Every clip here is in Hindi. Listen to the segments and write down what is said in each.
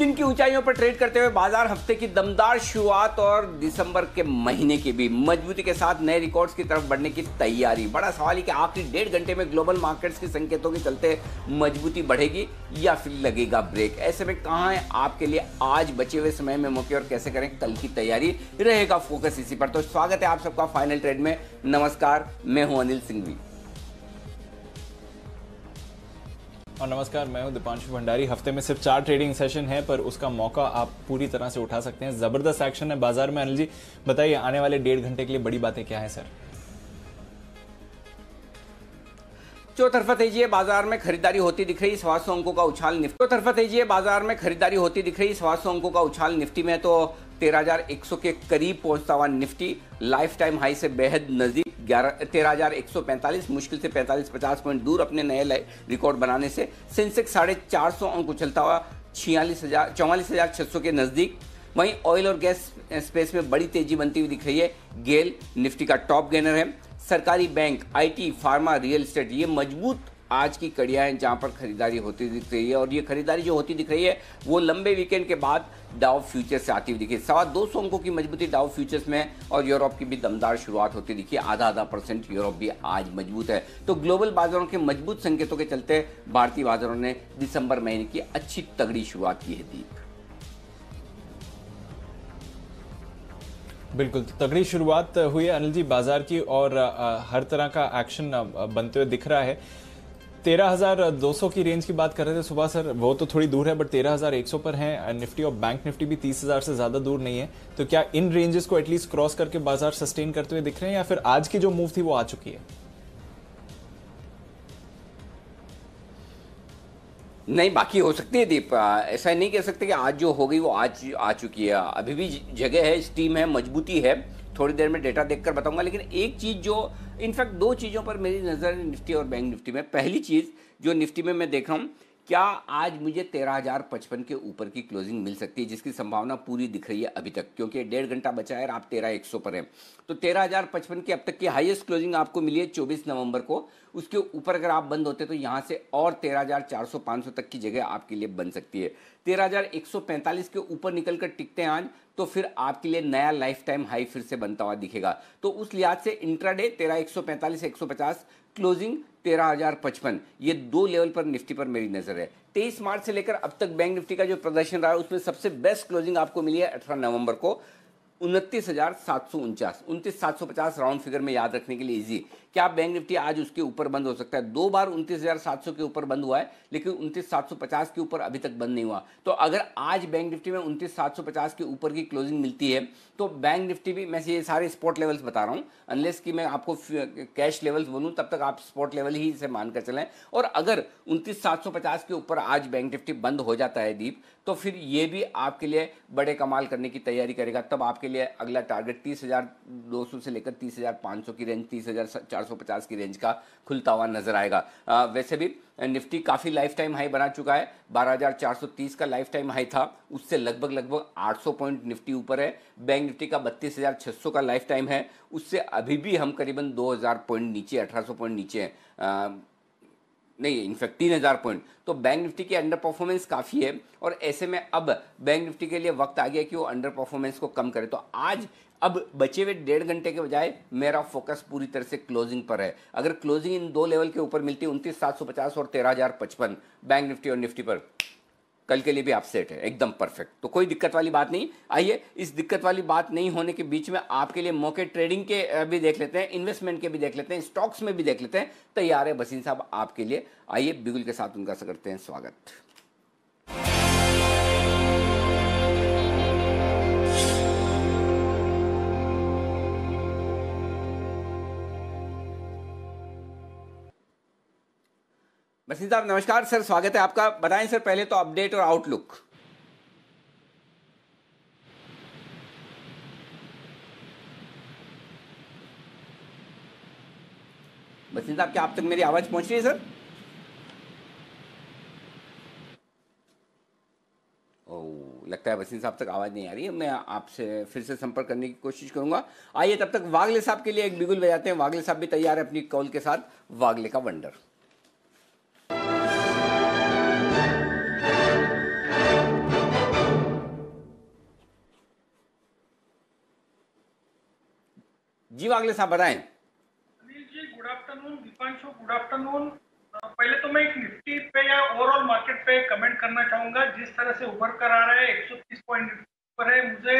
दिन की ऊंचाइयों पर ट्रेड करते हुए बाजार हफ्ते की दमदार शुरुआत और दिसंबर के महीने की भी मजबूती के साथ नए रिकॉर्ड्स की तरफ बढ़ने की तैयारी। बड़ा सवाल है कि आखिरी 1.5 घंटे में ग्लोबल मार्केट्स के संकेतों के चलते मजबूती बढ़ेगी या फिर लगेगा ब्रेक। ऐसे में कहां है आपके लिए आज बचे हुए समय में मौके और कैसे करें कल की तैयारी, रहेगा फोकस इसी पर। तो स्वागत है आप सबका फाइनल ट्रेड में। नमस्कार, मैं हूं अनिल सिंघवी और नमस्कार, मैं हूं दीपांशु भंडारी। हफ्ते में सिर्फ 4 ट्रेडिंग सेशन है, पर उसका मौका आप पूरी तरह से उठा सकते हैं। जबरदस्त एक्शन है बाजार में। अनिल जी बताइए, आने वाले 1.5 घंटे के लिए बड़ी बातें क्या है सर? चौतरफा तेजी है, बाजार में खरीदारी होती दिख रही। 100 अंकों का उछाल निफ्टी। चौतरफा तेजी है, बाजार में खरीदारी होती दिख रही। 100 अंकों का उछाल निफ्टी में तो 13,100 के करीब पहुंचता हुआ निफ्टी लाइफ टाइम हाई से बेहद नजदीक 13,145, मुश्किल से 45-50 पॉइंट दूर अपने नए रिकॉर्ड बनाने से। सेंसेक्स 450 अंक उछलता हुआ 44,600 के नजदीक। वहीं ऑयल और गैस स्पेस में बड़ी तेजी बनती हुई दिख रही है। गेल निफ्टी का टॉप गेनर है। सरकारी bank, IT, pharma, real estate, ये मजबूत आज की कड़ियां हैं जहां पर खरीदारी होती दिख रही है। और ये खरीदारी जो होती दिख रही है वो लंबे वीकेंड के बाद डाउ फ्यूचर्स से आती हुई दिखी। 225 अंकों की मजबूती डाउ फ्यूचर्स में। और यूरोप की भी दमदार शुरुआत होती दिखी। आधा % यूरोप भी आज मजबूत है। तो ग्लोबल बाजारों के मजबूत संकेतों के चलते भारतीय बाजारों ने दिसंबर महीने की अच्छी तगड़ी शुरुआत की है। दीप, बिल्कुल तगड़ी शुरुआत हुई है अनिल जी बाजार की, और हर तरह का एक्शन बनते हुए दिख रहा है। 13,200 की रेंज की बात कर रहे थे सुबह सर, वो तो थोड़ी दूर है, बट 13,100 पर है निफ्टी, और बैंक निफ्टी भी 30,000 से ज्यादा दूर नहीं है। तो क्या इन रेंजेस को एटलीस्ट क्रॉस करके बाजार सस्टेन करते हुए दिख रहे हैं, या फिर आज की जो मूव थी वो आ चुकी है? नहीं, बाकी हो सकती है दीप। ऐसा नहीं कह सकते कि आज जो हो गई वो आज आ चुकी है। अभी भी जगह है, स्टीम है, मजबूती है। थोड़ी देर में डेटा देखकर बताऊंगा। लेकिन एक चीज जो, इनफैक्ट 2 चीजों पर मेरी नजर है निफ्टी और बैंक निफ्टी में। पहली चीज जो निफ्टी में मैं देख रहा हूं, क्या आज मुझे 13,055 के ऊपर की क्लोजिंग मिल सकती है, जिसकी संभावना पूरी दिख रही है अभी तक, क्योंकि 1.5 घंटा बचा है और आप 13,100 पर हैं। तो 13,055 की अब तक की हाईएस्ट क्लोजिंग आपको मिली है 24 नवंबर को। उसके ऊपर अगर आप बंद होते तो यहां से और 13,400-500 तक की जगह आपके लिए बन सकती है। 13,145 के ऊपर निकलकर टिकते हैं आज, तो फिर आपके लिए नया लाइफ टाइम हाई फिर से बनता हुआ दिखेगा। तो उस लिहाज से इंट्राडे 13,145-150, क्लोजिंग 13,055, ये 2 लेवल पर निफ्टी पर मेरी नजर है। 23 मार्च से लेकर अब तक बैंक निफ्टी का जो प्रदर्शन रहा है उसमें सबसे बेस्ट क्लोजिंग आपको मिली है 18 नवंबर को 29,749, 29,750 राउंड फिगर में याद रखने के लिए इजी। क्या बैंक निफ्टी आज उसके ऊपर बंद हो सकता है? 2 बार 29,700 के ऊपर बंद हुआ है, लेकिन 29,750 के ऊपर अभी तक बंद नहीं हुआ। तो अगर आज बैंक निफ्टी में 29,750 के ऊपर की क्लोजिंग मिलती है तो बैंक निफ्टी भी, मैं ये सारे स्पॉट लेवल्स बता रहा हूं, अनलेस कि मैं आपको कैश लेवल्स बोलूं, तब तक आप स्पॉट लेवल ही इसे मानकर चलें। और अगर 29,750 के ऊपर आज बैंक निफ्टी बंद हो जाता है दीप, तो फिर ये भी आपके लिए बड़े कमाल करने की तैयारी करेगा। तब आपके लिए अगला टारगेट 30,200 से लेकर 30,500 की रेंज, 30,450 की रेंज का खुलता हुआ नजर आएगा। वैसे भी निफ्टी काफी लाइफ टाइम हाई बना चुका है। 12,430 का लाइफ टाइम हाई था, उससे लगभग 800 पॉइंट निफ्टी ऊपर है। बैंक निफ्टी का 32,600 का लाइफ टाइम है, उससे अभी भी हम करीबन 2,000 पॉइंट नीचे, 1,800 पॉइंट नीचे हैं। नहीं, इनफैक्ट 3,000 पॉइंट। तो बैंक निफ्टी की अंडर परफॉर्मेंस काफ़ी है, और ऐसे में अब बैंक निफ्टी के लिए वक्त आ गया कि वो अंडर परफॉर्मेंस को कम करे। तो आज अब बचे हुए 1.5 घंटे के बजाय मेरा फोकस पूरी तरह से क्लोजिंग पर है। अगर क्लोजिंग इन 2 लेवल के ऊपर मिलती है, 29,750 और 13,055 बैंक निफ्टी और निफ्टी पर, कल के लिए भी आप सेट है, एकदम परफेक्ट। तो कोई दिक्कत वाली बात नहीं। आइए इस दिक्कत वाली बात नहीं होने के बीच में आपके लिए मौके ट्रेडिंग के भी देख लेते हैं, इन्वेस्टमेंट के भी देख लेते हैं, स्टॉक्स में भी देख लेते हैं। तैयार है भसीन साहब आपके लिए। आइए बिगुल के साथ उनका करते हैं स्वागत। भसीन साहब नमस्कार सर, स्वागत है आपका। बताएं सर पहले तो अपडेट और आउटलुक। भसीन साहब क्या आप तक मेरी आवाज पहुंच रही है सर? लगता है भसीन साहब तक आवाज नहीं आ रही है। मैं आपसे फिर से संपर्क करने की कोशिश करूंगा। आइए तब तक वागले साहब के लिए एक बिगुल बजाते हैं। वागले साहब भी तैयार है अपनी कॉल के साथ। वागले का वंडर। जी वागले साहब बताएं। Anil ji good afternoon, Deepanshu good afternoon. पहले तो मैं एक निफ्टी पे या ओवरऑल मार्केट पे कमेंट करना चाहूंगा। जिस तरह से उभर कर आ रहा है 130 पॉइंट पर है, मुझे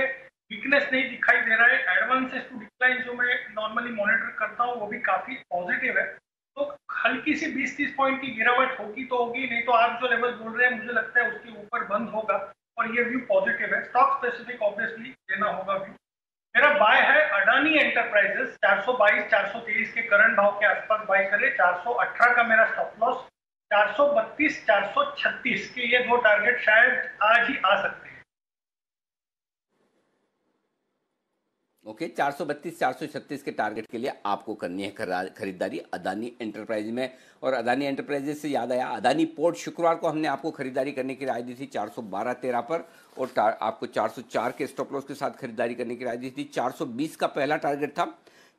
वीकनेस नहीं दिखाई दे रहा है। एडवांसेस टू डिक्लाइन जो मैं नॉर्मली मॉनिटर करता हूँ वो भी काफी पॉजिटिव है। तो हल्की सी 20-30 पॉइंट की गिरावट होगी तो होगी, नहीं तो आप जो लेवल बोल रहे हैं मुझे लगता है उसके ऊपर बंद होगा और ये व्यू पॉजिटिव है। स्टॉक स्पेसिफिक ऑब्वियसली लेना होगा व्यू। मेरा बाय है अडानी एंटरप्राइजेस 422-423 के करंट भाव के आसपास बाय करे। 418 का मेरा स्टॉप लॉस, 432-436 के ये दो टारगेट शायद आज ही आ सकते हैं। ओके, 432-436 के टारगेट के लिए आपको करनी है खरीदारी अदानी एंटरप्राइज में। और अदानी एंटरप्राइजेस से याद आया, अदानी पोर्ट शुक्रवार को हमने आपको खरीदारी करने की राय दी थी 412.13 पर, और आपको 404 के स्टॉप लॉस के साथ खरीदारी करने की राय दी थी। 420 का पहला टारगेट था,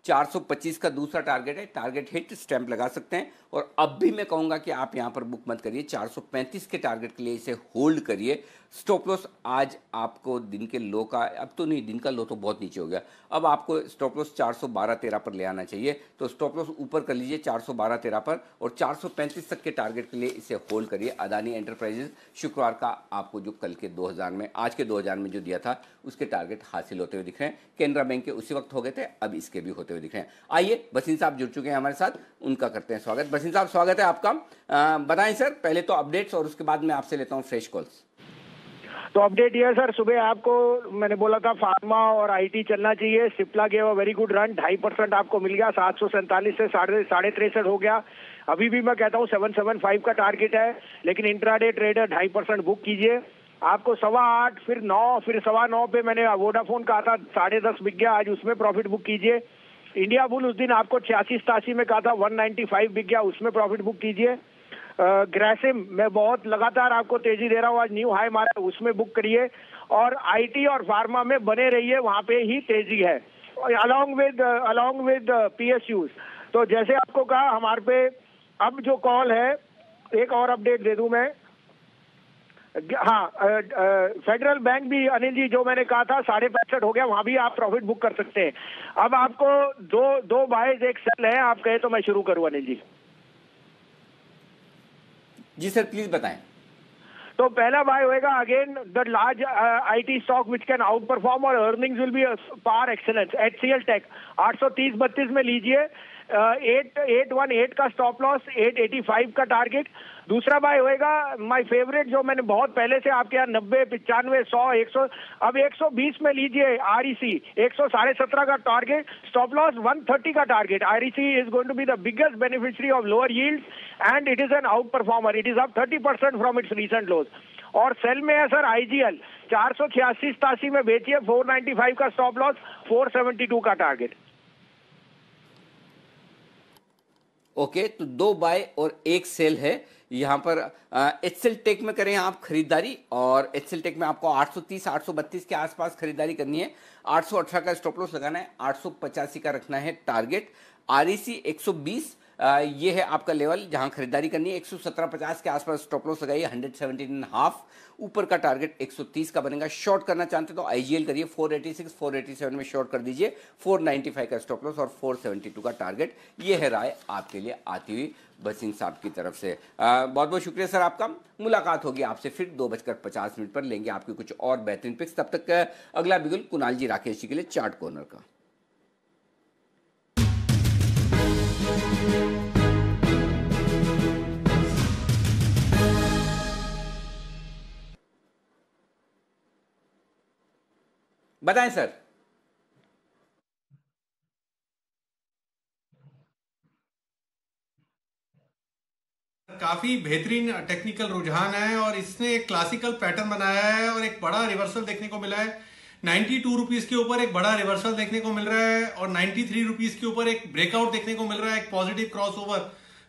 425 का दूसरा टारगेट है। टारगेट हिट स्टैंप लगा सकते हैं। और अब भी मैं कहूंगा कि आप यहां पर बुक मत करिए, 435 के टारगेट के लिए इसे होल्ड करिए। स्टॉप लॉस आज आपको दिन के लो का, अब तो नहीं, दिन का लो तो बहुत नीचे हो गया, अब आपको स्टॉप लॉस 412.13 पर ले आना चाहिए। तो स्टॉप लॉस ऊपर कर लीजिए 412.13 पर, और 435 तक के टारगेट के लिए इसे होल्ड करिए। अदानी एंटरप्राइजेस शुक्रवार का आपको जो कल के 2000 में, आज के 2000 में जो दिया था उसके टारगेट हासिल होते हुए दिख रहे हैं। केनरा बैंक के उसी वक्त हो गए थे, अब इसके भी होते हुए दिख रहे हैं। आइए, बसीन साहब जुड़ चुके हैं हमारे साथ, उनका करते हैं स्वागत। बसीन साहब स्वागत है आपका। बताएं सर, पहले तो अपडेट्स और उसके बाद मैं आपसे लेता हूं फ्रेश कॉल्स। तो अपडेट ये है सर, सुबह आपको मैंने बोला था फार्मा और आईटी चलना चाहिए। Cipla gave a very good run, 2.5% आपको मिल गया, 747 से 63.5 हो गया। अभी भी मैं कहता हूँ 775 का टारगेट है, लेकिन इंट्राडे ट्रेडर 2.5% बुक कीजिए। आपको 8.15 फिर 9 फिर 9.15 पे मैंने वोडाफोन कहा था 10.5 बिक गया, आज उसमें प्रॉफिट बुक कीजिए। इंडिया बुल उस दिन आपको 86-87 में कहा था 195 बिक गया, उसमें प्रॉफिट बुक कीजिए। ग्रासिम मैं बहुत लगातार आपको तेजी दे रहा हूँ, आज न्यू हाई मारा, उसमें बुक करिए। और आईटी और फार्मा में बने रहिए, वहां पे ही तेजी है, अलॉन्ग विद पीएसयूज। तो जैसे आपको कहा हमारे पे अब जो कॉल है, एक और अपडेट दे दूं मैं। हाँ, फेडरल बैंक भी अनिल जी जो मैंने कहा था 65.5 हो गया, वहां भी आप प्रॉफिट बुक कर सकते हैं। अब आपको दो बाइज एक सेल है, आप कहे तो मैं शुरू करूं अनिल जी। जी सर प्लीज बताएं। तो पहला बाय होएगा again the large IT stock which can outperform और earnings will be par excellence, HCL tech 830-32 में लीजिए। 818 का स्टॉप लॉस, 885 का टारगेट। दूसरा बाय होएगा माय फेवरेट जो मैंने बहुत पहले से आपके यहाँ 90, 95, 100, 100 अब 120 में लीजिए। आरईसी 117.5 का टारगेट, स्टॉप लॉस 130 का target. REC is going to be the biggest beneficiary of lower yields and it is an outperformer, it is up 30% from its recent lows. और सेल में है सर आईजीएल 486-87 में बेचिए, 495 का स्टॉप लॉस, 472 का टारगेट। ओके, तो 2 बाय और 1 सेल है यहाँ पर। एचसीएल टेक में करें आप खरीदारी, और एचसीएल टेक में आपको 830-832 के आसपास खरीदारी करनी है। 818 का स्टॉप लॉस लगाना है, 885 का रखना है टारगेट। आरईसी 120 ये है आपका लेवल जहां खरीदारी करनी है। 117.50 के आसपास स्टॉप लॉस लगाइए, 117.5 ऊपर का टारगेट 130 का बनेगा। शॉर्ट करना चाहते तो आईजीएल करिए, 486 487 में शॉर्ट कर दीजिए, 495 का स्टॉप लॉस और 472 का टारगेट। ये है राय आपके लिए आती हुई बसीन साहब की तरफ से। बहुत बहुत शुक्रिया सर आपका। मुलाकात होगी आपसे फिर 2:50 पर, लेंगे आपके कुछ और बेहतरीन पिक्स। तब तक अगला बिगुल कुणाल जी राकेश जी के लिए चार्ट कॉर्नर का। बताएं सर। काफी बेहतरीन टेक्निकल रुझान है और इसने एक क्लासिकल पैटर्न बनाया है और एक बड़ा रिवर्सल देखने को मिला है। 92 रुपीज के ऊपर एक बड़ा रिवर्सल देखने को मिल रहा है और 93 रुपीज के ऊपर एक ब्रेकआउट देखने को मिल रहा है, एक पॉजिटिव क्रॉसओवर।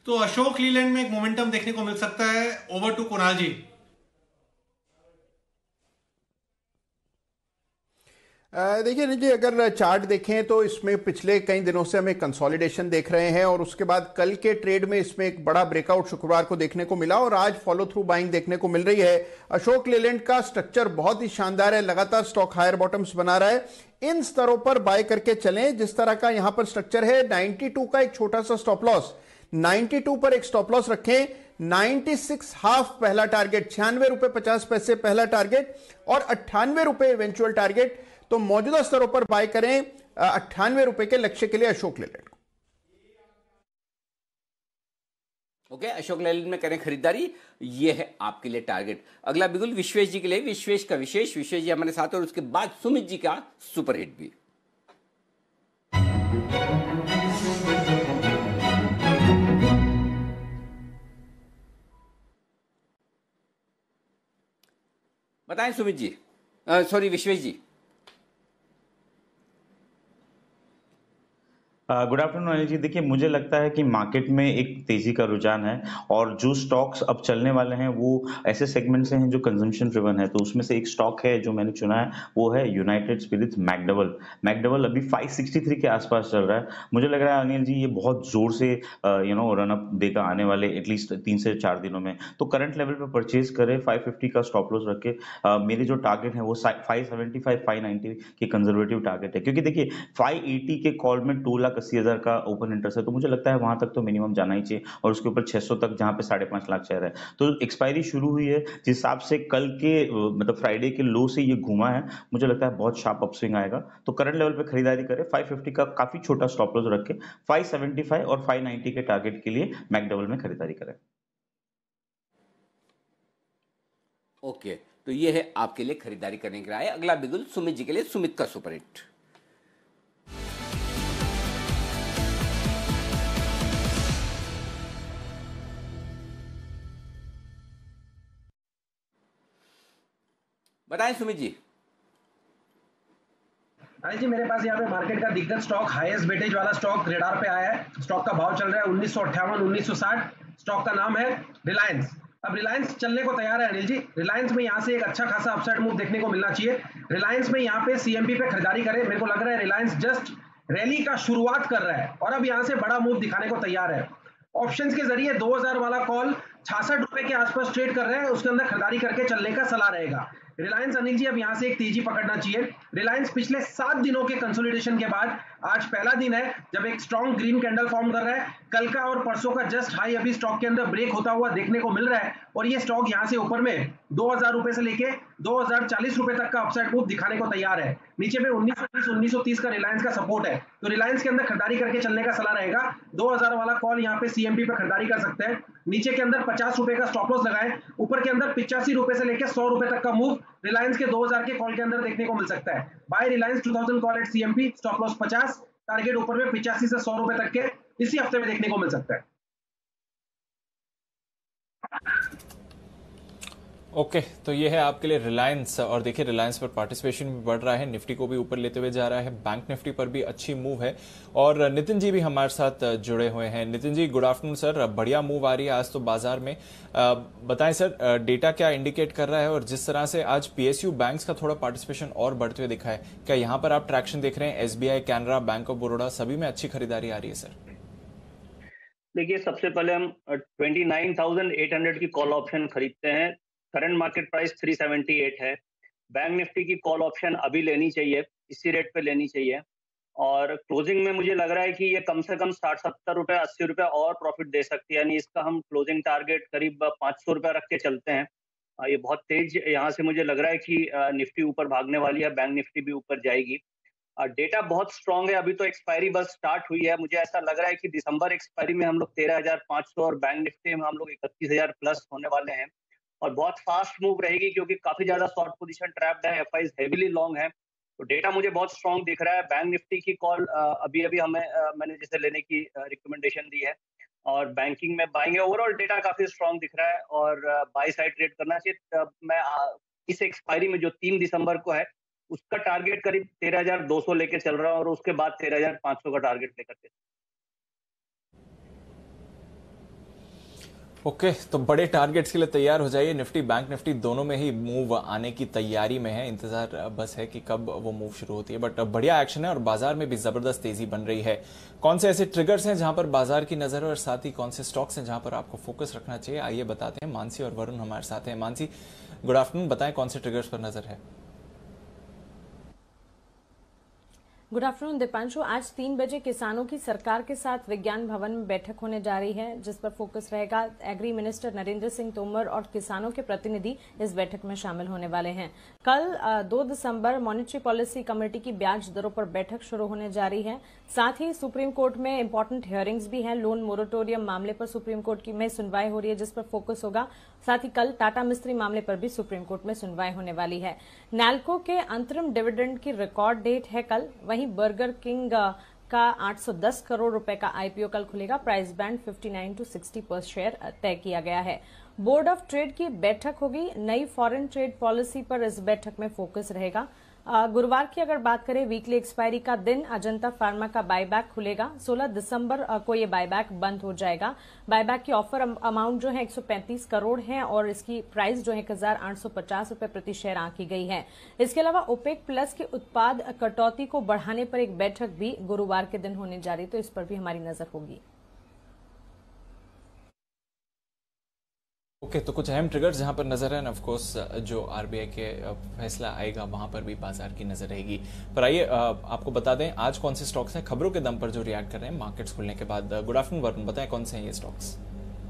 तो अशोक लीलैंड में एक मोमेंटम देखने को मिल सकता है। ओवर टू कुणाल जी। देखिए अनिल जी, अगर चार्ट देखें तो इसमें पिछले कई दिनों से हमें कंसोलिडेशन देख रहे हैं और उसके बाद कल के ट्रेड में इसमें एक बड़ा ब्रेकआउट शुक्रवार को देखने को मिला और आज फॉलो थ्रू बाइंग देखने को मिल रही है। अशोक लेलैंड का स्ट्रक्चर बहुत ही शानदार है, लगातार स्टॉक हायर बॉटम्स बना रहा है। इन स्तरों पर बाय करके चलें जिस तरह का यहां पर स्ट्रक्चर है। 92 का एक छोटा सा स्टॉप लॉस, 92 पर एक स्टॉप लॉस रखें। 96 हाफ पहला टारगेट, 96 रुपए 50 पैसे पहला टारगेट और 98 रुपए इवेंचुअल टारगेट। तो मौजूदा स्तरों पर बाय करें 98 रुपए के लक्ष्य के लिए अशोक लेलैंड को। ओके, अशोक लेलैंड में करें खरीदारी, ये है आपके लिए टारगेट। अगला बिल्कुल विश्वेश जी के लिए, विश्वेश का विशेष, विश्वेश जी हमारे साथ और उसके बाद सुमित जी का सुपर हिट भी। बताएं सुमित जी, सॉरी विश्वेश जी। Good afternoon Anil ji. देखिए, मुझे लगता है कि मार्केट में एक तेजी का रुझान है और जो स्टॉक्स अब चलने वाले हैं वो ऐसे सेगमेंट से हैं जो कंजम्पशन ड्रिवन है। तो उसमें से एक स्टॉक है जो मैंने चुना है, वो है यूनाइटेड स्पिरिट्स मैकडबल। मैकडबल अभी 563 के आसपास चल रहा है। मुझे लग रहा है अनिल जी ये बहुत जोर से रन अप देगा आने वाले एटलीस्ट 3 से 4 दिनों में। तो करंट लेवल पे परचेज करें, 550 का स्टॉप लॉस रख के। मेरे जो टारगेट है वो 575 590 के कंजर्वेटिव टारगेट है, क्योंकि देखिए 580 के कॉल में 2,80,000 का ओपन इंटरेस्ट है। तो मुझे लगता है वहां तक तो मिनिमम जाना ही चाहिए और उसके ऊपर 600 तक जहां पे 5.5 लाख शेयर है। तो एक्सपायरी शुरू हुई है, जिस हिसाब से कल के मतलब फ्राइडे के लो से ये घूमा है, मुझे लगता है बहुत शार्प अपस्विंग आएगा। तो करंट लेवल पे खरीदारी करें, 550 का काफी छोटा स्टॉप लॉस रख के 575 और 590 के टारगेट के लिए मैकडबल में खरीदारी करें। ओके, तो ये है आपके लिए खरीदारी करने की राय। अगला बिल्कुल सुमित जी के लिए, सुमित का सुपर हिट। बताएं सुमित जी। हाँ जी, मेरे पास यहाँ पे मार्केट का दिग्गज स्टॉक, हाईएस्ट वेटेज वाला स्टॉक रेडार पे आया है। स्टॉक का भाव चल रहा है 1958 1960। स्टॉक का नाम है रिलायंस। अब रिलायंस चलने को तैयार है अनिल जी। रिलायंस में यहाँ से एक अच्छा खासा अपसाइड मूव देखने को मिलना चाहिए। रिलायंस में यहाँ पे सीएमपी पे खरीदारी करें। मेरे को लग रहा है रिलायंस जस्ट रैली का शुरुआत कर रहा है और अब यहाँ से बड़ा मूव दिखाने को तैयार है। ऑप्शंस के जरिए 2000 वाला कॉल 66 रुपए के आसपास ट्रेड कर रहे हैं, उसके अंदर खरीदारी करके चलने का सलाह रहेगा। रिलायंस अनिल जी अब यहां से एक तेजी पकड़ना चाहिए। रिलायंस पिछले 7 दिनों के कंसोलिडेशन के बाद आज पहला दिन है जब एक स्ट्रॉन्ग ग्रीन कैंडल फॉर्म कर रहा है। कल का और परसों का जस्ट हाई अभी स्टॉक के अंदर ब्रेक होता हुआ देखने को मिल रहा है और ये स्टॉक यहां से ऊपर में 2000 रुपए से लेके 2040 रुपए तक का अपसाइड मूव दिखाने को तैयार है। नीचे में 1920 1930 का रिलायंस का सपोर्ट है, तो रिलायंस के अंदर खरीदारी करके चलने का सलाह रहेगा। 2000 वाला कॉल यहाँ पे सीएमपी पे खरीदारी कर सकते हैं। नीचे के अंदर 50 रुपए का स्टॉप लॉस लगाएं। ऊपर के अंदर 85 रुपए से लेकर 100 रुपए तक का मूव रिलायंस के 2000 के कॉल के अंदर देखने को मिल सकता है। Buy Reliance 2000 call at CMP, stop loss 50, target ऊपर में 85 से 100 रुपए तक के इसी हफ्ते में देखने को मिल सकता है। ओके, तो ये है आपके लिए रिलायंस। और देखिए रिलायंस पर पार्टिसिपेशन भी बढ़ रहा है, निफ्टी को भी ऊपर लेते हुए जा रहा है, बैंक निफ्टी पर भी अच्छी मूव है। और नितिन जी भी हमारे साथ जुड़े हुए हैं। Nitin ji good afternoon sir, बढ़िया मूव आ रही है आज तो बाजार में। बताएं सर, डेटा क्या इंडिकेट कर रहा है और जिस तरह से आज पीएसयू बैंक्स का थोड़ा पार्टिसिपेशन और बढ़ते हुए दिखा है, क्या यहाँ पर आप ट्रैक्शन देख रहे हैं? SBI, Canara, bank of Baroda सभी में अच्छी खरीदारी आ रही है सर? देखिए, सबसे पहले हम 29,800 की कॉल ऑप्शन खरीदते हैं। करंट मार्केट प्राइस 378 है। बैंक निफ्टी की कॉल ऑप्शन अभी लेनी चाहिए, इसी रेट पे लेनी चाहिए। और क्लोजिंग में मुझे लग रहा है कि ये कम से कम 60-70 रुपए 80 रुपए और प्रॉफिट दे सकती है, यानी इसका हम क्लोजिंग टारगेट करीब 500 रुपए रख के चलते हैं। ये बहुत तेज यहाँ से मुझे लग रहा है कि निफ्टी ऊपर भागने वाली है, बैंक निफ्टी भी ऊपर जाएगी। डेटा बहुत स्ट्रांग है। अभी तो एक्सपायरी बस स्टार्ट हुई है। मुझे ऐसा लग रहा है कि दिसंबर एक्सपायरी में हम लोग 13,500 और बैंक निफ्टी में हम लोग 31,000 प्लस होने वाले हैं और बहुत फास्ट मूव रहेगी क्योंकि काफी ज्यादा शॉर्ट पोजीशन ट्रैप्ड है, एफआईज हेवीली लॉन्ग है। तो डेटा मुझे बहुत स्ट्रांग दिख रहा है। बैंक निफ्टी की कॉल अभी हमें मैंने जैसे लेने की रिकमेंडेशन दी है और बैंकिंग में बाइंग है। ओवरऑल डेटा काफी स्ट्रांग दिख रहा है और बाई साइड ट्रेड करना चाहिए। मैं इस एक्सपायरी में जो 3 दिसंबर को है उसका टारगेट करीब 13,200 लेके चल रहा है और उसके बाद 13,500 का टारगेट लेकर के। ओके, तो बड़े टारगेट्स के लिए तैयार हो जाइए। निफ्टी बैंक निफ्टी दोनों में ही मूव आने की तैयारी में है, इंतजार बस है कि कब वो मूव शुरू होती है। बट बढ़िया एक्शन है और बाजार में भी जबरदस्त तेजी बन रही है। कौन से ऐसे ट्रिगर्स हैं जहां पर बाजार की नजर है और साथ ही कौन से स्टॉक्स हैं जहां पर आपको फोकस रखना चाहिए, आइए बताते हैं। मानसी और वरुण हमारे साथ हैं। मानसी, गुड आफ्टरनून, बताएं कौन से ट्रिगर्स पर नजर है। Good afternoon Deepanshu. आज 3 बजे किसानों की सरकार के साथ विज्ञान भवन में बैठक होने जा रही है, जिस पर फोकस रहेगा। एग्री मिनिस्टर नरेंद्र सिंह तोमर और किसानों के प्रतिनिधि इस बैठक में शामिल होने वाले हैं। कल 2 दिसंबर मॉनेटरी पॉलिसी कमेटी की ब्याज दरों पर बैठक शुरू होने जा रही है। साथ ही सुप्रीम कोर्ट में इंपॉर्टेंट हियरिंग्स भी हैं। लोन मोरेटोरियम मामले पर सुप्रीम कोर्ट में सुनवाई हो रही है, जिस पर फोकस होगा। साथ ही कल टाटा मिस्त्री मामले पर भी सुप्रीम कोर्ट में सुनवाई होने वाली है। नैल्को के अंतरिम डिविडेंड की रिकॉर्ड डेट है कल। वहीं बर्गर किंग का 810 करोड़ रुपए का आईपीओ कल खुलेगा। प्राइस बैंड 59 to 60 पर शेयर तय किया गया है। बोर्ड ऑफ ट्रेड की बैठक होगी। नई फॉरेन ट्रेड पॉलिसी पर इस बैठक में फोकस रहेगा। गुरुवार की अगर बात करें, वीकली एक्सपायरी का दिन, अजंता फार्मा का बायबैक खुलेगा। 16 दिसंबर को ये बायबैक बंद हो जाएगा। बायबैक की ऑफर अमाउंट जो है 135 करोड़ है और इसकी प्राइस जो है 1850 रुपए प्रति शेयर आंकी गई है। इसके अलावा ओपेक प्लस के उत्पाद कटौती को बढ़ाने पर एक बैठक भी गुरुवार के दिन होने जा रही, तो इस पर भी हमारी नजर होगी। ओके, तो कुछ अहम ट्रिगर्स जहां पर नजर है, ऑफ कोर्स जो आरबीआई के फैसला आएगा वहां पर भी बाजार की नजर रहेगी। पर आइए आपको बता दें आज कौन से स्टॉक्स हैं खबरों के दम पर जो रिएक्ट कर रहे हैं मार्केट्स खुलने के बाद। गुड आफ्टरनून वरुण, बताएं कौन से हैं ये स्टॉक्स।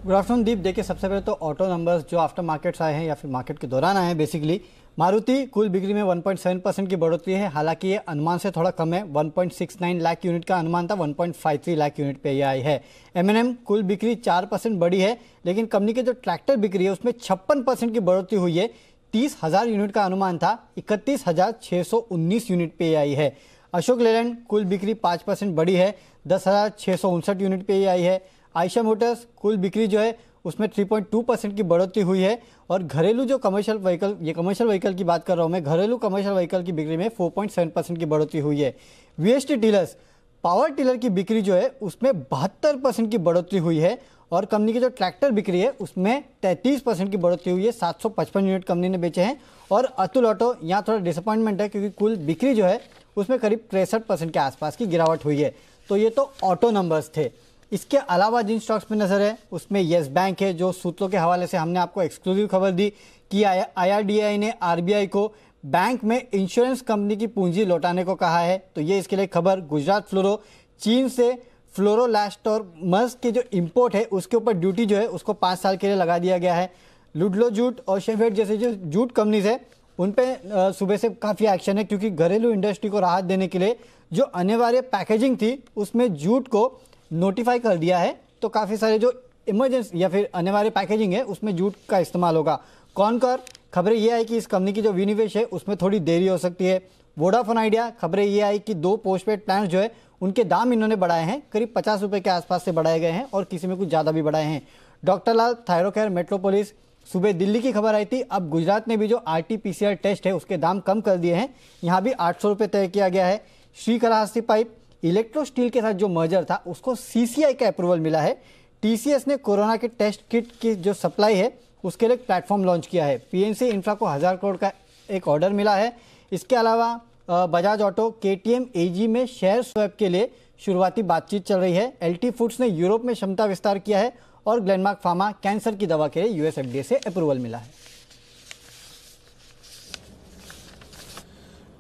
गुड आफ्टरनून दीप। देखिए, सबसे पहले तो ऑटो नंबर्स जो आफ्टर मार्केट्स आए हैं या फिर मार्केट के दौरान आए हैं। बेसिकली मारुति कुल बिक्री में 1.7% की बढ़ोतरी है। हालांकि ये अनुमान से थोड़ा कम है। 1.69 लाख यूनिट का अनुमान था, 1.53 लाख यूनिट पे ये आई है। M&M कुल बिक्री 4% बढ़ी है, लेकिन कंपनी के जो ट्रैक्टर बिक्री है उसमें 56% की बढ़ोतरी हुई है। 30,000 यूनिट का अनुमान था, 31,619 यूनिट पे आई है। अशोक लेलैंड कुल बिक्री 5% बढ़ी है, 10,659 यूनिट पे आई है। आयशा मोटर्स कुल बिक्री जो है उसमें 3.2% की बढ़ोतरी हुई है। और घरेलू जो कमर्शियल व्हीकल, ये कमर्शियल व्हीकल की बात कर रहा हूँ मैं, घरेलू कमर्शियल व्हीकल की बिक्री में 4.7% की बढ़ोतरी हुई है। VST टीलर्स पावर टिलर की बिक्री जो है उसमें 72% की बढ़ोतरी हुई है। और कंपनी की जो ट्रैक्टर बिक्री है उसमें 33% की बढ़ोतरी हुई है। 755 यूनिट कंपनी ने बेचे हैं। और अतुल ऑटो यहाँ थोड़ा डिसअपॉइंटमेंट है, क्योंकि कुल बिक्री जो है उसमें करीब 63% के आसपास की गिरावट हुई है। तो ये तो ऑटो नंबर्स थे। इसके अलावा जिन स्टॉक्स में नजर है उसमें येस बैंक है, जो सूत्रों के हवाले से हमने आपको एक्सक्लूसिव खबर दी कि IRDAI ने RBI को बैंक में इंश्योरेंस कंपनी की पूंजी लौटाने को कहा है। तो ये इसके लिए खबर। गुजरात फ्लोरो चीन से फ्लोरोलास्टोमर्स के जो इंपोर्ट है उसके ऊपर ड्यूटी जो है उसको 5 साल के लिए लगा दिया गया है। लुडलो जूट और शेफेड जैसे जो जूट कंपनीज है उन पे सुबह से काफ़ी एक्शन है, क्योंकि घरेलू इंडस्ट्री को राहत देने के लिए जो अनिवार्य पैकेजिंग थी उसमें जूट को नोटिफाई कर दिया है। तो काफ़ी सारे जो इमरजेंसी या फिर अनिवार्य पैकेजिंग है उसमें जूट का इस्तेमाल होगा। कॉनकर खबरें ये आई कि इस कंपनी की जो विनिवेश है उसमें थोड़ी देरी हो सकती है। वोडाफोन आइडिया खबरें ये आई कि 2 पोस्टपेड प्लान जो है उनके दाम इन्होंने बढ़ाए हैं, करीब 50 रुपये के आसपास से बढ़ाए गए हैं और किसी में कुछ ज़्यादा भी बढ़ाए हैं। डॉक्टर लाल थायरोकेयर मेट्रोपोलिस, सुबह दिल्ली की खबर आई थी, अब गुजरात ने भी जो RT-PCR टेस्ट है उसके दाम कम कर दिए हैं, यहाँ भी 800 रुपये तय किया गया है। श्रीकालाहस्ती पाइप इलेक्ट्रो स्टील के साथ जो मर्जर था उसको CCI का अप्रूवल मिला है। TCS ने कोरोना के टेस्ट किट की जो सप्लाई है उसके लिए प्लेटफॉर्म लॉन्च किया है। PNC इंफ्रा को 1000 करोड़ का एक ऑर्डर मिला है। इसके अलावा बजाज ऑटो KTM AG में शेयर स्वैप के लिए शुरुआती बातचीत चल रही है। LT फूड्स ने यूरोप में क्षमता विस्तार किया है और ग्लेनमार्क फार्मा कैंसर की दवा के लिए US FDA से अप्रूवल मिला है।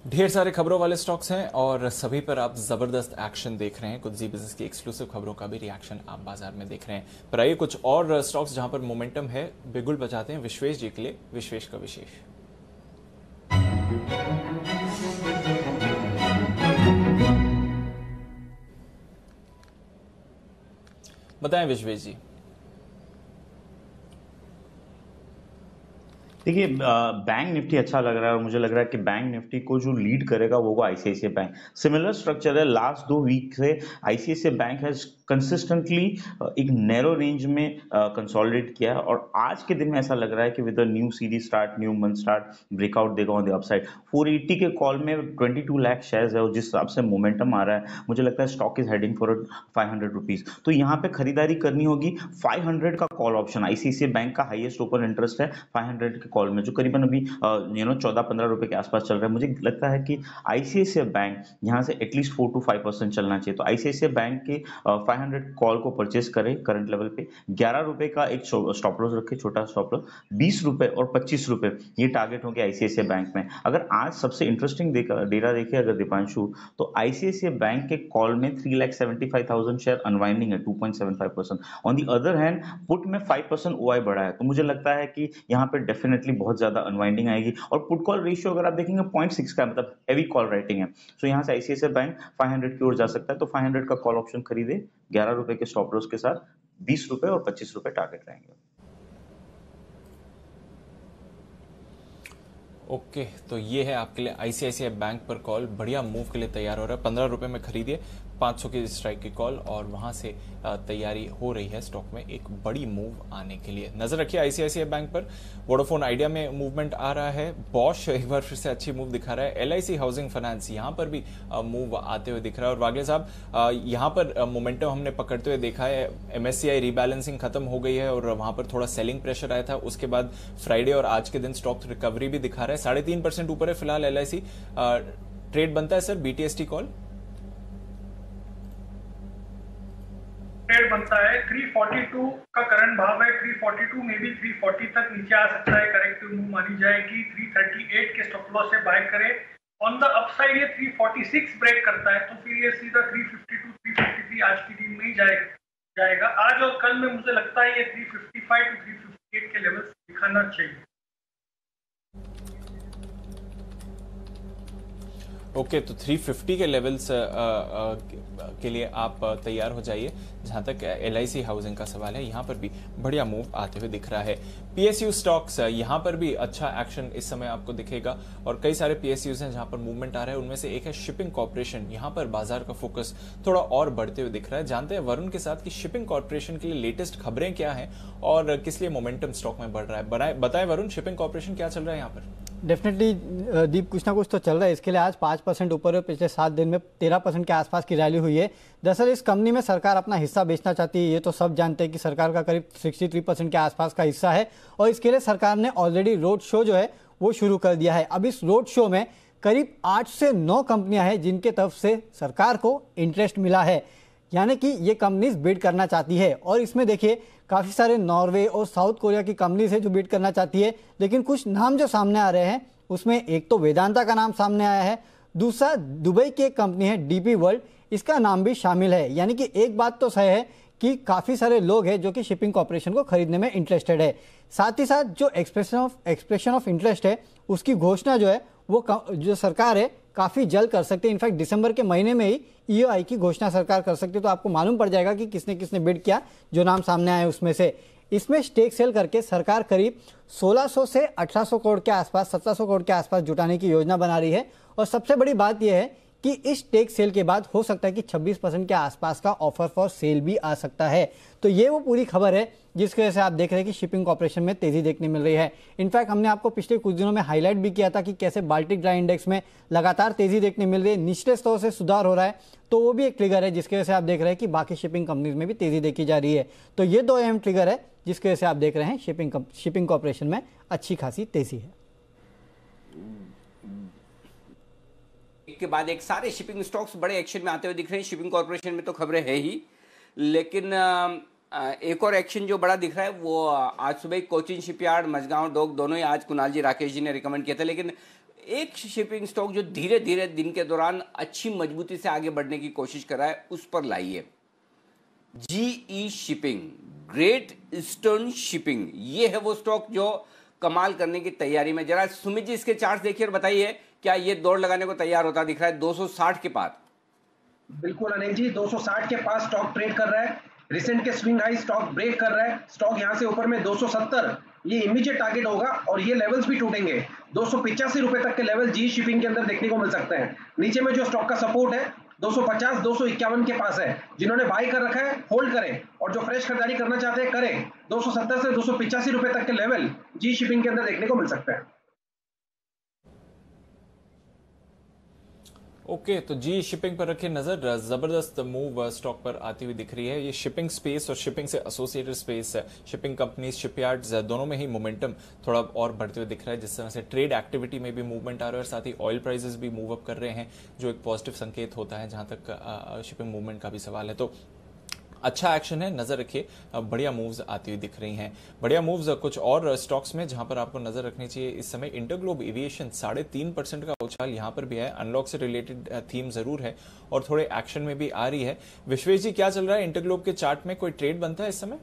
ढेर सारे खबरों वाले स्टॉक्स हैं और सभी पर आप जबरदस्त एक्शन देख रहे हैं। कुछ जी बिजनेस की एक्सक्लूसिव खबरों का भी रिएक्शन आप बाजार में देख रहे हैं। पर आइए कुछ और स्टॉक्स जहां पर मोमेंटम है बिगुल बजाते हैं विश्वेश जी के लिए। विश्वेश का विशेष। बताएं विश्वेश जी। देखिए, बैंक निफ्टी अच्छा लग रहा है और मुझे लग रहा है कि बैंक निफ्टी को जो लीड करेगा वो ICICI बैंक। सिमिलर स्ट्रक्चर है, लास्ट 2 वीक से ICICI बैंक हैज कंसिस्टेंटली एक नैरो रेंज में कंसोलिडेट किया है और आज के दिन में ऐसा लग रहा है कि with new series start, new month start, breakout देगा ऑन द अपसाइड। 480 के कॉल में 22 लाख शेयर्स है और जिस हिसाब से मोमेंटम आ रहा है मुझे लगता है stock is heading for 500 rupees. तो यहाँ पे खरीदारी करनी होगी। 500 का कॉल ऑप्शन, आईसीआईसीआई बैंक का हाईएस्ट ओपन इंटरेस्ट है 500 के कॉल में, जो करीबन अभी 14-15 रुपए के आसपास चल रहा है। मुझे लगता है कि आईसीआईसीआई बैंक यहाँ से एटलीस्ट 4 to 5% चलना चाहिए। तो आईसीआईसीआई बैंक के 500 कॉल को परचेस करें करंट लेवल पे। 11 रुपए का एक स्टॉप लॉस रखे, छोटा स्टॉप लॉस। 20 रुपए और 25 रुपए ये टारगेट होंगे आईसीआईसीआई बैंक में। अगर आज सबसे इंटरेस्टिंग डेटा देखे अगर दीपांशु, तो आईसीआईसीआई बैंक के कॉल में 3,75,000 शेयर अनवाइंडिंग है 2.75%। On the other hand put में 5% ओआई बढ़ा है। तो मुझे लगता है कि यहाँ पे डेफिनेटली बहुत ज्यादा अनवाइंडिंग आएगी और पुट कॉल रेशियो अगर आप देखेंगे 0.6 का, मतलब हैवी कॉल राइटिंग है। सो यहाँ से आईसीआईसीआई बैंक 500 की ओर जा सकता है। तो 500 का कॉल ऑप्शन खरीदे 11 रुपए के स्टॉप लॉस के साथ। 20 रुपए और 25 रुपए टारगेट रहेंगे। ओके, तो ये है आपके लिए आईसीआईसीआई बैंक पर कॉल। बढ़िया मूव के लिए तैयार हो रहा है। 15 रुपए में खरीदिए, 500 की स्ट्राइक की कॉल और वहां से तैयारी हो रही है स्टॉक में एक बड़ी मूव आने के लिए। नजर रखिए आईसीआईसीआई बैंक पर। वोडाफोन आइडिया में मूवमेंट आ रहा है। बॉश एक बार फिर से अच्छी मूव दिखा रहा है। एलआईसी हाउसिंग फाइनेंस यहां पर भी मूव आते हुए दिख रहा है। और वागले साहब, यहां पर मोमेंटम हमने पकड़ते हुए देखा है। एमएससीआई रीबैलेंसिंग खत्म हो गई है और वहां पर थोड़ा सेलिंग प्रेशर आया था। उसके बाद फ्राइडे और आज के दिन स्टॉक रिकवरी भी दिखा रहा है। 3.5% ऊपर है फिलहाल एलआईसी। ट्रेड बनता है सर बीटीएसटी कॉल? ट्रेड बनता है। 342 का करंट भाव है। 342 में भी 340 तक नीचे आ सकता है। करेक्टिव मूव मानी जाएगी। 338 के स्टॉप लॉस से बाय करें। ऑन द अपसाइड ये 346 ब्रेक करता है तो फिर ये सीधा 352 353 आज की दिन में ही जाएगा। आज और कल में मुझे लगता है ये 355 to 358 के लेवल्स दिखाना चाहिए। ओके, तो 350 के लेवल्स के लिए आप तैयार हो जाइए। जहां तक एलआईसी हाउसिंग का सवाल है, यहां पर भी बढ़िया मूव आते हुए दिख रहा है। पीएसयू स्टॉक्स, यहां पर भी अच्छा एक्शन इस समय आपको दिखेगा और कई सारे पीएसयूज हैं जहां पर मूवमेंट आ रहा है। उनमें से एक है शिपिंग कॉर्पोरेशन। यहां पर बाजार का फोकस थोड़ा और बढ़ते हुए दिख रहा है। जानते हैं वरुण के साथ कि शिपिंग कॉर्पोरेशन के लिए लेटेस्ट खबरें क्या हैं और किस लिए मोमेंटम स्टॉक में बढ़ रहा है। बताएं वरुण, शिपिंग कॉर्पोरेशन क्या चल रहा है यहाँ पर? डेफिनेटली दीप, कुछ ना कुछ तो चल रहा है। इसके लिए आज 5% ऊपर है। पिछले 7 दिन में 13% के आसपास की रैली हुई है। दरअसल इस कंपनी में सरकार अपना हिस्सा बेचना चाहती है। ये तो सब जानते हैं कि सरकार का करीब 63% के आसपास का हिस्सा है और इसके लिए सरकार ने ऑलरेडी रोड शो जो है वो शुरू कर दिया है। अब इस रोड शो में करीब 8 से 9 कंपनियां हैं जिनके तरफ से सरकार को इंटरेस्ट मिला है, यानी कि ये कंपनीज बिड करना चाहती है। और इसमें देखिए काफ़ी सारे नॉर्वे और साउथ कोरिया की कंपनीज है जो बिड करना चाहती है। लेकिन कुछ नाम जो सामने आ रहे हैं उसमें एक तो वेदांता का नाम सामने आया है, दूसरा दुबई की एक कंपनी है डीपी वर्ल्ड, इसका नाम भी शामिल है। यानी कि एक बात तो सही है कि काफ़ी सारे लोग हैं जो कि शिपिंग कॉर्पोरेशन को खरीदने में इंटरेस्टेड है। साथ ही साथ जो एक्सप्रेशन ऑफ इंटरेस्ट है उसकी घोषणा जो है वो जो सरकार है काफ़ी जल्द कर सकते हैं। इनफैक्ट दिसंबर के महीने में ही ईओआई की घोषणा सरकार कर सकती है। तो आपको मालूम पड़ जाएगा कि किसने किसने बिड किया। जो नाम सामने आए उसमें से इसमें स्टेक सेल करके सरकार करीब 1600 से 1800 करोड़ के आसपास, 1700 करोड़ के आसपास जुटाने की योजना बना रही है। और सबसे बड़ी बात यह है कि इस स्टेक सेल के बाद हो सकता है कि 26% के आसपास का ऑफर फॉर सेल भी आ सकता है। तो ये वो पूरी खबर है जिसकी वजह से आप देख रहे हैं कि शिपिंग कॉर्पोरेशन में तेजी देखने मिल रही है। इनफैक्ट हमने आपको पिछले कुछ दिनों में हाईलाइट भी किया था कि कैसे बाल्टिक ड्राई इंडेक्स में लगातार तेजी देखने मिल रही है, निचले स्तर से सुधार हो रहा है। तो वो भी एक ट्रिगर है जिसकी वजह से आप देख रहे हैं कि बाकी शिपिंग कंपनीज में भी तेजी देखी जा रही है। तो ये 2 अहम ट्रिगर है जिसकी वजह से आप देख रहे हैं शिपिंग कॉर्पोरेशन में अच्छी खासी तेजी है। एक के बाद एक सारे शिपिंग स्टॉक्स बड़े एक्शन में आते हुए दिख रहे हैं। शिपिंग कॉर्पोरेशन में तो खबरें है ही, लेकिन एक और एक्शन जो बड़ा दिख रहा है वो आज सुबह कोचिन शिपयार्ड, मझगांव डॉक, दोनों ही आज कुणाल जी राकेश जी ने रिकमेंड किया था। लेकिन एक शिपिंग स्टॉक जो धीरे धीरे दिन के दौरान अच्छी मजबूती से आगे बढ़ने की कोशिश कर रहा है उस पर लाइए। GE shipping, great eastern shipping, ये है वो स्टॉक जो कमाल करने की तैयारी में। जरा सुमित जी इसके चार्ट देखिए और बताइए क्या ये दौड़ लगाने को तैयार होता दिख रहा है 260 के पास? बिल्कुल अनिल जी, 260 के पास स्टॉक ट्रेड कर रहा है। रिसेंट के स्विंग हाई स्टॉक ब्रेक कर रहा है। स्टॉक यहां से ऊपर में 270 ये इमीडिएट टारगेट होगा और ये लेवल्स भी टूटेंगे। 285 रुपए तक के लेवल जी शिपिंग के अंदर देखने को मिल सकते हैं। नीचे में जो स्टॉक का सपोर्ट है 250 251 के पास है। जिन्होंने बाई कर रखा है होल्ड करें, और जो फ्रेश खरीदारी करना चाहते हैं करें। 270 से 285 रुपए तक के लेवल जी शिपिंग के अंदर देखने को मिल सकता है। ओके, तो जी शिपिंग पर रखिए नजर। जबरदस्त मूव स्टॉक पर आती हुई दिख रही है। ये शिपिंग स्पेस और शिपिंग से associated space, shipping companies, shipyards, दोनों में ही मोमेंटम थोड़ा और बढ़ते हुए दिख रहा है। जिस तरह से ट्रेड एक्टिविटी में भी मूवमेंट आ रहा है और साथ ही ऑयल प्राइसेस भी मूव अप कर रहे हैं, जो एक पॉजिटिव संकेत होता है जहां तक शिपिंग मूवमेंट का भी सवाल है। तो अच्छा एक्शन है, नजर रखिए। बढ़िया मूव्स आती हुई दिख रही हैं। बढ़िया मूव्स कुछ और स्टॉक्स में जहां पर आपको नजर रखनी चाहिए इस समय। इंटरग्लोब एविएशन 3.5% का उछाल यहां पर भी है। अनलॉक से रिलेटेड थीम जरूर है और थोड़े एक्शन में भी आ रही है। विश्वेश जी, क्या चल रहा है इंटरग्लोब के चार्ट में? कोई ट्रेड बनता है इस समय?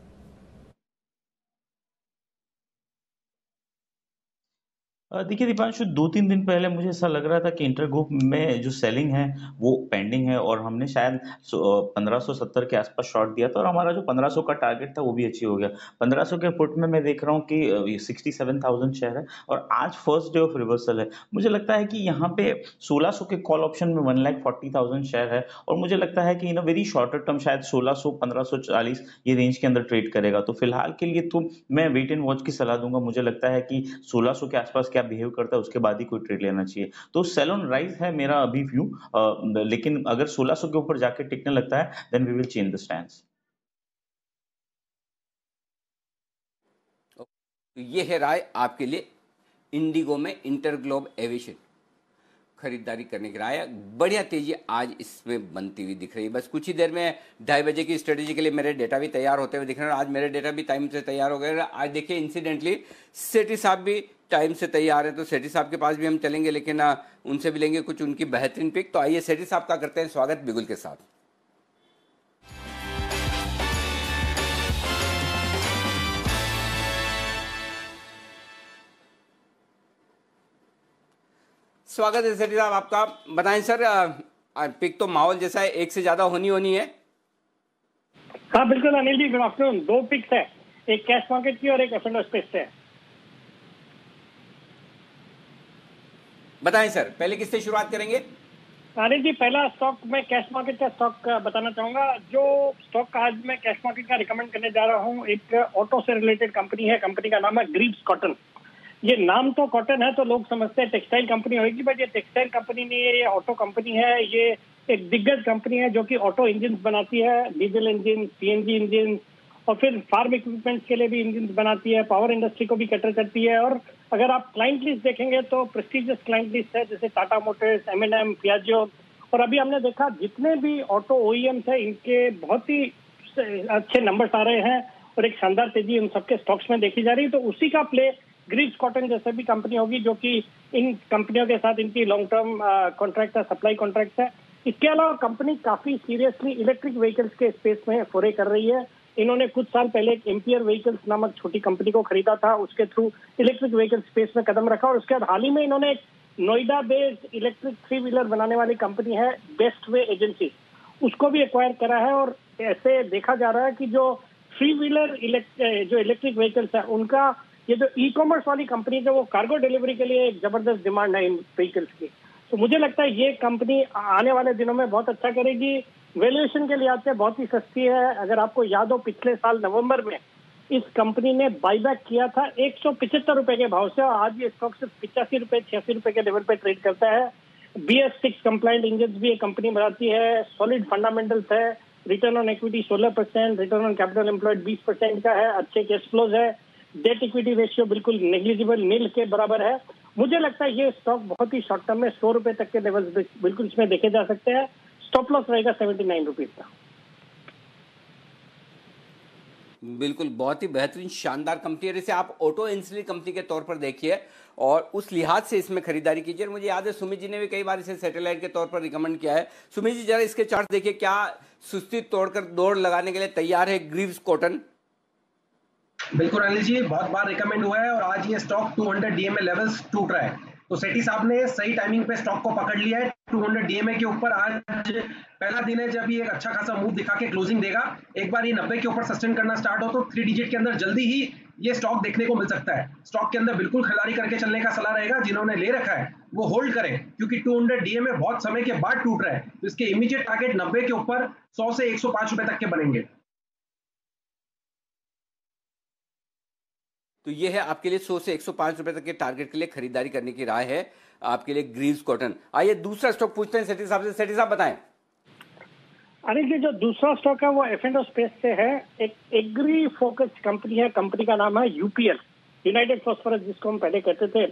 देखिए दीपांशु, 2-3 दिन पहले मुझे ऐसा लग रहा था कि इंटरग्रुप में जो सेलिंग है वो पेंडिंग है, और हमने शायद 1570 के आसपास शॉर्ट दिया था और हमारा जो 1500 का टारगेट था वो भी अचीव हो गया। 1500 के पुट में मैं देख रहा हूँ कि 67,000 शेयर है और आज फर्स्ट डे ऑफ रिवर्सल है। मुझे लगता है कि यहाँ पे 1600 के कॉल ऑप्शन में 1,40,000 शेयर है और मुझे लगता है कि इन अ वेरी शॉर्टर टर्म शायद 1600 1540 ये रेंज के अंदर ट्रेड करेगा। तो फिलहाल के लिए तो मैं वेट एंड वॉच की सलाह दूंगा। मुझे लगता है कि 1600 के आसपास क्या बिहेव करता है उसके बाद ही कोई ट्रेड लेना चाहिए। तो सेल ऑन राइज है मेरा अभी व्यू, लेकिन अगर 1600 के ऊपर जाके टिकने लगता है then we will change the stance. ये है राय आपके लिए इंडिगो में इंटरग्लोब एविएशन खरीदारी करने की राय। बढ़िया तेजी आज इसमें बनती हुई दिख रही है। बस कुछ ही देर में 2:30 बजे की स्ट्रेटेजी के लिए मेरे डेटा भी तैयार होते हुए दिख रहे हैं। आज मेरे डेटा भी टाइम से तैयार हो गए। आज देखिए इंसिडेंटली सेठी साहब भी टाइम से तैयार है, तो सेठी साहब के पास भी हम चलेंगे, लेकिन उनसे भी लेंगे कुछ उनकी बेहतरीन पिक। तो आइए सेठी साहब का करते हैं स्वागत बिगुल के साथ। स्वागत है सेठी साहब आपका। बताएं सर, पिक तो माहौल जैसा है, एक से ज्यादा होनी है। हाँ बिल्कुल Anil ji, good afternoon. 2 pics है, एक कैश मार्केट की और एक एफ&ओ स्पेस से है। बताएं सर, पहले किससे शुरुआत करेंगे? अनिल जी, पहला स्टॉक मैं कैश मार्केट का स्टॉक बताना चाहूंगा। जो स्टॉक आज मैं कैश मार्केट का रिकमेंड करने जा रहा हूँ, एक ऑटो से रिलेटेड कंपनी है। कंपनी का नाम है ग्रीव्स कॉटन। ये नाम तो कॉटन है तो लोग समझते हैं टेक्सटाइल कंपनी होगी, बट ये टेक्सटाइल कंपनी नहीं है, ये ऑटो कंपनी है। ये एक दिग्गज कंपनी है जो कि ऑटो इंजन बनाती है, डीजल इंजन, सीएनजी इंजन, और फिर फार्म इक्विपमेंट्स के लिए भी इंजन बनाती है। पावर इंडस्ट्री को भी कैटर करती है। और अगर आप क्लाइंट लिस्ट देखेंगे तो प्रेस्टिजियस क्लाइंट लिस्ट है, जैसे टाटा मोटर्स, M&M, पियाजो। और अभी हमने देखा जितने भी ऑटो ओईएम्स है इनके बहुत ही अच्छे नंबर्स आ रहे हैं और एक शानदार तेजी उन सबके स्टॉक्स में देखी जा रही है। तो उसी का प्ले ग्रीव्स कॉटन जैसे भी कंपनी होगी, जो कि इन कंपनियों के साथ इनकी लॉन्ग टर्म कॉन्ट्रैक्ट है, सप्लाई कॉन्ट्रैक्ट है। इसके अलावा कंपनी काफी सीरियसली इलेक्ट्रिक व्हीकल्स के स्पेस में फोरे कर रही है। इन्होंने कुछ साल पहले एक एम्पियर व्हीकल्स नामक छोटी कंपनी को खरीदा था, उसके थ्रू इलेक्ट्रिक व्हीकल स्पेस में कदम रखा। और उसके बाद हाल ही में इन्होंने एक नोएडा बेस्ड इलेक्ट्रिक 3 व्हीलर बनाने वाली कंपनी है बेस्ट वे एजेंसी, उसको भी एक्वायर करा है। और ऐसे देखा जा रहा है कि जो 3 व्हीलर जो इलेक्ट्रिक व्हीकल्स है उनका ये जो ई कॉमर्स वाली कंपनी है, वो कार्गो डिलीवरी के लिए एक जबरदस्त डिमांड है इन व्हीकल्स की। तो मुझे लगता है ये कंपनी आने वाले दिनों में बहुत अच्छा करेगी। वैल्यूएशन के लिहाज से बहुत ही सस्ती है। अगर आपको याद हो, पिछले साल नवंबर में इस कंपनी ने बाईबैक किया था 175 रुपए के भाव से, और आज ये स्टॉक सिर्फ 85 रुपए 86 रुपए के लेवल पे ट्रेड करता है। BS6 कंप्लाइंट इंजन भी ये कंपनी बनाती है। सॉलिड फंडामेंटल्स है। Return on equity 16%, return on capital employed 20% का है। अच्छे कैश फ्लोज है। डेट इक्विटी रेशियो बिल्कुल नेग्लिजिबल, नील के बराबर है। मुझे लगता है ये स्टॉक बहुत ही शॉर्ट टर्म में 100 रुपए तक के लेवल बिल्कुल इसमें देखे जा सकते हैं। स्टॉप लॉस रहेगा 79 रुपीज का। बिल्कुल, बहुत ही बेहतरीन शानदार कंपनी है। इसे आप ऑटो इंसुलिन कंपनी के तौर पर देखिए और उस लिहाज से इसमें खरीदारी कीजिए। मुझे याद है सुमित जी ने भी कई बार इसे सैटेलाइट के तौर पर रिकमेंड किया है। सुमित जी, जरा इसके चार्ट देखिए, क्या सुस्ती तोड़कर दौड़ लगाने के लिए तैयार है ग्रीव्स कॉटन? बिल्कुल अनिल जी, बहुत बार रिकमेंड हुआ है और आज ये स्टॉक 200 DMA लेवल्स टूट रहा है। तो सेठी साहब ने सही टाइमिंग पे स्टॉक को पकड़ लिया है 200 DMA के ऊपर। आज पहला दिन है जब ये एक अच्छा खासा मूव दिखा के क्लोजिंग देगा। एक बार ये 90 के ऊपर सस्टेन करना स्टार्ट हो तो 3 डिजिट के अंदर जल्दी ही ये स्टॉक देखने को मिल सकता है। स्टॉक के अंदर बिल्कुल खरीदारी करके चलने का सलाह रहेगा। जिन्होंने ले रखा है वो होल्ड करें, क्योंकि 200 डीएमए बहुत समय के बाद टूट रहा है, तो इसके इमीडिएट टारगेट 90 के ऊपर 100 से 105 रुपए तक के बनेंगे। तो ये है आपके लिए 100 से 105 रुपए तक के टारगेट के लिए खरीदारी करने की राय है आपके लिए ग्रीव्स कॉटन। आइए दूसरा स्टॉक पूछते हैं सेठी साहब से। सेठी साहब बताएं। अनिल जी, जो दूसरा स्टॉक है वो F&O स्पेस से है। एक एग्री फोकस्ड कंपनी है, कंपनी का नाम है यूपीएल, यूनाइटेड फॉस्फोरस, जिसको हम पहले कहते थे।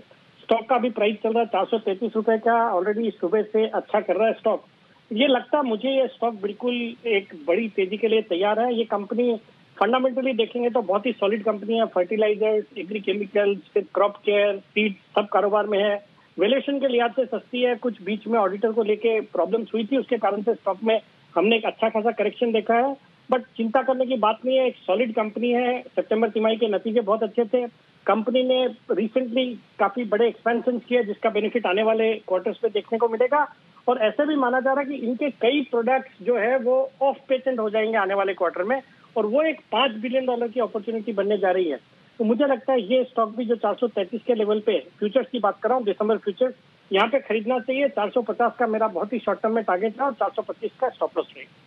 स्टॉक का भी प्राइस चल रहा है 433 रुपए का, ऑलरेडी सुबह से अच्छा कर रहा है स्टॉक। ये लगता है मुझे ये स्टॉक बिल्कुल एक बड़ी तेजी के लिए तैयार है। ये कंपनी फंडामेंटली देखेंगे तो बहुत ही सॉलिड कंपनी है। फर्टिलाइजर्स, एग्री केमिकल्स, फिर क्रॉप केयर, सीड, सब कारोबार में है। वैल्यूएशन के लिहाज से सस्ती है। कुछ बीच में ऑडिटर को लेके प्रॉब्लम्स हुई थी, उसके कारण से स्टॉक में हमने एक अच्छा खासा करेक्शन देखा है, बट चिंता करने की बात नहीं है। एक सॉलिड कंपनी है। सितंबर तिमाही के नतीजे बहुत अच्छे थे। कंपनी ने रिसेंटली काफी बड़े एक्सपेंशन किए, जिसका बेनिफिट आने वाले क्वार्टर्स में देखने को मिलेगा। और ऐसे भी माना जा रहा है कि इनके कई प्रोडक्ट्स जो है वो ऑफ पेटेंट हो जाएंगे आने वाले क्वार्टर में, और वो एक $5 बिलियन की अपॉर्चुनिटी बनने जा रही है। तो मुझे लगता है ये स्टॉक भी जो 433 के लेवल पे, फ्यूचर्स की बात कर रहा हूँ, दिसंबर फ्यूचर्स, यहाँ पे खरीदना चाहिए। 450 का मेरा बहुत ही शॉर्ट टर्म में टारगेट है और 425 का स्टॉप लॉस रहेगा।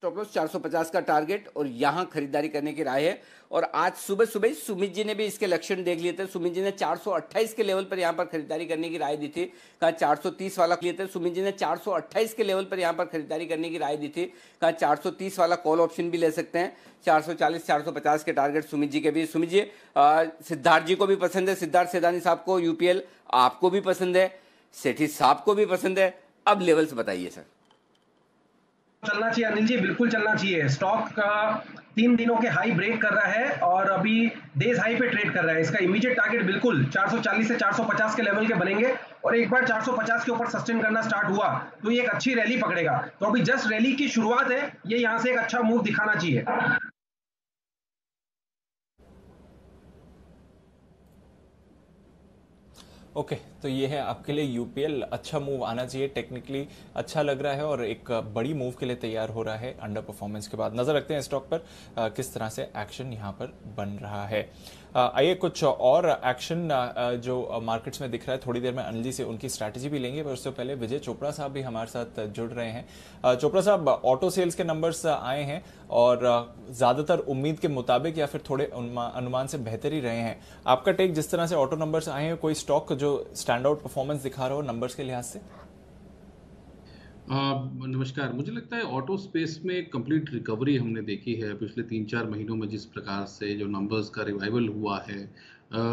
स्टॉप लॉस 450 का टारगेट और यहां खरीदारी करने की राय है। और आज सुबह सुबह सुमित जी ने भी इसके लक्षण देख लिए थे। सुमित जी ने 428 के लेवल पर यहां पर खरीदारी करने की राय दी थी। कहा 430 वाला लिए थे। सुमित जी ने 428 के लेवल पर यहां पर खरीदारी करने की राय दी थी। कहा 430 वाला कॉल ऑप्शन भी ले सकते हैं। 440 450 के टारगेट सुमित जी के भी। सुमित जी, सिद्धार्थ जी को भी पसंद है, सिद्धार्थ सेदानी साहब को यूपीएल, आपको भी पसंद है, सेठी साहब को भी पसंद है। अब लेवल्स बताइए सर। चलना चाहिए अनिल जी, बिल्कुल चलना चाहिए। स्टॉक का 3 दिनों के हाई ब्रेक कर रहा है और अभी डेज हाई पे ट्रेड कर रहा है। इसका इमीडिएट टारगेट बिल्कुल 440 से 450 के लेवल के बनेंगे, और एक बार 450 के ऊपर सस्टेन करना स्टार्ट हुआ तो ये एक अच्छी रैली पकड़ेगा। तो अभी जस्ट रैली की शुरुआत है, ये यहाँ से एक अच्छा मूव दिखाना चाहिए। ओके, तो ये है आपके लिए यूपीएल। अच्छा मूव आना चाहिए, टेक्निकली अच्छा लग रहा है और एक बड़ी मूव के लिए तैयार हो रहा है अंडर परफॉर्मेंस के बाद। नजर रखते हैं स्टॉक पर किस तरह से एक्शन यहां पर बन रहा है। आइए कुछ और एक्शन जो मार्केट्स में दिख रहा है, थोड़ी देर में अनिल जी से उनकी स्ट्रैटेजी भी लेंगे, पर उससे पहले विजय चोपड़ा साहब भी हमारे साथ जुड़ रहे हैं। चोपड़ा साहब, ऑटो सेल्स के नंबर्स आए हैं और ज्यादातर उम्मीद के मुताबिक या फिर थोड़े अनुमान से बेहतर ही रहे हैं। आपका टेक, जिस तरह से ऑटो नंबर्स आए हैं, कोई स्टॉक जो स्टैंड आउट परफॉर्मेंस दिखा रहा हो नंबर्स के लिहाज से? नमस्कार। मुझे लगता है ऑटो स्पेस में कंप्लीट रिकवरी हमने देखी है पिछले 3-4 महीनों में। जिस प्रकार से जो नंबर्स का रिवाइवल हुआ है,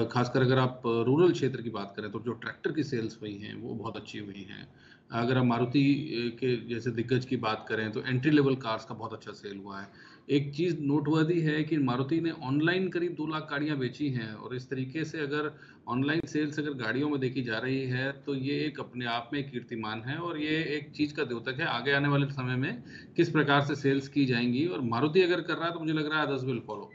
खासकर अगर आप रूरल क्षेत्र की बात करें तो जो ट्रैक्टर की सेल्स हुई हैं वो बहुत अच्छी हुई हैं। अगर हम मारुति के जैसे दिग्गज की बात करें तो एंट्री लेवल कार्स का बहुत अच्छा सेल हुआ है। एक चीज़ नोटवर्दी है कि मारुति ने ऑनलाइन करीब 2 लाख गाड़ियां बेची हैं, और इस तरीके से अगर ऑनलाइन सेल्स अगर गाड़ियों में देखी जा रही है तो ये एक अपने आप में कीर्तिमान है, और ये एक चीज़ का द्योतक है आगे आने वाले समय में किस प्रकार से सेल्स की जाएंगी। और मारुति अगर कर रहा है तो मुझे लग रहा है अदर्स विल फॉलो।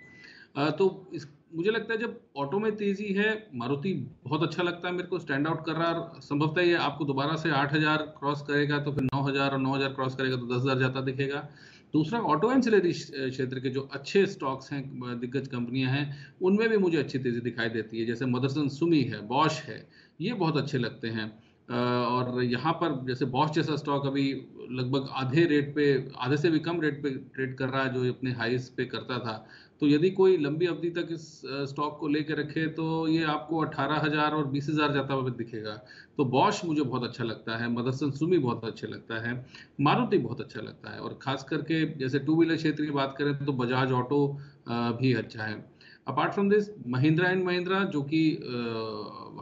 मुझे लगता है जब ऑटो में तेजी है, मारुति बहुत अच्छा लगता है मेरे को, स्टैंड आउट कर रहा है। संभवतः ये आपको दोबारा से 8,000 क्रॉस करेगा तो फिर 9,000, और 9,000 क्रॉस करेगा तो 10,000 जाता दिखेगा। दूसरा, ऑटो एंसिलरी क्षेत्र के जो अच्छे स्टॉक्स हैं, दिग्गज कंपनियां हैं, उनमें भी मुझे अच्छी तेजी दिखाई देती है। जैसे मदरसन सुमी है, बॉश है, ये बहुत अच्छे लगते हैं। और यहाँ पर जैसे बॉश जैसा स्टॉक अभी लगभग आधे से भी कम रेट पे ट्रेड कर रहा है जो अपने हाईस पे करता था। तो यदि कोई लंबी अवधि तक इस स्टॉक को लेकर रखे तो ये आपको 18,000 और 20,000 जाता हुआ दिखेगा। तो बॉश मुझे बहुत अच्छा लगता है, मदरसन सुमी बहुत अच्छा लगता है, मारुति बहुत अच्छा लगता है। और खास करके जैसे टू व्हीलर क्षेत्र की बात करें तो बजाज ऑटो भी अच्छा है। Apart from this, Mahindra and Mahindra जो कि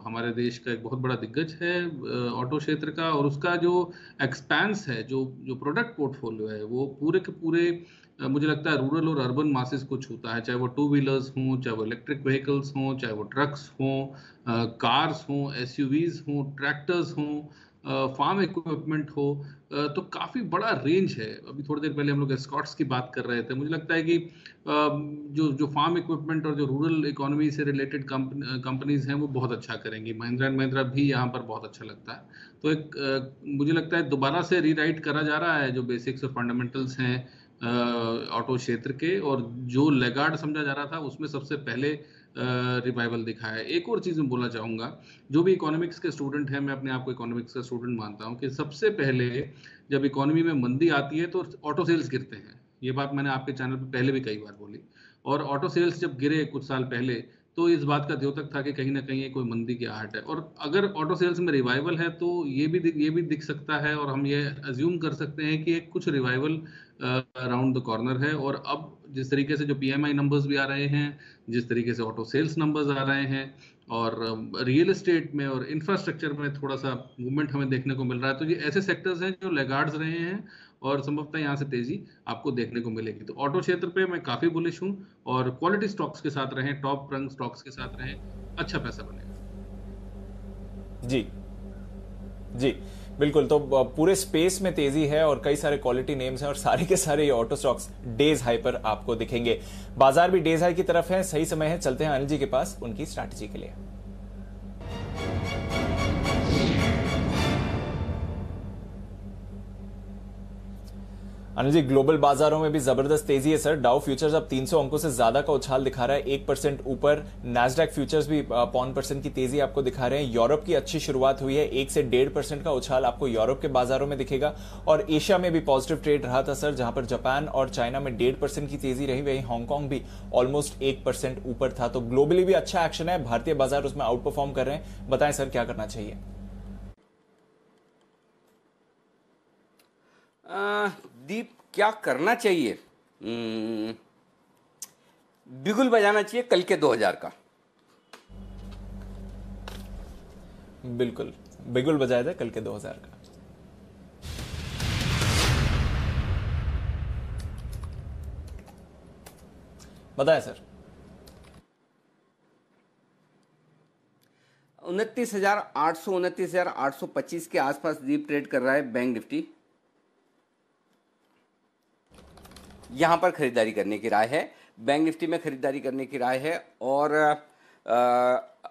हमारे देश का एक बहुत बड़ा दिग्गज है ऑटो क्षेत्र का, और उसका जो एक्सपेंस है, जो प्रोडक्ट पोर्टफोलियो है, वो पूरे के पूरे मुझे लगता है रूरल और अर्बन मासेस को छूता है। चाहे वो टू व्हीलर्स हों, चाहे वो इलेक्ट्रिक व्हीकल्स हों, चाहे वो ट्रक्स हों, कार्स हों, एसयूवीज हों, ट्रैक्टर्स हों, फार्म इक्विपमेंट हो, तो काफ़ी बड़ा रेंज है। अभी थोड़ी देर पहले हम लोग एस्कॉट्स की बात कर रहे थे। मुझे लगता है कि जो फार्म इक्विपमेंट और जो रूरल इकोनॉमी से रिलेटेड कंपनीज हैं वो बहुत अच्छा करेंगी। महिंद्रा एंड महिंद्रा भी यहाँ पर बहुत अच्छा लगता है। तो एक मुझे लगता है दोबारा से रीराइट करा जा रहा है जो बेसिक्स और फंडामेंटल्स हैं ऑटो क्षेत्र के, और जो लेगार्ड समझा जा रहा था उसमें सबसे पहले रिवाइवल दिखा है। एक और चीज़ मैं बोलना चाहूँगा, जो भी इकोनॉमिक्स के स्टूडेंट हैं, मैं अपने आप को इकोनॉमिक्स का स्टूडेंट मानता हूँ, कि सबसे पहले जब इकोनॉमी में मंदी आती है तो ऑटो सेल्स गिरते हैं। ये बात मैंने आपके चैनल पर पहले भी कई बार बोली, और ऑटो सेल्स जब गिरे कुछ साल पहले तो इस बात का द्योतक था कि कहीं ना कहीं कोई मंदी की आहट है। और अगर ऑटो सेल्स में रिवाइवल है तो ये भी दिख सकता है, और हम ये अज्यूम कर सकते हैं कि कुछ रिवाइवल अराउंड द कॉर्नर है। और अब जिस तरीके से जो PMI नंबर्स भी आ रहे हैं, जिस तरीके से ऑटो सेल्स नंबर्स आ रहे हैं, और रियल एस्टेट में और इंफ्रास्ट्रक्चर में थोड़ा सा मूवमेंट हमें देखने को मिल रहा है, तो ये ऐसे सेक्टर्स हैं जो लेगार्ड्स रहे हैं और संभवतः यहाँ से तेजी आपको देखने को मिलेगी। तो ऑटो क्षेत्र पे मैं काफी बुलिश हूँ, और क्वालिटी स्टॉक्स के साथ रहें, टॉप रंग स्टॉक्स के साथ रहें, अच्छा पैसा बनेगा। जी जी बिल्कुल। तो पूरे स्पेस में तेजी है और कई सारे क्वालिटी नेम्स हैं, और सारे के सारे ये ऑटो स्टॉक्स डेज हाई पर आपको दिखेंगे। बाजार भी डेज हाई की तरफ है। सही समय है, चलते हैं अनिल जी के पास उनकी स्ट्रैटेजी के लिए। अनिल जी, ग्लोबल बाजारों में भी जबरदस्त तेजी है सर। डाउ फ्यूचर्स अब 300 अंकों से ज्यादा का उछाल दिखा रहा है, 1% ऊपर। नैस्डैक फ्यूचर्स भी 0.5% की तेजी आपको दिखा रहे हैं। यूरोप की अच्छी शुरुआत हुई है, 1 से 1.5% का उछाल आपको यूरोप के बाजारों में दिखेगा। और एशिया में भी पॉजिटिव ट्रेड रहा था सर, जहां पर जापान और चाइना में 1.5% की तेजी रही, वहीं हांगकांग भी ऑलमोस्ट 1% ऊपर था। तो ग्लोबली भी अच्छा एक्शन है, भारतीय बाजार उसमें आउट परफॉर्म कर रहे हैं। बताएं सर, क्या करना चाहिए? दीप, क्या करना चाहिए? बिगुल बजाना चाहिए कल के 2000 का। बिल्कुल, बिगुल बजाया था कल के 2000 का। बताएं सर। 29,800 29,825 के आसपास दीप ट्रेड कर रहा है बैंक निफ्टी। यहां पर खरीदारी करने की राय है, बैंक निफ्टी में खरीदारी करने की राय है। और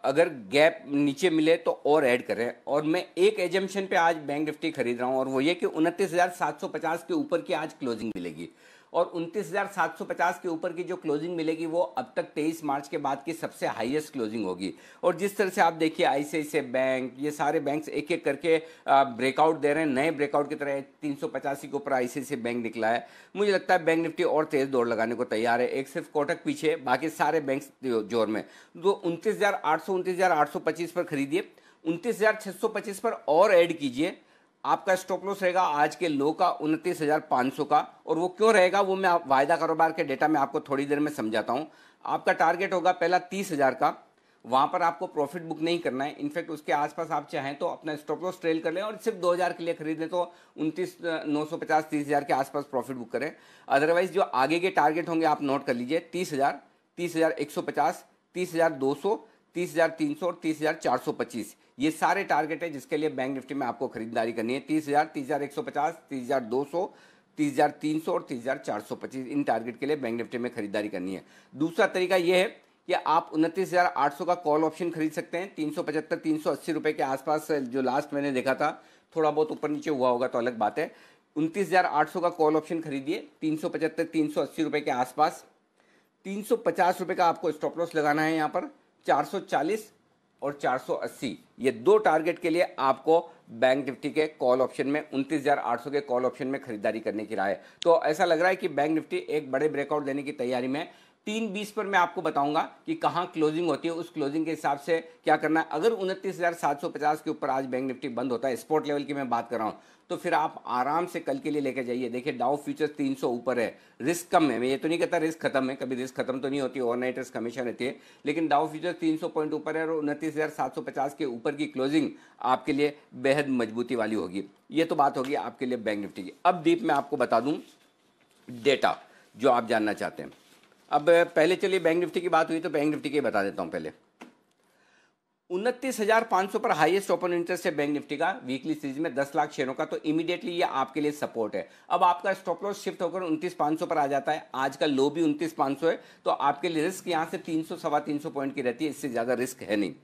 अगर गैप नीचे मिले तो और ऐड करें। और मैं एक एजम्पशन पे आज बैंक निफ्टी खरीद रहा हूं, और वो ये कि 29,750 के ऊपर की आज क्लोजिंग मिलेगी। और 29,750 के ऊपर की जो क्लोजिंग मिलेगी वो अब तक 23 मार्च के बाद की सबसे हाईएस्ट क्लोजिंग होगी। और जिस तरह से आप देखिए, ICICI बैंक, ये सारे बैंक्स एक एक करके ब्रेकआउट दे रहे हैं, नए ब्रेकआउट की तरह 385 के ऊपर ICICI बैंक निकला है। मुझे लगता है बैंक निफ्टी और तेज दौड़ लगाने को तैयार है। एक सिर्फ कोटक पीछे, बाकी सारे बैंक्स जोर में। तो 29,800 29,825 पर खरीदिए, 29,625 पर और ऐड कीजिए। आपका स्टॉप लॉस रहेगा आज के लो का 29,500 का। और वो क्यों रहेगा वो मैं वायदा कारोबार के डेटा में आपको थोड़ी देर में समझाता हूं। आपका टारगेट होगा पहला 30,000 का, वहां पर आपको प्रॉफिट बुक नहीं करना है। इनफैक्ट उसके आसपास आप चाहें तो अपना स्टॉप लॉस ट्रेल कर लें, और सिर्फ 2,000 के लिए खरीद लें तो 29,950 30,000 के आसपास प्रॉफिट बुक करें। अदरवाइज जो आगे के टारगेट होंगे आप नोट कर लीजिए, 30,000, 30,150, 30,200, 30,300 और 30,425। ये सारे टारगेट है जिसके लिए बैंक निफ्टी में आपको खरीदारी करनी है। 30,000, 30,150, 30,200, 30,300 और 30,425, इन टारगेट के लिए बैंक निफ्टी में खरीदारी करनी है। दूसरा तरीका यह है कि आप 29,800 का कॉल ऑप्शन खरीद सकते हैं 375 380 रुपए के आसपास। जो लास्ट मैंने देखा था, थोड़ा बहुत ऊपर नीचे हुआ होगा तो अलग बात है। 29,800 का कॉल ऑप्शन खरीदिए 375 380 रुपए के आसपास। 350 रुपए का आपको स्टॉप लॉस लगाना है यहाँ पर। 440 और 480, ये दो टारगेट के लिए आपको बैंक निफ्टी के कॉल ऑप्शन में 29,800 के कॉल ऑप्शन में खरीदारी करने की राय है। तो ऐसा लग रहा है कि बैंक निफ्टी एक बड़े ब्रेकआउट देने की तैयारी में। 3:20 पर मैं आपको बताऊंगा कि कहां क्लोजिंग होती है, उस क्लोजिंग के हिसाब से क्या करना है। अगर 29,750 के ऊपर आज बैंक निफ्टी बंद होता है, स्पॉट लेवल की मैं बात कर रहा हूं, तो फिर आप आराम से कल के लिए लेके जाइए। देखिए डाउ फ्यूचर्स 300 ऊपर है, रिस्क कम है। मैं ये तो नहीं कहता रिस्क खत्म है, कभी रिस्क खत्म तो नहीं होती, ओवरनाइट रिस्क हमेशा रहती है, लेकिन डाउ फ्यूचर्स 300 पॉइंट ऊपर है और 29,750 के ऊपर की क्लोजिंग आपके लिए बेहद मजबूती वाली होगी। ये तो बात होगी आपके लिए बैंक निफ्टी की। अब दीप मैं आपको बता दूं डेटा जो आप जानना चाहते हैं। अब पहले चलिए बैंक निफ्टी की बात हुई तो बैंक निफ्टी की बता देता हूं। पहले 29,500 पर हाईएस्ट ओपन इंटरेस्ट है बैंक निफ्टी का वीकली सीरीज में 10 लाख शेयरों का, तो इमीडिएटली ये आपके लिए सपोर्ट है। अब आपका स्टॉप लॉस शिफ्ट होकर 29,500 पर आ जाता है। आज का लो भी 29,500 है, तो आपके लिए रिस्क यहां से 300 सवा 300 पॉइंट की रहती है, इससे ज्यादा रिस्क है नहीं।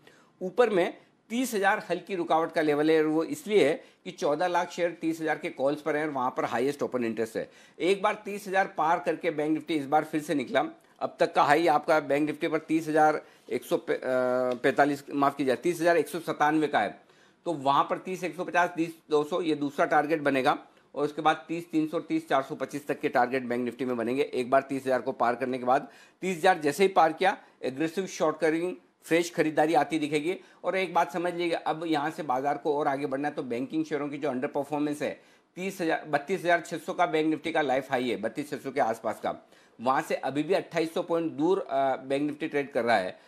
ऊपर में 30,000 हल्की रुकावट का लेवल है, और वो इसलिए है कि 14 लाख शेयर 30,000 के कॉल्स पर हैं और वहाँ पर हाईएस्ट ओपन इंटरेस्ट है। एक बार 30,000 पार करके बैंक निफ्टी इस बार फिर से निकला। अब तक का हाई आपका बैंक निफ्टी पर 30,145 माफ कीजिए 30,197 का है। तो वहाँ पर 30,150, 30,200 ये दूसरा टारगेट बनेगा, और उसके बाद 30,300, 30,425 तक के टारगेट बैंक निफ्टी में बनेंगे। एक बार 30,000 को पार करने के बाद 30,000 जैसे ही पार किया, एग्रेसिव शॉर्ट कवरिंग, फ्रेश खरीदारी आती दिखेगी। और एक बात समझ लीजिएगा, अब यहाँ से बाजार को और आगे बढ़ना है तो बैंकिंग शेयरों की जो अंडर परफॉर्मेंस है 32,600 का बैंक निफ्टी का लाइफ हाई है, 32,600 के आसपास का, वहाँ से अभी भी 2800 पॉइंट दूर बैंक निफ्टी ट्रेड कर रहा है।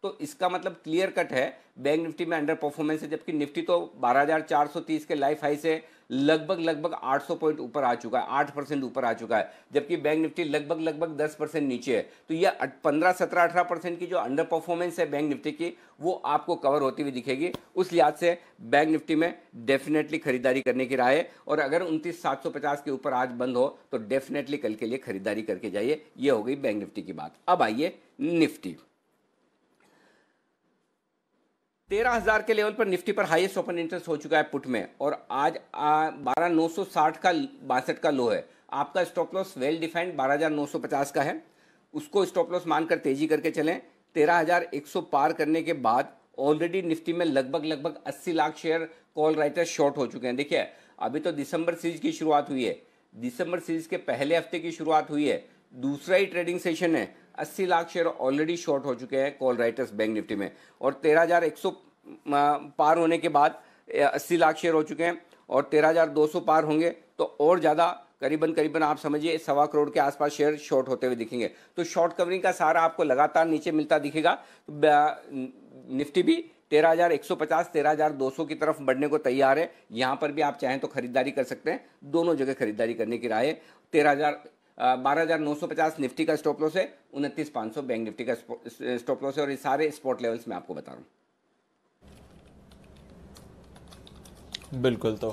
तो इसका मतलब क्लियर कट है बैंक निफ्टी में अंडर परफॉर्मेंस है, जबकि निफ्टी तो 12,430 के लाइफ हाई से लगभग 800 पॉइंट ऊपर आ चुका है, 8% ऊपर आ चुका है, जबकि बैंक निफ्टी लगभग 10% नीचे है। तो ये 15, 17, 18% की जो अंडर परफॉर्मेंस है बैंक निफ्टी की, वो आपको कवर होती हुई दिखेगी। उस लिहाज से बैंक निफ्टी में डेफिनेटली खरीदारी करने की राय है, और अगर 29,750 के ऊपर आज बंद हो तो डेफिनेटली कल के लिए खरीदारी करके जाइए। ये हो गई बैंक निफ्टी की बात। अब आइए निफ्टी। 13,000 के लेवल पर निफ्टी पर हाईएस्ट ओपन इंटरेस्ट हो चुका है पुट में, और आज 12,960 का 62 का लो है। आपका स्टॉप लॉस वेल डिफाइंड 12,950 का है, उसको स्टॉप लॉस मानकर तेजी करके चलें। 13,100 पार करने के बाद ऑलरेडी निफ्टी में लगभग 80 lakh share call writer short हो चुके हैं। देखिए अभी तो दिसंबर सीरीज की शुरुआत हुई है, दिसंबर सीरीज के पहले हफ्ते की शुरुआत हुई है, दूसरा ही ट्रेडिंग सेशन है, 80 लाख शेयर ऑलरेडी शॉर्ट हो चुके हैं कॉल राइटर्स बैंक निफ्टी में, और 13,100 पार होने के बाद 80 लाख शेयर हो चुके हैं, और 13,200 पार होंगे तो और ज़्यादा करीबन आप समझिए 1.25 करोड़ के आसपास शेयर शॉर्ट होते हुए दिखेंगे। तो शॉर्ट कवरिंग का सहारा आपको लगातार नीचे मिलता दिखेगा। तो निफ्टी भी 13,150, 13,200 की तरफ बढ़ने को तैयार है। यहाँ पर भी आप चाहें तो खरीदारी कर सकते हैं, दोनों जगह खरीदारी करने की राय है। 12,950 निफ्टी का स्टॉप लॉस है, 29,500 बैंक निफ्टी का स्टॉप लॉस है, और ये सारे स्पॉट लेवल्स में आपको बता रहा हूँ। बिल्कुल, तो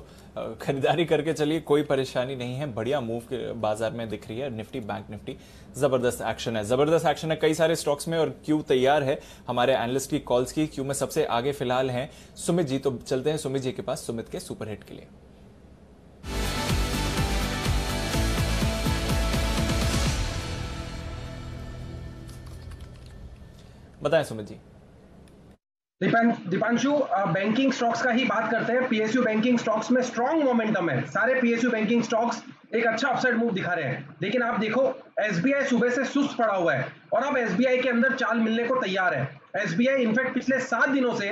खरीदारी करके चलिए, कोई परेशानी नहीं है। बढ़िया मूव के बाजार में दिख रही है निफ्टी, बैंक निफ्टी। जबरदस्त एक्शन है, कई सारे स्टॉक्स में। और क्यू तैयार है हमारे एनालिस्ट की कॉल्स की। क्यू में सबसे आगे फिलहाल हैं सुमित जी, तो चलते हैं सुमित जी के पास, सुमित के सुपरहिट के लिए। बताएं सुमित जी। दीपांशु, बैंकिंग स्टॉक्स का ही बात करते हैं। पीएसयू बैंकिंग स्टॉक्स में स्ट्रॉन्ग मोमेंटम है, सारे पीएसयू बैंकिंग स्टॉक्स एक अच्छा अपसाइड मूव दिखा रहे हैं। लेकिन आप देखो एसबीआई सुबह से सुस्त पड़ा हुआ है, और अब एसबीआई के अंदर चाल मिलने को तैयार है। एसबीआई इनफैक्ट पिछले 7 दिनों से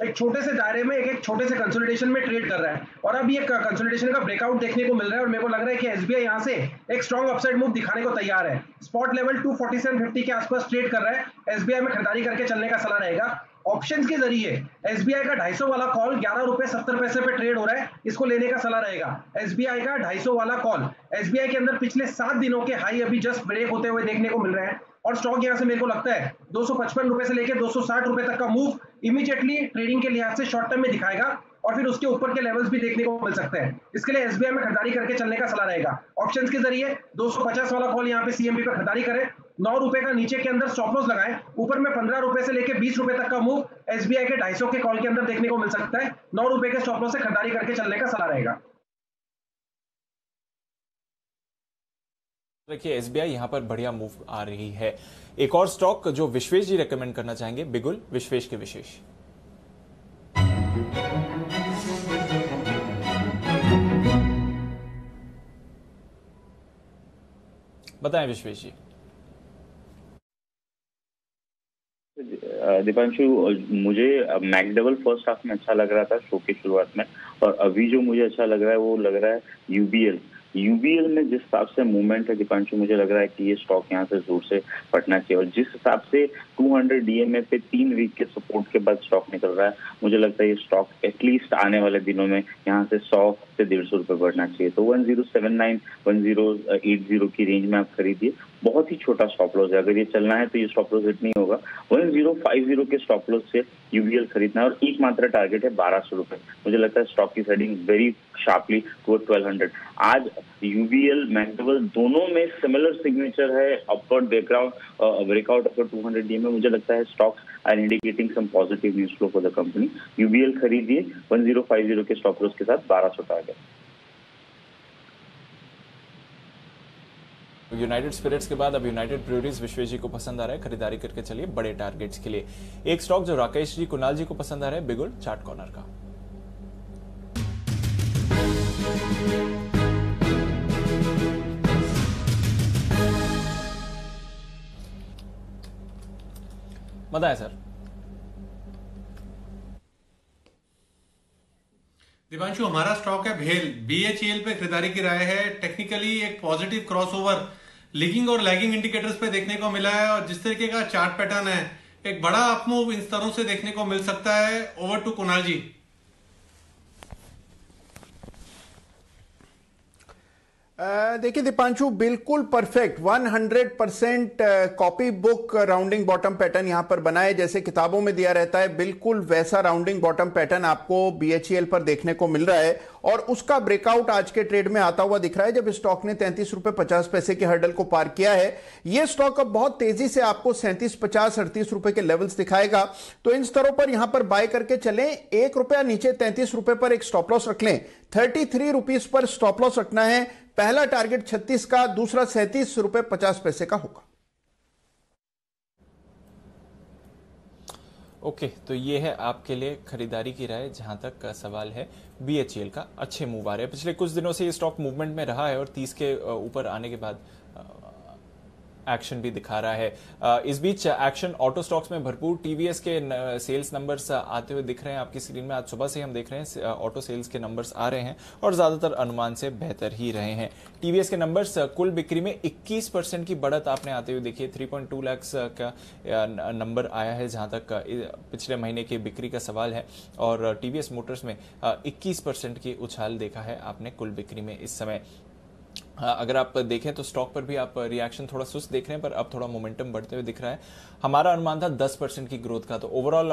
एक छोटे से दायरे में एक छोटे से कंसोलिडेशन में ट्रेड कर रहा है, और अब ये कंसोलिडेशन का ब्रेकआउट देखने को मिल रहा है, और मेरे को लग रहा है कि एसबीआई यहां से एक स्ट्रॉन्ग अपसाइड मूव दिखाने को तैयार है। स्पॉट लेवल 247.50 के आसपास ट्रेड कर रहा है। एसबीआई में खरीदारी करके चलने का सलाह रहेगा। ऑप्शंस के जरिए एसबीआई का 250 वाला कॉल 11 रुपए 70 पैसे पे ट्रेड हो रहा है, इसको लेने का सलाह रहेगा। एसबीआई का 250 वाला कॉल, एसबीआई के अंदर पिछले 7 दिनों के हाई अभी जस्ट ब्रेक होते हुए देखने को मिल रहे हैं, और स्टॉक यहां से मेरे को लगता है 255 रुपए से लेकर 260 रुपए तक का मूव इमीडिएटली ट्रेडिंग के लिहाज से शॉर्ट टर्म में दिखाएगा, और फिर उसके ऊपर के लेवल्स भी देखने को मिल सकते हैं। इसके लिए एसबीआई में खरीदारी करके चलने का सलाह रहेगा। ऑप्शंस के जरिए 250 वाला कॉल यहाँ पे सीएमबी पे खरीदारी करें, 9 रुपए का नीचे के अंदर स्टॉप लॉस लगाएं, ऊपर में 15 रुपए से लेकर 20 रुपए तक का मूव एसबीआई के 250 के कॉल के अंदर देखने को मिल सकता है। 9 रुपए के स्टॉप लॉस से खरीदारी करके चलने का सलाह रहेगा। देखिए एसबीआई यहां पर बढ़िया मूव आ रही है। एक और स्टॉक जो विश्वेश जी रेकमेंड करना चाहेंगे, बिगुल, विश्वेश के विशेष। बताएं विश्वेश जी। दीपांशु, मुझे मैकडबल फर्स्ट हाफ में अच्छा लग रहा था शो की शुरुआत में, और अभी जो मुझे अच्छा लग रहा है वो लग रहा है यूबीएल में जिस हिसाब से मूवमेंट है दीपांशु, मुझे लग रहा है कि ये स्टॉक यहाँ से जोर से फटना चाहिए। और जिस हिसाब से 200 डीएमए पे 3 वीक के सपोर्ट के बाद स्टॉक निकल रहा है, मुझे लगता है ये स्टॉक एटलीस्ट आने वाले दिनों में यहाँ से 100 से 150 रुपए बढ़ना चाहिए। तो 1079 1080 की रेंज में आप खरीदिए, बहुत ही छोटा स्टॉप लॉस है, अगर ये चलना है तो ये स्टॉप लॉस हिट नहीं होगा। 1050 के स्टॉप लॉस से यूबीएल खरीदना है और एकमात्र टारगेट है 1200 रुपए। मुझे लगता है स्टॉक की हेडिंग वेरी शार्पली टुवर्ड 1200। आज यूबीएल मैक्डोवेल दोनों में सिमिलर सिग्नेचर है, अपवर्ड ब्रेकआउट ऑफ 200 डे में। मुझे लगता है stocks are indicating some positive news flow for the company. UBL खरीदिए 1050 के स्टॉप लॉस के साथ 1200 टारगेट। यूनाइटेड स्पिरिट्स के बाद अब यूनाइटेड ब्रूअरीज विश्वेश जी को पसंद आ रहा है, खरीदारी करके चलिए बड़े टारगेट्स के लिए। एक स्टॉक जो राकेश जी कुणाल जी को पसंद आ रहा है, बिगुल चार्ट कॉर्नर का। बताएं सर। दिवांशु, हमारा स्टॉक है भेल, बीएचईएल पे खरीदारी की राय है। टेक्निकली एक पॉजिटिव क्रॉसओवर लीगिंग और लैगिंग इंडिकेटर्स पे देखने को मिला है और जिस तरीके का चार्ट पैटर्न है, एक बड़ा अपमूव इन स्तरों से देखने को मिल सकता है। ओवर टू कुणाल जी। देखिए दीपांशु, बिल्कुल perfect 100% copy book rounding bottom pattern यहां पर बना है, जैसे किताबों में दिया रहता है। बिल्कुल वैसा राउंडिंग बॉटम पैटर्न आपको बीएचईएल पर देखने को मिल रहा है और उसका ब्रेकआउट आज के ट्रेड में आता हुआ दिख रहा है, जब स्टॉक ने 33 रुपए 50 पैसे के हर्डल को पार किया है। यह स्टॉक अब बहुत तेजी से आपको 37-50 38 रुपए के लेवल्स दिखाएगा, तो इन स्तरों पर यहां पर बाय करके चलें। 1 रुपया नीचे 33 रुपए पर एक स्टॉप लॉस रख लें। 33 रुपीज पर स्टॉप लॉस रखना है। पहला टारगेट 36 का, दूसरा 37 रुपए 50 पैसे का होगा। ओके, तो ये है आपके लिए खरीदारी की राय। जहां तक का सवाल है बीएचईएल का, अच्छे मूव आ रहे हैं पिछले कुछ दिनों से। ये स्टॉक मूवमेंट में रहा है और 30 के ऊपर आने के बाद एक्शन भी दिखा रहा है। इस बीच एक्शन ऑटो स्टॉक्स में भरपूर। टीवीएस के सेल्स नंबर्स आते हुए दिख रहे हैं आपकी स्क्रीन में। आज सुबह से हम देख रहे हैं ऑटो सेल्स के नंबर्स आ रहे हैं और ज्यादातर अनुमान से बेहतर ही रहे हैं। टीवीएस के नंबर्स कुल बिक्री में 21% की बढ़त आपने आते हुए देखी है। 3.2 लाख का नंबर आया है जहां तक पिछले महीने की बिक्री का सवाल है और टीवीएस मोटर्स में 21% की उछाल देखा है आपने कुल बिक्री में इस समय। अगर आप देखें तो स्टॉक पर भी आप रिएक्शन थोड़ा सुस्त देख रहे हैं, पर अब थोड़ा मोमेंटम बढ़ते हुए दिख रहा है। हमारा अनुमान था 10% की ग्रोथ का, तो ओवरऑल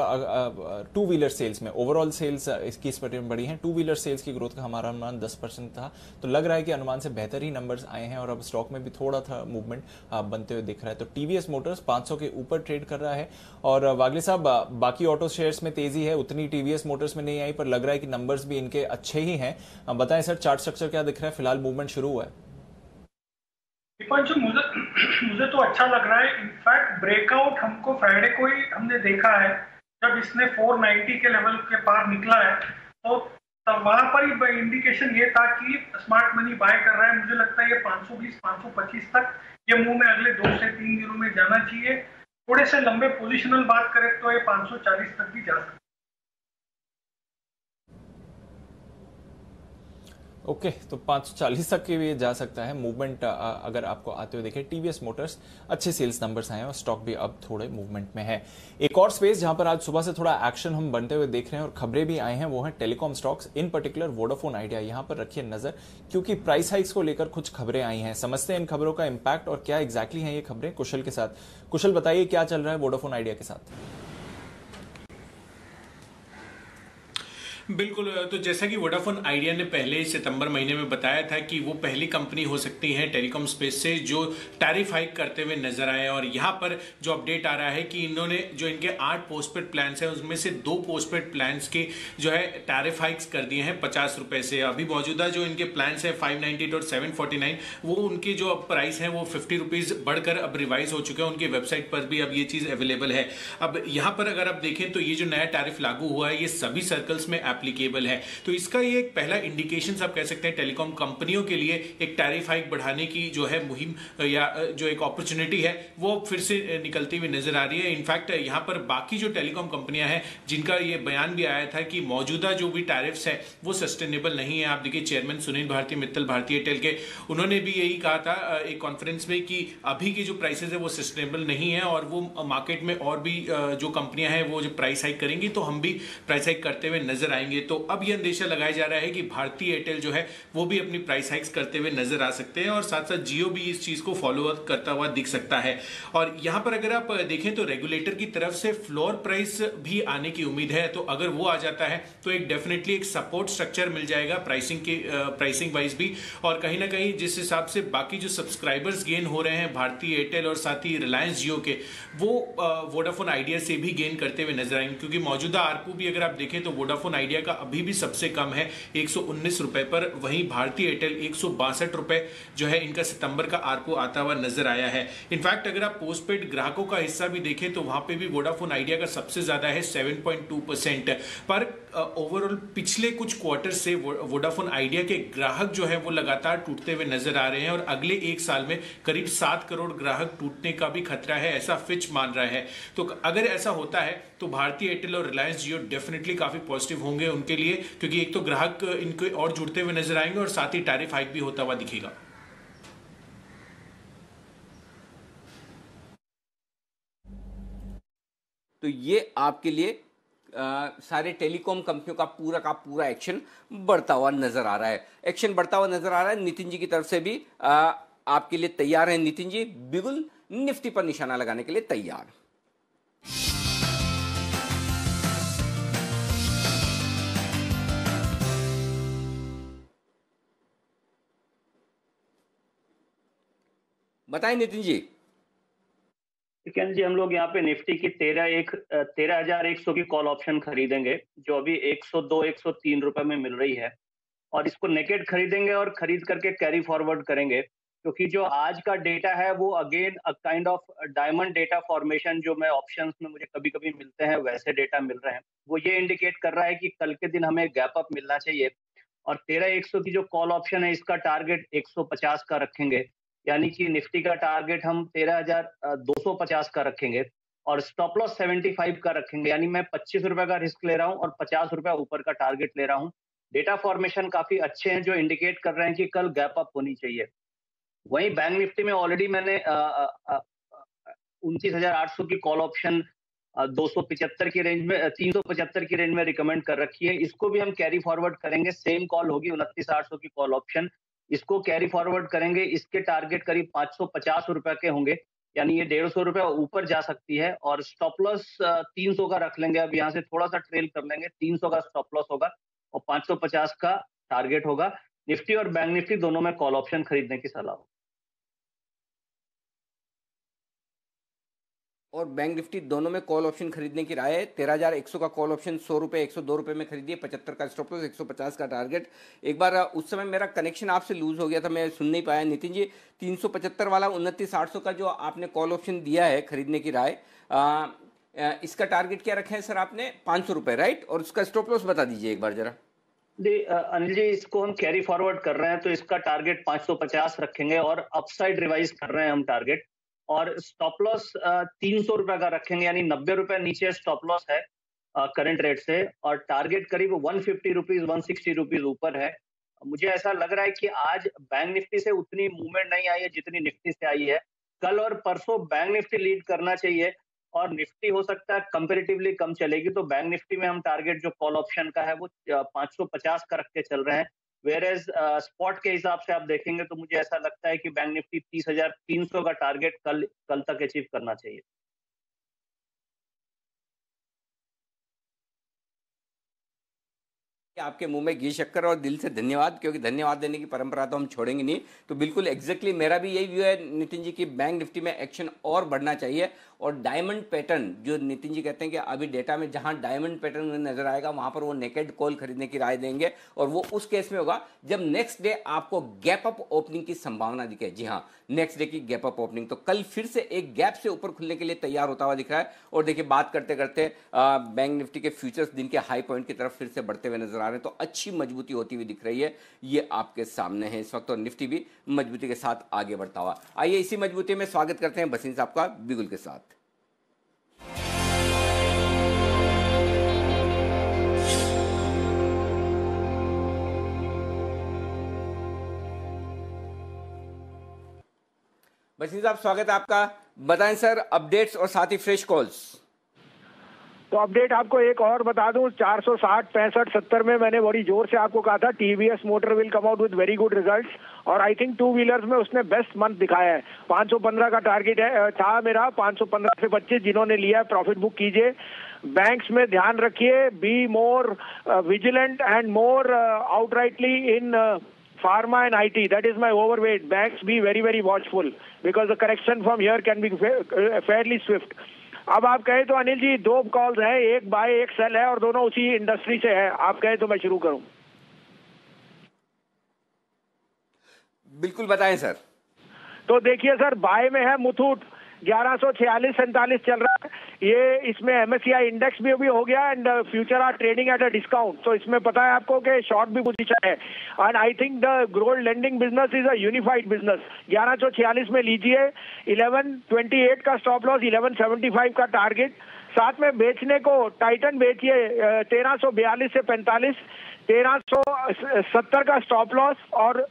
टू व्हीलर सेल्स में ओवरऑल सेल्स 21% बढ़ी हैं। टू व्हीलर सेल्स की ग्रोथ का हमारा अनुमान 10% था, तो लग रहा है कि अनुमान से बेहतर ही नंबर्स आए हैं और अब स्टॉक में भी थोड़ा था मूवमेंट बनते हुए दिख रहा है। तो टीवीएस मोटर्स 500 के ऊपर ट्रेड कर रहा है। और वागले साहब, बाकी ऑटो शेयर्स में तेजी है, उतनी टीवीएस मोटर्स में नहीं आई, पर लग रहा है कि नंबर्स भी इनके अच्छे ही हैं। बताएं सर, चार्ट स्ट्रक्चर क्या दिख रहा है? फिलहाल मूवमेंट शुरू हुआ है। दीपांशु, मुझे तो अच्छा लग रहा है। इनफैक्ट ब्रेकआउट हमको फ्राइडे को ही हमने देखा है, जब इसने 490 के लेवल के पार निकला है, तो तब वहां पर ही इंडिकेशन ये था कि स्मार्ट मनी बाय कर रहा है। मुझे लगता है ये 520-525 तक ये मूव में अगले 2 से 3 दिनों में जाना चाहिए। थोड़े से लंबे पोजिशनल बात करें तो ये 540 तक भी जा सकता है। ओके, तो 540 तक के भी जा सकता है मूवमेंट अगर आपको आते हुए देखे। टीवीएस मोटर्स अच्छे सेल्स नंबर्स आए हैं और स्टॉक भी अब थोड़े मूवमेंट में है। एक और स्पेस जहां पर आज सुबह से थोड़ा एक्शन हम बनते हुए देख रहे हैं और खबरें भी आए हैं, वो है टेलीकॉम स्टॉक्स, इन पर्टिकुलर वोडाफोन आइडिया। यहां पर रखिए नजर, क्योंकि प्राइस हाइक्स को लेकर कुछ खबरें आई हैं। समझते हैं इन खबरों का इंपैक्ट और क्या एग्जैक्टली हैं ये खबरें कुशल के साथ। कुशल, बताइए क्या चल रहा है वोडाफोन आइडिया के साथ? बिल्कुल, तो जैसा कि वोडाफोन आइडिया ने पहले सितंबर महीने में बताया था कि वो पहली कंपनी हो सकती है टेलीकॉम स्पेस से जो टैरिफ हाइक करते हुए नजर आए। और यहाँ पर जो अपडेट आ रहा है कि इन्होंने जो इनके 8 पोस्टपेड प्लान्स हैं उसमें से 2 पोस्टपेड प्लान्स के जो है टैरिफ हाइक्स कर दिए हैं 50 रुपए से। अभी मौजूदा जो इनके प्लान्स है 598 और 749, वो उनके जो अब प्राइस है वो 50 रुपीज बढ़कर अब रिवाइज हो चुके हैं। उनकी वेबसाइट पर भी अब ये चीज अवेलेबल है। अब यहाँ पर अगर आप देखें तो ये जो नया टैरिफ लागू हुआ है ये सभी सर्कल्स में एप्लीकेबल है। तो इसका ये एक पहला इंडिकेशन आप कह सकते हैं टेलीकॉम कंपनियों के लिए एक टैरिफ हाइक बढ़ाने की जो है मुहिम या जो एक अपॉर्चुनिटी है वो फिर से निकलती हुई नजर आ रही है। इनफैक्ट यहाँ पर बाकी जो टेलीकॉम कंपनियां हैं जिनका ये बयान भी आया था कि मौजूदा जो भी टैरिफ्स है वो सस्टेनेबल नहीं है। आप देखिए चेयरमैन सुनील भारती मित्तल भारती एयरटेल के, उन्होंने भी यही कहा था एक कॉन्फ्रेंस में कि अभी की जो प्राइसेस है वो सस्टेनेबल नहीं है और वो मार्केट में और भी जो कंपनियां हैं वो जो प्राइस हाइक करेंगी तो हम भी प्राइस हाइक करते हुए नजर आएंगे। आएंगे। तो अब ये अंदेशा लगाया जा रहा है कि भारतीय एयरटेल जो है वो भी अपनी प्राइस हाइक्स करते हुए नजर आ सकते हैं और साथ साथ जियो भी इस चीज को फॉलो अप करता हुआ दिख सकता है। और यहां पर अगर आप देखें तो रेगुलेटर की तरफ से फ्लोर प्राइस भी आने की उम्मीद है, तो अगर वो आ जाता है तो एक डेफिनेटली एक सपोर्ट स्ट्रक्चर मिल जाएगा प्राइसिंग वाइज भी। और कहीं ना कहीं जिस हिसाब से बाकी जो सब्सक्राइबर्स गेन हो रहे हैं भारतीय एयरटेल और साथ ही रिलायंस जियो के, वो वोडाफोन आइडिया से भी गेन करते हुए नजर आएंगे, क्योंकि मौजूदा आरपू भी अगर आप देखें तो वोडाफोन आइडिया का अभी भी सबसे कम है 119 रुपए पर, वहीं भारतीय एयरटेल 162 रुपए जो है इनका सितंबर का आरपू आता हुआ नजर आया है। इनफैक्ट अगर आप पोस्टपेड ग्राहकों का हिस्सा भी देखें तो वहां पे भी वोडाफोन आइडिया का सबसे ज्यादा है 7.2%। पर ओवरऑल पिछले कुछ क्वार्टर से वोडाफोन आइडिया के ग्राहक जो है वो लगातार टूटते हुए नजर आ रहे हैं और अगले एक साल में करीब 7 करोड़ ग्राहक टूटने का भी खतरा है, ऐसा फिच मान रहा है। तो अगर ऐसा होता है तो भारतीय एयरटेल और रिलायंस जियो डेफिनेटली काफी पॉजिटिव होंगे उनके लिए, क्योंकि एक तो ग्राहक इनके और जुड़ते हुए नजर आएंगे और साथ ही टैरिफ हाइक भी होता हुआ दिखेगा। तो ये आपके लिए सारे टेलीकॉम कंपनियों का पूरा एक्शन बढ़ता हुआ नजर आ रहा है। एक्शन बढ़ता हुआ नजर आ रहा है। नितिन जी की तरफ से भी आपके लिए तैयार है। नितिन जी बिल्कुल निफ्टी पर निशाना लगाने के लिए तैयार। बताएं नितिन जी। चिकन जी, हम लोग यहाँ पे निफ्टी की 13,100 की कॉल ऑप्शन खरीदेंगे, जो अभी 102-103 रुपए में मिल रही है, और इसको नेकेड खरीदेंगे और खरीद करके कैरी फॉरवर्ड करेंगे, क्योंकि जो आज का डेटा है वो again a kind of diamond data formation जो मैं ऑप्शंस में मुझे कभी कभी मिलते हैं वैसे डेटा मिल रहे हैं। वो ये इंडिकेट कर रहा है कि कल के दिन हमें गैप अप मिलना चाहिए, और 13,100 की जो कॉल ऑप्शन है इसका टारगेट 150 का रखेंगे, यानी कि निफ्टी का टारगेट हम 13,250 का रखेंगे और स्टॉप लॉस 75 का रखेंगे, यानी मैं 25 रुपए का रिस्क ले रहा हूं और 50 रुपए ऊपर का टारगेट ले रहा हूं। डेटा फॉर्मेशन काफी अच्छे हैं जो इंडिकेट कर रहे हैं कि कल गैप अप होनी चाहिए। वहीं बैंक निफ्टी में ऑलरेडी मैंने 29,800 की कॉल ऑप्शन 275 की रेंज में 375 की रेंज में रिकमेंड कर रखी है। इसको भी हम कैरी फॉरवर्ड करेंगे। सेम कॉल होगी 29,800 की कॉल ऑप्शन, इसको कैरी फॉरवर्ड करेंगे। इसके टारगेट करीब 550 रुपए के होंगे, यानी ये 150 रुपए ऊपर जा सकती है, और स्टॉप लॉस 300 का रख लेंगे। अब यहाँ से थोड़ा सा ट्रेल कर लेंगे, 300 का स्टॉप लॉस होगा और 550 का टारगेट होगा। निफ्टी और बैंक निफ्टी दोनों में कॉल ऑप्शन खरीदने की सलाह हो। और बैंक निफ्टी दोनों में कॉल ऑप्शन खरीदने की राय है। 13,100 का कॉल ऑप्शन 100 रुपए 102 रुपए में खरीदिए, 75 का स्टॉप लॉस, 150 का टारगेट। एक बार उस समय मेरा कनेक्शन आपसे लूज हो गया था, मैं सुन नहीं पाया। नितिन जी 375 वाला 29,800 का जो आपने कॉल ऑप्शन दिया है खरीदने की राय, इसका टारगेट क्या रखा है सर आपने? 500 रुपए, राइट? और उसका स्टॉप लॉस बता दीजिए एक बार जरा। अनिल जी, इसको हम कैरी फॉरवर्ड कर रहे हैं तो इसका टारगेट 550 रखेंगे और अपसाइड रिवाइज कर रहे हैं हम टारगेट, और स्टॉप लॉस 300 रुपए का रखेंगे, यानी 90 रुपए नीचे स्टॉप लॉस है करंट रेट से, और टारगेट करीब 150 रुपीज 160 रुपीज ऊपर है। मुझे ऐसा लग रहा है कि आज बैंक निफ्टी से उतनी मूवमेंट नहीं आई है जितनी निफ्टी से आई है। कल और परसों बैंक निफ्टी लीड करना चाहिए और निफ्टी हो सकता है कंपैरेटिवली कम चलेगी, तो बैंक निफ्टी में हम टारगेट जो कॉल ऑप्शन का है वो 550 का रख के चल रहे हैं। वेयर एज स्पॉट के हिसाब से आप देखेंगे तो मुझे ऐसा लगता है कि बैंक निफ्टी 30,300 का टारगेट कल तक अचीव करना चाहिए। आपके मुंह में घी शक्कर और दिल से धन्यवाद, क्योंकि धन्यवाद देने की परंपरा तो हम छोड़ेंगे नहीं। तो बिल्कुल एग्जैक्टली मेरा भी यही व्यू है नितिन जी की बैंक निफ्टी में एक्शन और बढ़ना चाहिए, और डायमंड पैटर्न जो नितिन जी कहते हैं कि अभी डेटा में जहां डायमंड पैटर्न नजर आएगा वहां पर वो नेकेड कॉल खरीदने की राय देंगे, और वो उस केस में होगा जब नेक्स्ट डे आपको गैप अप ओपनिंग की संभावना दिखे। जी हाँ, नेक्स्ट डे की गैप अप ओपनिंग, तो कल फिर से एक गैप से ऊपर खुलने के लिए तैयार होता हुआ दिख रहा है। और देखिए बात करते करते बैंक निफ्टी के फ्यूचर्स दिन के हाई पॉइंट की तरफ फिर से बढ़ते हुए नजर आ रहे हैं, तो अच्छी मजबूती होती हुई दिख रही है, ये आपके सामने है इस वक्त, और निफ्टी भी मजबूती के साथ आगे बढ़ता हुआ। आइए इसी मजबूती में स्वागत करते हैं बसीन साहब का बिगुल के साथ। बसीन साहब स्वागत है आपका। बताएं सर अपडेट्स और साथ ही फ्रेश कॉल्स। तो अपडेट आपको एक और बता दूं, 460, 65, 70 में मैंने बड़ी जोर से आपको कहा था TVS motor will come out with very good results, और आई थिंक टू व्हीलर्स में उसने बेस्ट मंथ दिखाया है। 515 का टारगेट है था मेरा, 515 से 25 जिन्होंने लिया है प्रॉफिट बुक कीजिए। बैंक्स में ध्यान रखिए, be more vigilant and more outrightly in pharma and IT. That is my overweight. Banks be very very watchful because the correction from here can be fairly swift. अब आप कहे तो अनिल जी 2 कॉल्स हैं, एक बाय एक सेल है और दोनों उसी इंडस्ट्री से है। आप कहे तो मैं शुरू करूं? बिल्कुल बताएं सर। तो देखिए सर, बाय में है मुथूट, 1146-47 चल रहा है ये। इसमें MSCI इंडेक्स भी हो गया and future are trading at a discount, तो इसमें पता है आपको कि शॉर्ट भी पोजीशन है। And I think the gold lending business is a unified business. 1146 में लीजिए, 1128 का स्टॉप लॉस, 1175 का टारगेट। साथ में बेचने को टाइटन बेचिए 1342 से 45, 1370 का स्टॉप लॉस और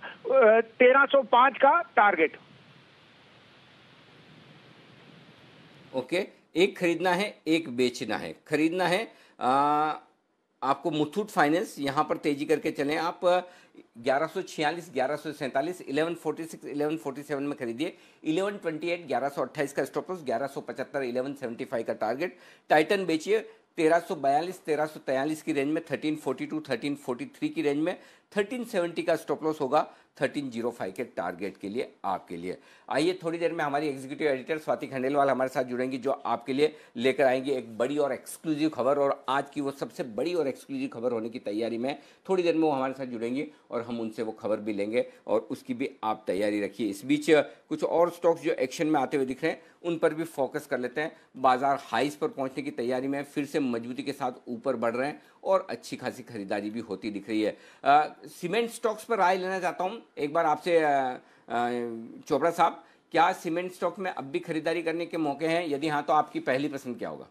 1305 का टारगेट। ओके, एक खरीदना है, एक बेचना है। खरीदना है आपको मुथूट फाइनेंस, यहाँ पर तेजी करके चलें आप। 1146, 1147, 1146, 1147 में खरीदिए। 1128, 1128 का स्टॉप लॉस, 1175, 1175 का टारगेट। टाइटन बेचिए 1342, 1343 की रेंज में, 1342, 1343 की रेंज में। 1370 का स्टॉप लॉस होगा 1305 के टारगेट के लिए आपके लिए। आइए थोड़ी देर में हमारी एग्जीक्यूटिव एडिटर स्वाति खंडेलवाल हमारे साथ जुड़ेंगी, जो आपके लिए लेकर आएंगे एक बड़ी और एक्सक्लूसिव खबर, और आज की वो सबसे बड़ी और एक्सक्लूसिव खबर होने की तैयारी में। थोड़ी देर में वो हमारे साथ जुड़ेंगी और हम उनसे वो खबर भी लेंगे, और उसकी भी आप तैयारी रखिए। इस बीच कुछ और स्टॉक्स जो एक्शन में आते हुए दिख रहे हैं उन पर भी फोकस कर लेते हैं। बाजार हाइस पर पहुंचने की तैयारी में फिर से मजबूती के साथ ऊपर बढ़ रहे हैं और अच्छी खासी खरीदारी भी होती दिख रही है। सीमेंट स्टॉक्स पर राय लेना चाहता हूं एक बार आपसे चोपड़ा साहब, क्या सीमेंट स्टॉक में अब भी खरीदारी करने के मौके हैं? यदि हाँ तो आपकी पहली पसंद क्या होगा?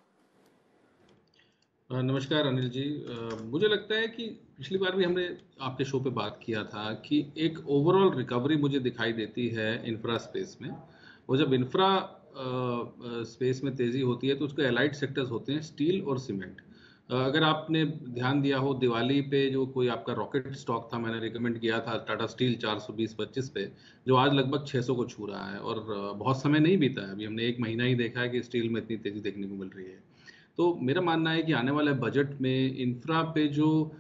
नमस्कार अनिल जी। मुझे लगता है कि पिछली बार भी हमने आपके शो पे बात किया था कि एक ओवरऑल रिकवरी मुझे दिखाई देती है इंफ्रा स्पेस में। और जब इंफ्रा स्पेस में तेज़ी होती है तो उसके एलाइड सेक्टर्स होते हैं स्टील और सीमेंट। अगर आपने ध्यान दिया हो, दिवाली पे जो कोई आपका रॉकेट स्टॉक था, मैंने रिकमेंड किया था टाटा स्टील 420-25 पे, जो आज लगभग 600 को छू रहा है, और बहुत समय नहीं बीता है, अभी हमने 1 महीना ही देखा है कि स्टील में इतनी तेज़ी देखने को मिल रही है। तो मेरा मानना है कि आने वाले बजट में इंफ्रा पे जो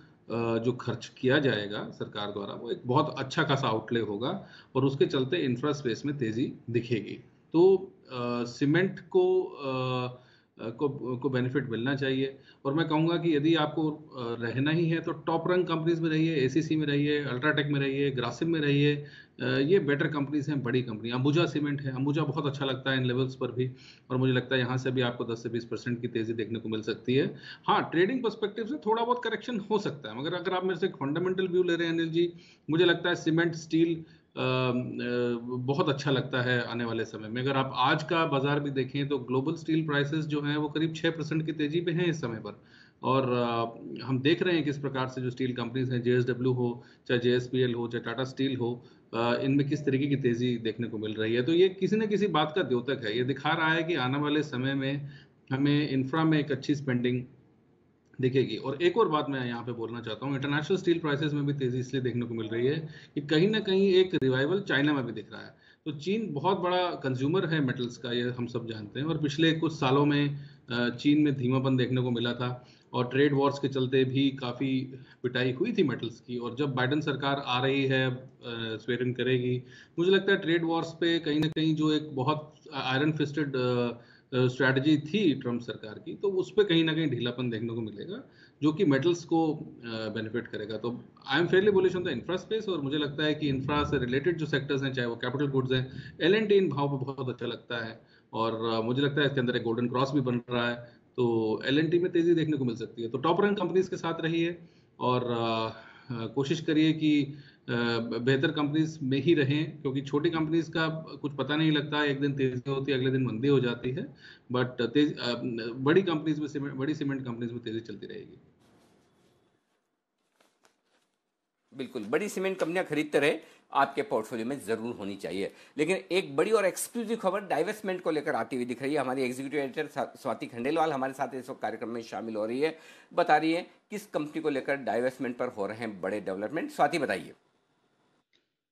खर्च किया जाएगा सरकार द्वारा, वो एक बहुत अच्छा खासा आउटले होगा और उसके चलते इंफ्रा स्पेस में तेज़ी दिखेगी। तो सीमेंट को बेनिफिट मिलना चाहिए। और मैं कहूँगा कि यदि आपको रहना ही है तो टॉप रैंक कंपनीज में रहिए, एसीसी में रहिए, अल्ट्राटेक में रहिए, ग्रासिम में रहिए। ये बेटर कंपनीज हैं, बड़ी कंपनी। अंबुजा सीमेंट है, अंबुजा बहुत अच्छा लगता है इन लेवल्स पर भी, और मुझे लगता है यहाँ से भी आपको 10 से 20% की तेज़ी देखने को मिल सकती है। हाँ, ट्रेडिंग पर्सपेक्टिव से थोड़ा बहुत करेक्शन हो सकता है, मगर अगर आप मेरे से एक फंडामेंटल व्यू ले रहे हैं अनिल जी, मुझे लगता है सीमेंट, स्टील बहुत अच्छा लगता है आने वाले समय में। अगर आप आज का बाजार भी देखें तो ग्लोबल स्टील प्राइसेस जो हैं वो करीब 6% की तेजी पे हैं इस समय पर, और हम देख रहे हैं किस प्रकार से जो स्टील कंपनीज हैं, JSW हो, चाहे JSPL हो, चाहे टाटा स्टील हो, इनमें किस तरीके की तेजी देखने को मिल रही है। तो ये किसी न किसी बात का द्योतक है। ये दिखा रहा है कि आने वाले समय में हमें इंफ्रा में एक अच्छी स्पेंडिंग दिखेगी। और एक और बात मैं यहाँ पे बोलना चाहता हूँ, इंटरनेशनल स्टील प्राइसेस में भी तेजी इसलिए देखने को मिल रही है कि कहीं ना कहीं एक रिवाइवल चाइना में भी दिख रहा है। तो चीन बहुत बड़ा कंज्यूमर है मेटल्स का, ये हम सब जानते हैं, और पिछले कुछ सालों में चीन में धीमापन देखने को मिला था, और ट्रेड वॉर्स के चलते भी काफ़ी पिटाई हुई थी मेटल्स की। और जब बाइडन सरकार आ रही है, स्वेरिंग करेगी, मुझे लगता है ट्रेड वॉर्स पे कहीं ना कहीं जो एक बहुत आयरन फिस्टेड स्ट्रैटेजी थी ट्रम्प सरकार की, तो उस पर कहीं ना कहीं ढीलापन देखने को मिलेगा, जो कि मेटल्स को बेनिफिट करेगा। तो I am Fairlie bullish on the infra space, और मुझे लगता है कि इंफ्रा से रिलेटेड जो सेक्टर्स हैं, चाहे वो कैपिटल गुड्स हैं, L&T इन भाव पर बहुत अच्छा लगता है, और मुझे लगता है इसके अंदर एक गोल्डन क्रॉस भी बन रहा है, तो L&T में तेज़ी देखने को मिल सकती है। तो टॉप रैंक कंपनीज के साथ रहिए और कोशिश करिए कि बेहतर कंपनीज में ही रहें, क्योंकि छोटी कंपनीज का कुछ पता नहीं लगता, एक दिन तेजी होती है, अगले दिन मंदी हो जाती है, बट बड़ी कंपनीज में, बड़ी सीमेंट कंपनीज में तेजी चलती रहेगी। बिल्कुल, बड़ी सीमेंट कंपनियां खरीदते रहे। आपके पोर्टफोलियो में जरूर होनी चाहिए। लेकिन एक बड़ी और एक्सक्लूसिव खबर डाइवेस्टमेंट को लेकर आती हुई दिख रही है। हमारी एग्जीक्यूटिव एडिटर स्वाति खंडेलवाल हमारे साथ इस वक्त कार्यक्रम में शामिल हो रही है, बता रही है किस कंपनी को लेकर डाइवेस्टमेंट पर हो रहे हैं बड़े डेवलपमेंट। स्वाति बताइए।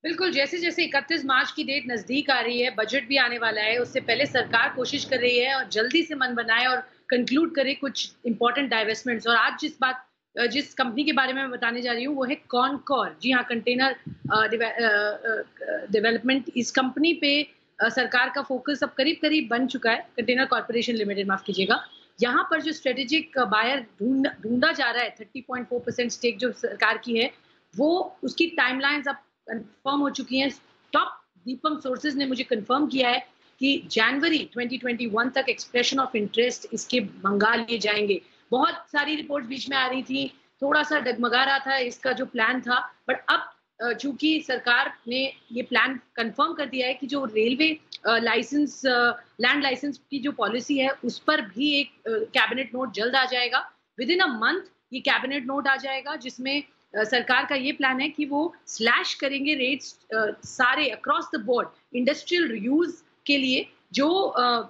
बिल्कुल, जैसे जैसे 31 मार्च की डेट नजदीक आ रही है, बजट भी आने वाला है, उससे पहले सरकार कोशिश कर रही है और जल्दी से मन बनाए और कंक्लूड करे कुछ इंपॉर्टेंट डाइवेस्टमेंट्स। और आज जिस कंपनी के बारे में मैं बताने जा रही हूँ वो है कॉनकोर। जी हाँ, कंटेनर डेवलपमेंट। इस कंपनी पे सरकार का फोकस अब करीब करीब बन चुका है। कंटेनर कॉर्पोरेशन लिमिटेड, माफ कीजिएगा। यहाँ पर जो स्ट्रेटेजिक बायर ढूंढा जा रहा है, 30.4% स्टेक जो सरकार की है, वो उसकी टाइमलाइंस अब कंफर्म हो चुकी हैं। टॉप दीपम सोर्सेज ने मुझे कंफर्म किया है कि जनवरी 2021 तक एक्सप्रेशन ऑफ इंटरेस्ट इसके मंगा लिए जाएंगे। बहुत सारी रिपोर्ट्स बीच में आ रही थी, थोड़ा सा डगमगा रहा था इसका जो प्लान था, बट अब चूंकि सरकार ने ये प्लान कंफर्म कर दिया है कि जो रेलवे लाइसेंस, लैंड लाइसेंस की जो पॉलिसी है, उस पर भी एक कैबिनेट नोट जल्द आ जाएगा। विद इन अ मंथ ये कैबिनेट नोट आ जाएगा, जिसमें सरकार का ये प्लान है कि वो स्लैश करेंगे रेट्स सारे across the board industrial use के लिए जो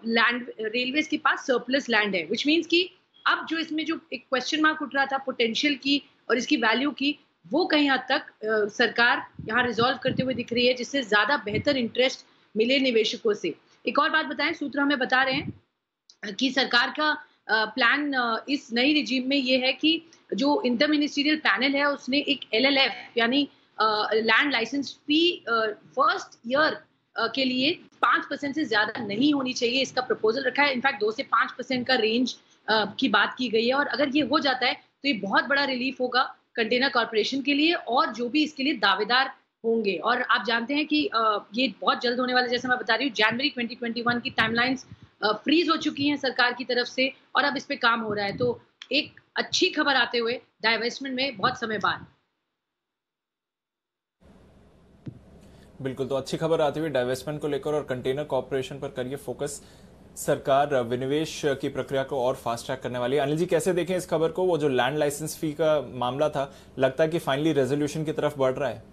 लैंड रेलवेज के पास सरप्लस लैंड है। विच मीन्स कि अब जो इसमें जो एक क्वेश्चन मार्क उठ रहा था पोटेंशियल की और इसकी वैल्यू की, वो कहीं हद तक सरकार यहाँ रिजॉल्व करते हुए दिख रही है, जिससे ज्यादा बेहतर इंटरेस्ट मिले निवेशकों से। एक और बात बताएं, सूत्र हमें बता रहे हैं कि सरकार का प्लान इस नई रिजीम में ये है कि जो इंटर मिनिस्ट्रियल पैनल है उसने एक LLF यानी लैंड लाइसेंस फी फर्स्ट ईयर के लिए 5% से ज्यादा नहीं होनी चाहिए, इसका प्रपोजल रखा है। इनफैक्ट 2 से 5% का रेंज की बात की गई है, और अगर ये हो जाता है तो ये बहुत बड़ा रिलीफ होगा कंटेनर कॉर्पोरेशन के लिए और जो भी इसके लिए दावेदार होंगे। और आप जानते हैं कि ये बहुत जल्द होने वाला, जैसे मैं बता रही हूँ, जनवरी 2021 की टाइमलाइंस फ्रीज हो चुकी हैं सरकार की तरफ से, और अब इस पे काम हो रहा है। तो एक अच्छी खबर आते हुए डाइवेस्टमेंट में बहुत समय बाद। बिल्कुल, तो अच्छी खबर आती हुई डाइवेस्टमेंट को लेकर और कंटेनर कॉर्पोरेशन पर करिए फोकस। सरकार विनिवेश की प्रक्रिया को और फास्ट ट्रैक करने वाली है। अनिल जी, कैसे देखें इस खबर को? वो जो लैंड लाइसेंस फी का मामला था, लगता है कि फाइनली रेजोल्यूशन की तरफ बढ़ रहा है।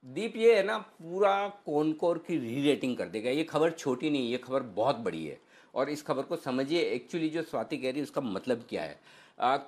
दीप, ये है ना, पूरा कॉनकोर की री रेटिंग कर देगा। ये खबर छोटी नहीं, ये खबर बहुत बड़ी है। और इस खबर को समझिए, एक्चुअली जो स्वाति कह रही है उसका मतलब क्या है।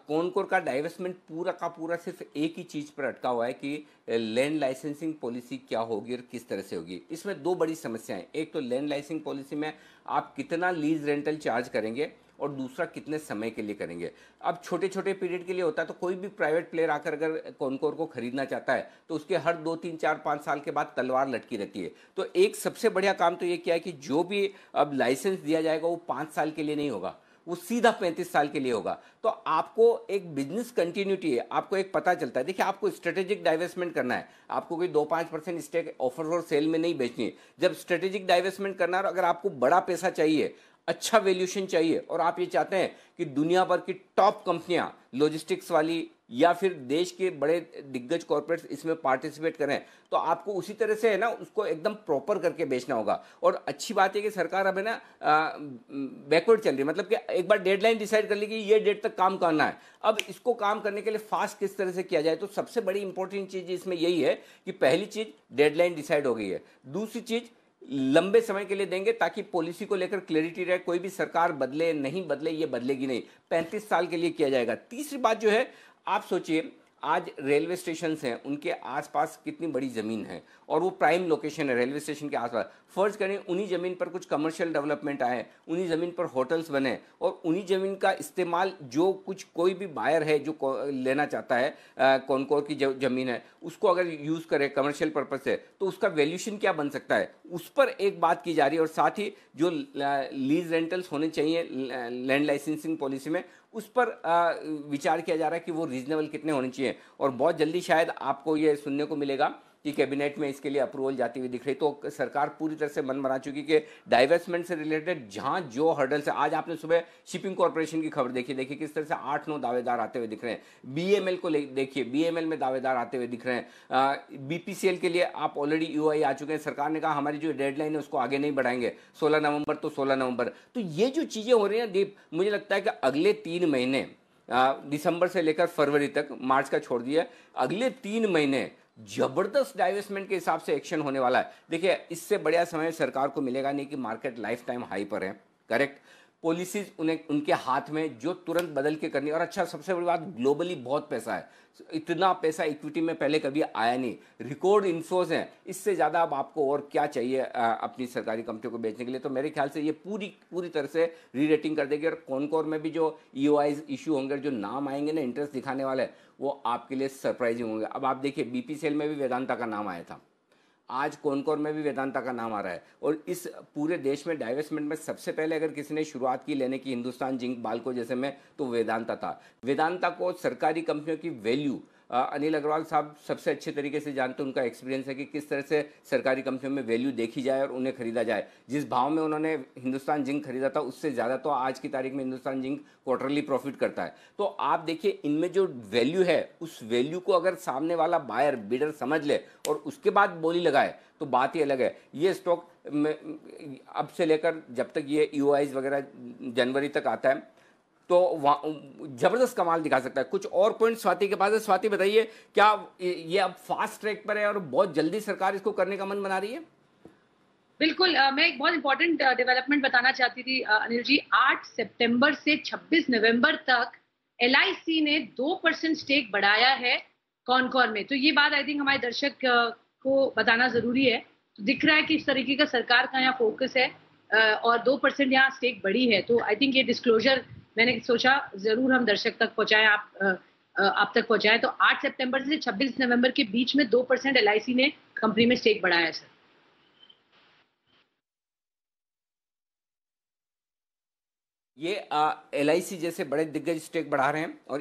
कॉनकोर का डाइवेस्टमेंट पूरा का पूरा सिर्फ एक ही चीज़ पर अटका हुआ है कि लैंड लाइसेंसिंग पॉलिसी क्या होगी और किस तरह से होगी। इसमें दो बड़ी समस्याएं, एक तो लैंड लाइसेंसिंग पॉलिसी में आप कितना लीज रेंटल चार्ज करेंगे और दूसरा कितने समय के लिए करेंगे। अब छोटे छोटे पीरियड के लिए होता है, तो कोई भी प्राइवेट प्लेयर आकर अगर कॉनकोर को खरीदना चाहता है तो उसके हर 2, 3, 4, 5 साल के बाद तलवार लटकी रहती है। तो एक सबसे बढ़िया काम तो ये किया है कि जो भी अब लाइसेंस दिया जाएगा वो 5 साल के लिए नहीं होगा, वो सीधा 35 साल के लिए होगा। तो आपको एक बिजनेस कंटिन्यूटी है, आपको एक पता चलता है। देखिए, आपको स्ट्रेटेजिक डाइवेस्टमेंट करना है, आपको कोई 2-5% स्टेक ऑफर फॉर सेल में नहीं बेचनी है। जब स्ट्रेटेजिक डाइवेस्टमेंट करना है और अगर आपको बड़ा पैसा चाहिए, अच्छा वैल्यूएशन चाहिए, और आप ये चाहते हैं कि दुनिया भर की टॉप कंपनियां, लॉजिस्टिक्स वाली या फिर देश के बड़े दिग्गज कॉर्पोरेट्स इसमें पार्टिसिपेट करें, तो आपको उसी तरह से है ना उसको एकदम प्रॉपर करके बेचना होगा। और अच्छी बात है कि सरकार अब है ना बैकवर्ड चल रही है, मतलब कि एक बार डेडलाइन डिसाइड कर ली कि ये डेट तक काम करना है। अब इसको काम करने के लिए फास्ट किस तरह से किया जाए, तो सबसे बड़ी इंपॉर्टेंट चीज़ इसमें यही है कि पहली चीज़ डेडलाइन डिसाइड हो गई है, दूसरी चीज़ लंबे समय के लिए देंगे ताकि पॉलिसी को लेकर क्लैरिटी रहे। कोई भी सरकार बदले नहीं बदले, ये बदलेगी नहीं, 35 साल के लिए किया जाएगा। तीसरी बात जो है, आप सोचिए आज रेलवे स्टेशन हैं, उनके आसपास कितनी बड़ी ज़मीन है और वो प्राइम लोकेशन है रेलवे स्टेशन के आसपास। फर्ज करें उन्हीं ज़मीन पर कुछ कमर्शियल डेवलपमेंट आए, उन्हीं ज़मीन पर होटल्स बने और उन्हीं ज़मीन का इस्तेमाल जो कुछ कोई भी बायर है जो लेना चाहता है कॉनकोर की जो ज़मीन है उसको अगर यूज़ करे कमर्शियल पर्पज से, तो उसका वैल्यूशन क्या बन सकता है, उस पर एक बात की जा रही है। और साथ ही जो लीज रेंटल्स होने चाहिए लैंड लाइसेंसिंग पॉलिसी में, उस पर विचार किया जा रहा है कि वो रीजनेबल कितने होने चाहिए। और बहुत जल्दी शायद आपको ये सुनने को मिलेगा कि कैबिनेट में इसके लिए अप्रूवल जाती हुई दिख रही। तो सरकार पूरी तरह से मन बना चुकी कि डाइवेस्टमेंट से रिलेटेड जहां जो हर्डल्स है, आज आपने सुबह शिपिंग कॉर्पोरेशन की खबर देखी किस तरह से 8-9 दावेदार आते हुए दिख रहे हैं। BML को देखिए, BML में दावेदार आते हुए दिख रहे हैं। BPCL के लिए आप ऑलरेडी EOI आ चुके हैं। सरकार ने कहा हमारी जो डेडलाइन है उसको आगे नहीं बढ़ाएंगे, 16 नवंबर तो 16 नवंबर। तो ये जो चीज़ें हो रही हैं दीप, मुझे लगता है कि अगले 3 महीने दिसंबर से लेकर फरवरी तक, मार्च का छोड़ दिया, अगले 3 महीने जबरदस्त डाइवेस्टमेंट के हिसाब से एक्शन होने वाला है। देखिए, इससे बढ़िया समय सरकार को मिलेगा नहीं कि मार्केट लाइफ टाइम हाई पर है, करेक्ट। पॉलिसीज उन्हें उनके हाथ में जो तुरंत बदल के करनी, और अच्छा सबसे बड़ी बात, ग्लोबली बहुत पैसा है, इतना पैसा इक्विटी में पहले कभी आया नहीं, रिकॉर्ड इन्फ्लोज हैं, इससे ज़्यादा अब आपको और क्या चाहिए अपनी सरकारी कंपनियों को बेचने के लिए। तो मेरे ख्याल से ये पूरी तरह से री रेटिंग कर देगी, और कॉनकोर में भी जो ईओआईज इशू होंगे, जो नाम आएंगे ना इंटरेस्ट दिखाने वाले, वो आपके लिए सरप्राइजिंग होंगे। अब आप देखिए, बीपीसीएल में भी वेदांता का नाम आया था, आज कॉनकोर में भी वेदांता का नाम आ रहा है, और इस पूरे देश में डाइवेस्टमेंट में सबसे पहले अगर किसी ने शुरुआत की लेने की हिंदुस्तान जिंक, बाल्को जैसे में, तो वेदांता था। वेदांता को सरकारी कंपनियों की वैल्यू अनिल अग्रवाल साहब सबसे अच्छे तरीके से जानते हैं, उनका एक्सपीरियंस है कि किस तरह से सरकारी कंपनियों में वैल्यू देखी जाए और उन्हें खरीदा जाए। जिस भाव में उन्होंने हिंदुस्तान जिंक खरीदा था, उससे ज़्यादा तो आज की तारीख में हिंदुस्तान जिंक क्वार्टरली प्रॉफिट करता है। तो आप देखिए, इनमें जो वैल्यू है, उस वैल्यू को अगर सामने वाला बायर, बिडर समझ ले और उसके बाद बोली लगाए, तो बात ही अलग है। ये स्टॉक अब से लेकर जब तक ये ईओआईज वगैरह जनवरी तक आता है, तो जबरदस्त कमाल दिखा सकता है। कुछ और पॉइंट स्वाति के पास है। स्वाति बताइए, क्या ये अब फास्ट ट्रैक पर है और बहुत जल्दी सरकार इसको करने का मन बना रही है? बिल्कुल, मैं एक बहुत इंपॉर्टेंट डेवलपमेंट बताना चाहती थी अनिल जी। 8 सितंबर से 26 नवंबर तक एलआईसी ने 2% स्टेक बढ़ाया है कॉनकोर में। तो ये बात आई थिंक हमारे दर्शक को बताना जरूरी है। तो दिख रहा है कि इस तरीके का सरकार का यहाँ फोकस है, और 2% यहाँ स्टेक बढ़ी है। तो आई थिंक ये डिस्क्लोजर मैंने सोचा जरूर हम दर्शक तक पहुंचाएं, आप तक पहुंचाएं। तो 8 सितंबर से 26 नवंबर के बीच में 2% एलआईसी ने कंपनी में स्टेक बढ़ाया है सर। ये एलआईसी जैसे बड़े दिग्गज स्टेक बढ़ा रहे हैं, और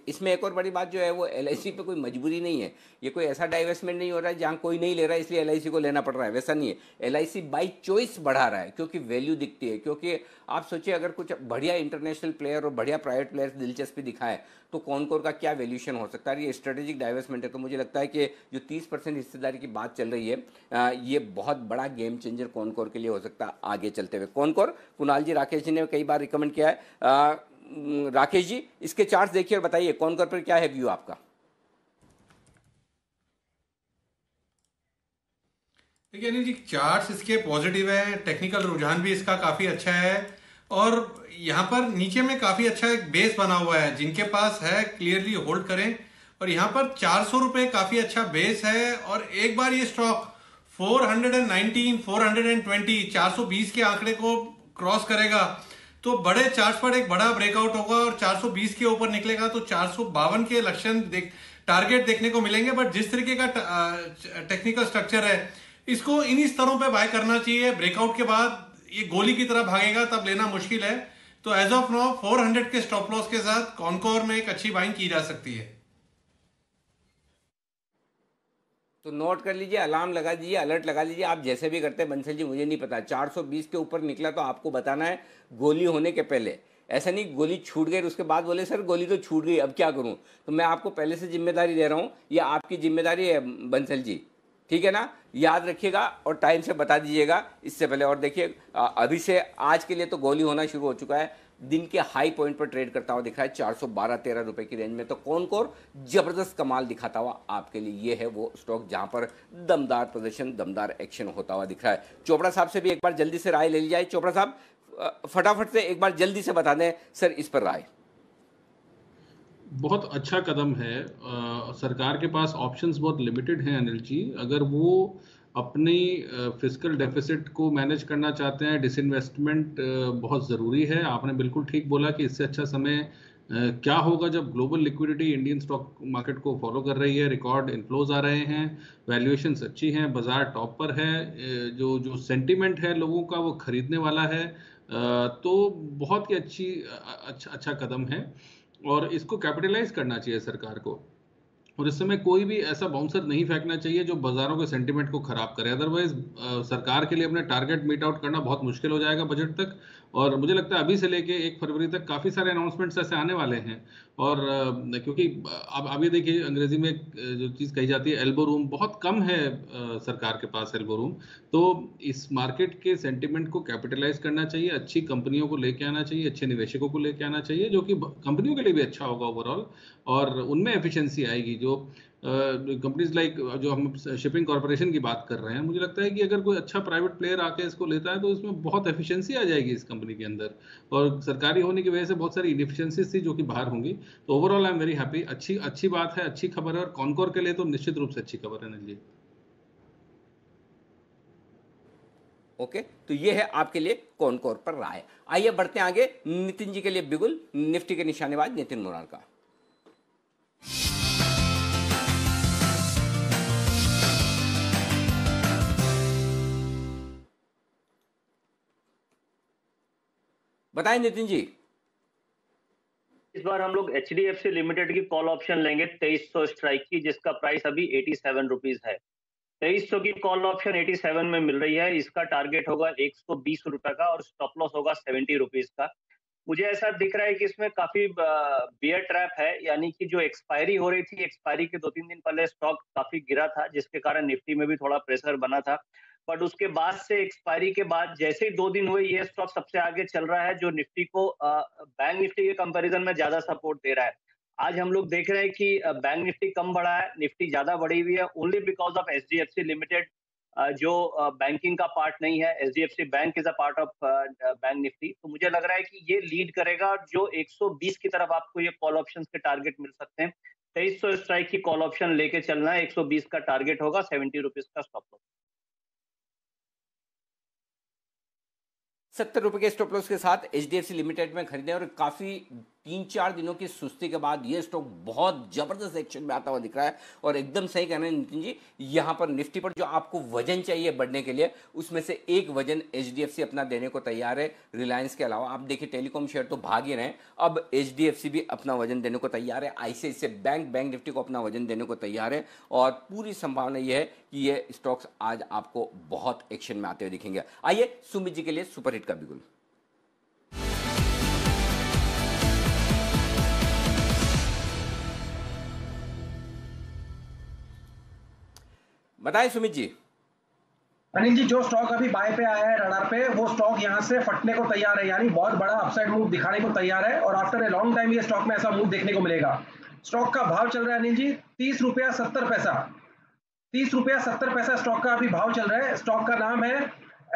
इसमें एक और बड़ी बात जो है, वो एलआईसी पे कोई मजबूरी नहीं है। ये कोई ऐसा डाइवेस्टमेंट नहीं हो रहा है जहाँ कोई नहीं ले रहा है इसलिए एलआईसी को लेना पड़ रहा है, वैसा नहीं है। एलआईसी बाई चॉइस बढ़ा रहा है क्योंकि वैल्यू दिखती है। क्योंकि आप सोचिए, अगर कुछ बढ़िया इंटरनेशनल प्लेयर और बढ़िया प्राइवेट प्लेयर्स दिलचस्पी दिखाएं, तो कॉनकोर का क्या वैल्यूएशन हो सकता है। ये स्ट्रेटेजिक डाइवेस्टमेंट है। तो मुझे लगता है कि जो 30% हिस्सेदारी की बात चल रही है, ये बहुत बड़ा गेम चेंजर कॉनकोर के लिए हो सकता है आगे चलते हुए। कॉनकोर, कुणाल जी, राकेश जी ने कई बार रिकमेंड किया है। राकेश जी, इसके चार्ट्स देखिए और बताइए कॉनकोर पर क्या है व्यू आपका? देखिए अनिल जी, चार्ट्स इसके पॉजिटिव है, टेक्निकल रुझान भी इसका काफी अच्छा है, और यहाँ पर नीचे में काफी अच्छा एक बेस बना हुआ है। जिनके पास है क्लियरली होल्ड करें, और यहाँ पर 400 रुपए काफी अच्छा बेस है। और एक बार ये स्टॉक 419, 420, 420 के आंकड़े को क्रॉस करेगा तो बड़े चार्ट पर एक बड़ा ब्रेकआउट होगा, और 420 के ऊपर निकलेगा तो 452 के लक्षण टारगेट देखने को मिलेंगे। बट जिस तरीके का टेक्निकल स्ट्रक्चर है, इसको इन्हीं स्तरों पे बाय करना चाहिए। ब्रेकआउट के बाद ये गोली की तरह भागेगा तब लेना मुश्किल है। तो एज ऑफ नाउ 400 के स्टॉप लॉस के साथ कॉनकोर में एक अच्छी बाइंग की जा सकती है। तो नोट कर लीजिए, अलार्म लगा दीजिए, अलर्ट लगा लीजिए, आप जैसे भी करते हैं बंसल जी, मुझे नहीं पता। 420 के ऊपर निकला तो आपको बताना है गोली होने के पहले। ऐसा नहीं गोली छूट गई उसके बाद बोले सर गोली तो छूट गई अब क्या करूं। तो मैं आपको पहले से जिम्मेदारी दे रहा हूं, ये आपकी जिम्मेदारी है बंसल जी, ठीक है ना? याद रखिएगा और टाइम से बता दीजिएगा इससे पहले। और देखिए, अभी से आज के लिए तो गोली होना शुरू हो चुका है। दिन के हाई पॉइंट पर ट्रेड करता हुआ दिख रहा है 412-13 रुपए की रेंज में। तो कॉनकोर जबरदस्त कमाल दिखाता हुआ आपके लिए ये है वो स्टॉक जहां पर दमदार प्रदर्शन, दमदार एक्शन होता हुआ दिख रहा है। चोपड़ा साहब से भी एक बार जल्दी से राय ले ली जाए। चोपड़ा साहब, फटाफट से एक बार जल्दी से बता दें सर इस पर राय। बहुत अच्छा कदम है। सरकार के पास ऑप्शंस बहुत लिमिटेड हैं अनिल जी। अगर वो अपनी फिस्कल डेफिसिट को मैनेज करना चाहते हैं, डिसइन्वेस्टमेंट बहुत ज़रूरी है। आपने बिल्कुल ठीक बोला कि इससे अच्छा समय क्या होगा जब global liquidity Indian stock market को फॉलो कर रही है, रिकॉर्ड इन्फ्लोज आ रहे हैं, वैल्यूएशंस अच्छी हैं, बाजार टॉप पर है, जो सेंटीमेंट है लोगों का वो खरीदने वाला है। तो बहुत ही अच्छा कदम है और इसको कैपिटलाइज करना चाहिए सरकार को। और इस समय कोई भी ऐसा बाउंसर नहीं फेंकना चाहिए जो बाजारों के सेंटीमेंट को खराब करे। अदरवाइज सरकार के लिए अपने टारगेट मीट आउट करना बहुत मुश्किल हो जाएगा बजट तक। और मुझे लगता है अभी से लेके 1 फरवरी तक काफ़ी सारे अनाउंसमेंट्स ऐसे आने वाले हैं। और क्योंकि अब ये देखिए, अंग्रेजी में जो चीज़ कही जाती है एल्बो रूम, बहुत कम है सरकार के पास एल्बो रूम। तो इस मार्केट के सेंटिमेंट को कैपिटलाइज करना चाहिए, अच्छी कंपनियों को लेके आना चाहिए, अच्छे निवेशकों को लेके आना चाहिए, जो कि कंपनियों के लिए भी अच्छा होगा ओवरऑल, और उनमें एफिशिएंसी आएगी। जो कंपनीज लाइक जो हम शिपिंग कॉर्पोरेशन की बात कर रहे हैं, मुझे लगता है कि अगर कोई अच्छा प्राइवेट प्लेयर आके इसको लेता है तो इसमें बहुत एफिशिएंसी आ जाएगी इस कंपनी के अंदर, और सरकारी होने की वजह से बहुत सारी इनएफिशिएंसीज थी जो कि बाहर होंगी। तो overall I am very happy. अच्छी बात है, अच्छी खबर है, और कॉनकोर के लिए तो निश्चित रूप से अच्छी खबर है। अनिल जी, ओके, तो ये है आपके लिए कॉनकोर पर राय। आइए बढ़ते हैं आगे। नितिन जी के लिए बिगुल, निफ्टी के निशानेबाज नितिन मुरारका। बताएं नितिन जी। इस बार हम लोग HDFC लिमिटेड की कॉल ऑप्शन लेंगे 2300 स्ट्राइक की, जिसका प्राइस अभी 87 रुपीज है। 2300 की कॉल ऑप्शन 87 में मिल रही है। इसका टारगेट होगा 120 रुपए का और स्टॉप लॉस होगा 70 रुपीज का। मुझे ऐसा दिख रहा है कि इसमें काफी बियर ट्रैप है, यानी कि जो एक्सपायरी हो रही थी, एक्सपायरी के 2-3 दिन पहले स्टॉक काफी गिरा था, जिसके कारण निफ्टी में भी थोड़ा प्रेशर बना था। बट उसके बाद से एक्सपायरी के बाद जैसे ही 2 दिन हुए, ये स्टॉक सबसे आगे चल रहा है, जो निफ्टी को बैंक निफ्टी के कंपैरिजन में ज्यादा सपोर्ट दे रहा है। आज हम लोग देख रहे हैं कि बैंक निफ्टी कम बढ़ा है, निफ्टी ज्यादा बढ़ी हुई है, only because of HDFC limited, जो बैंकिंग का पार्ट नहीं है। HDFC bank is a part of bank Nifty. तो मुझे लग रहा है कि ये लीड करेगा, जो 120 की तरफ आपको ये कॉल ऑप्शन के टारगेट मिल सकते हैं। 2300 स्ट्राइक की कॉल ऑप्शन लेके चलना है, 120 का टारगेट होगा, 70 रुपीज का स्टॉप लॉस। 70 रुपए के स्टॉप लॉस के साथ HDFC लिमिटेड में खरीदें, और काफी 3-4 दिनों की सुस्ती के बाद ये स्टॉक बहुत जबरदस्त एक्शन में आता हुआ दिख रहा है। और एकदम सही कह रहे हैं नितिन जी, यहाँ पर निफ्टी पर जो आपको वजन चाहिए बढ़ने के लिए, उसमें से एक वजन HDFC अपना देने को तैयार है। रिलायंस के अलावा आप देखिए टेलीकॉम शेयर तो भाग ही रहे हैं, अब HDFC भी अपना वजन देने को तैयार है। ICICI बैंक निफ्टी को अपना वजन देने को तैयार है, और पूरी संभावना यह है कि ये स्टॉक्स आज आपको बहुत एक्शन में आते हुए दिखेंगे। आइए सुमित जी के लिए सुपरहिट का बिगुल। बताएं सुमित जी। अनिल जी, जो स्टॉक अभी बाय पे आया है रडार पे, वो स्टॉक यहाँ से फटने को तैयार है, यानी बहुत बड़ा अपसाइड मूव दिखाने को तैयार है, और आफ्टर ए लॉन्ग टाइम ये स्टॉक में ऐसा मूव देखने को मिलेगा। स्टॉक का भाव चल रहा है अनिल जी 30 रुपया 70 पैसा। 30 रुपया 70 पैसा स्टॉक का अभी भाव चल रहा है। स्टॉक का नाम है